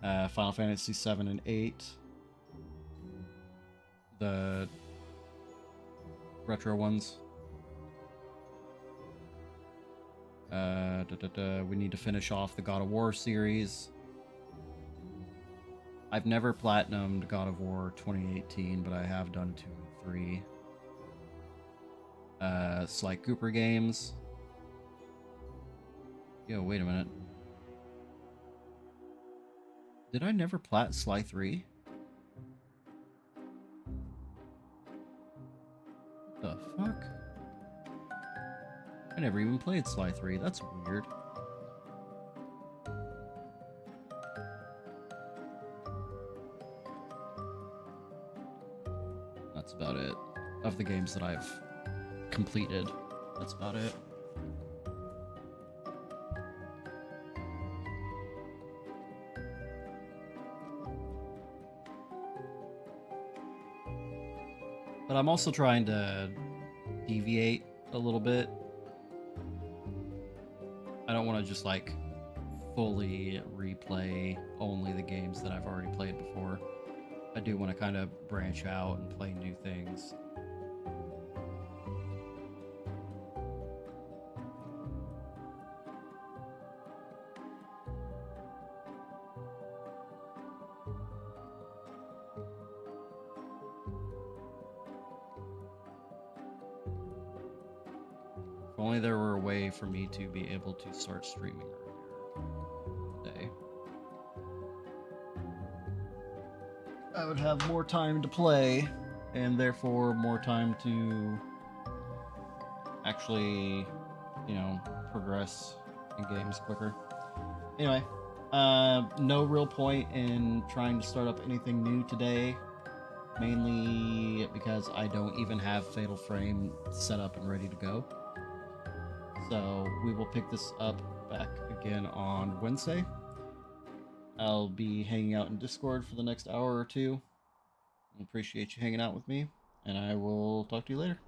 S1: Final Fantasy 7 and 8. The retro ones. We need to finish off the God of War series. I've never platinumed God of War 2018, but I have done 2 and 3. Sly Cooper games. Yo, wait a minute. Did I never plat Sly 3? What the fuck? I never even played Sly 3. That's weird. That's about it. Of the games that I've completed, that's about it. But I'm also trying to deviate a little bit. I don't want to just like fully replay only the games that I've already played before. I do want to kind of branch out and play new things. If only there were a way for me to be able to start streaming earlier today. I would have more time to play, and therefore more time to actually, you know, progress in games quicker. Anyway, no real point in trying to start up anything new today, mainly because I don't even have Fatal Frame set up and ready to go. So we will pick this up back again on Wednesday. I'll be hanging out in Discord for the next hour or two. I appreciate you hanging out with me, and I will talk to you later.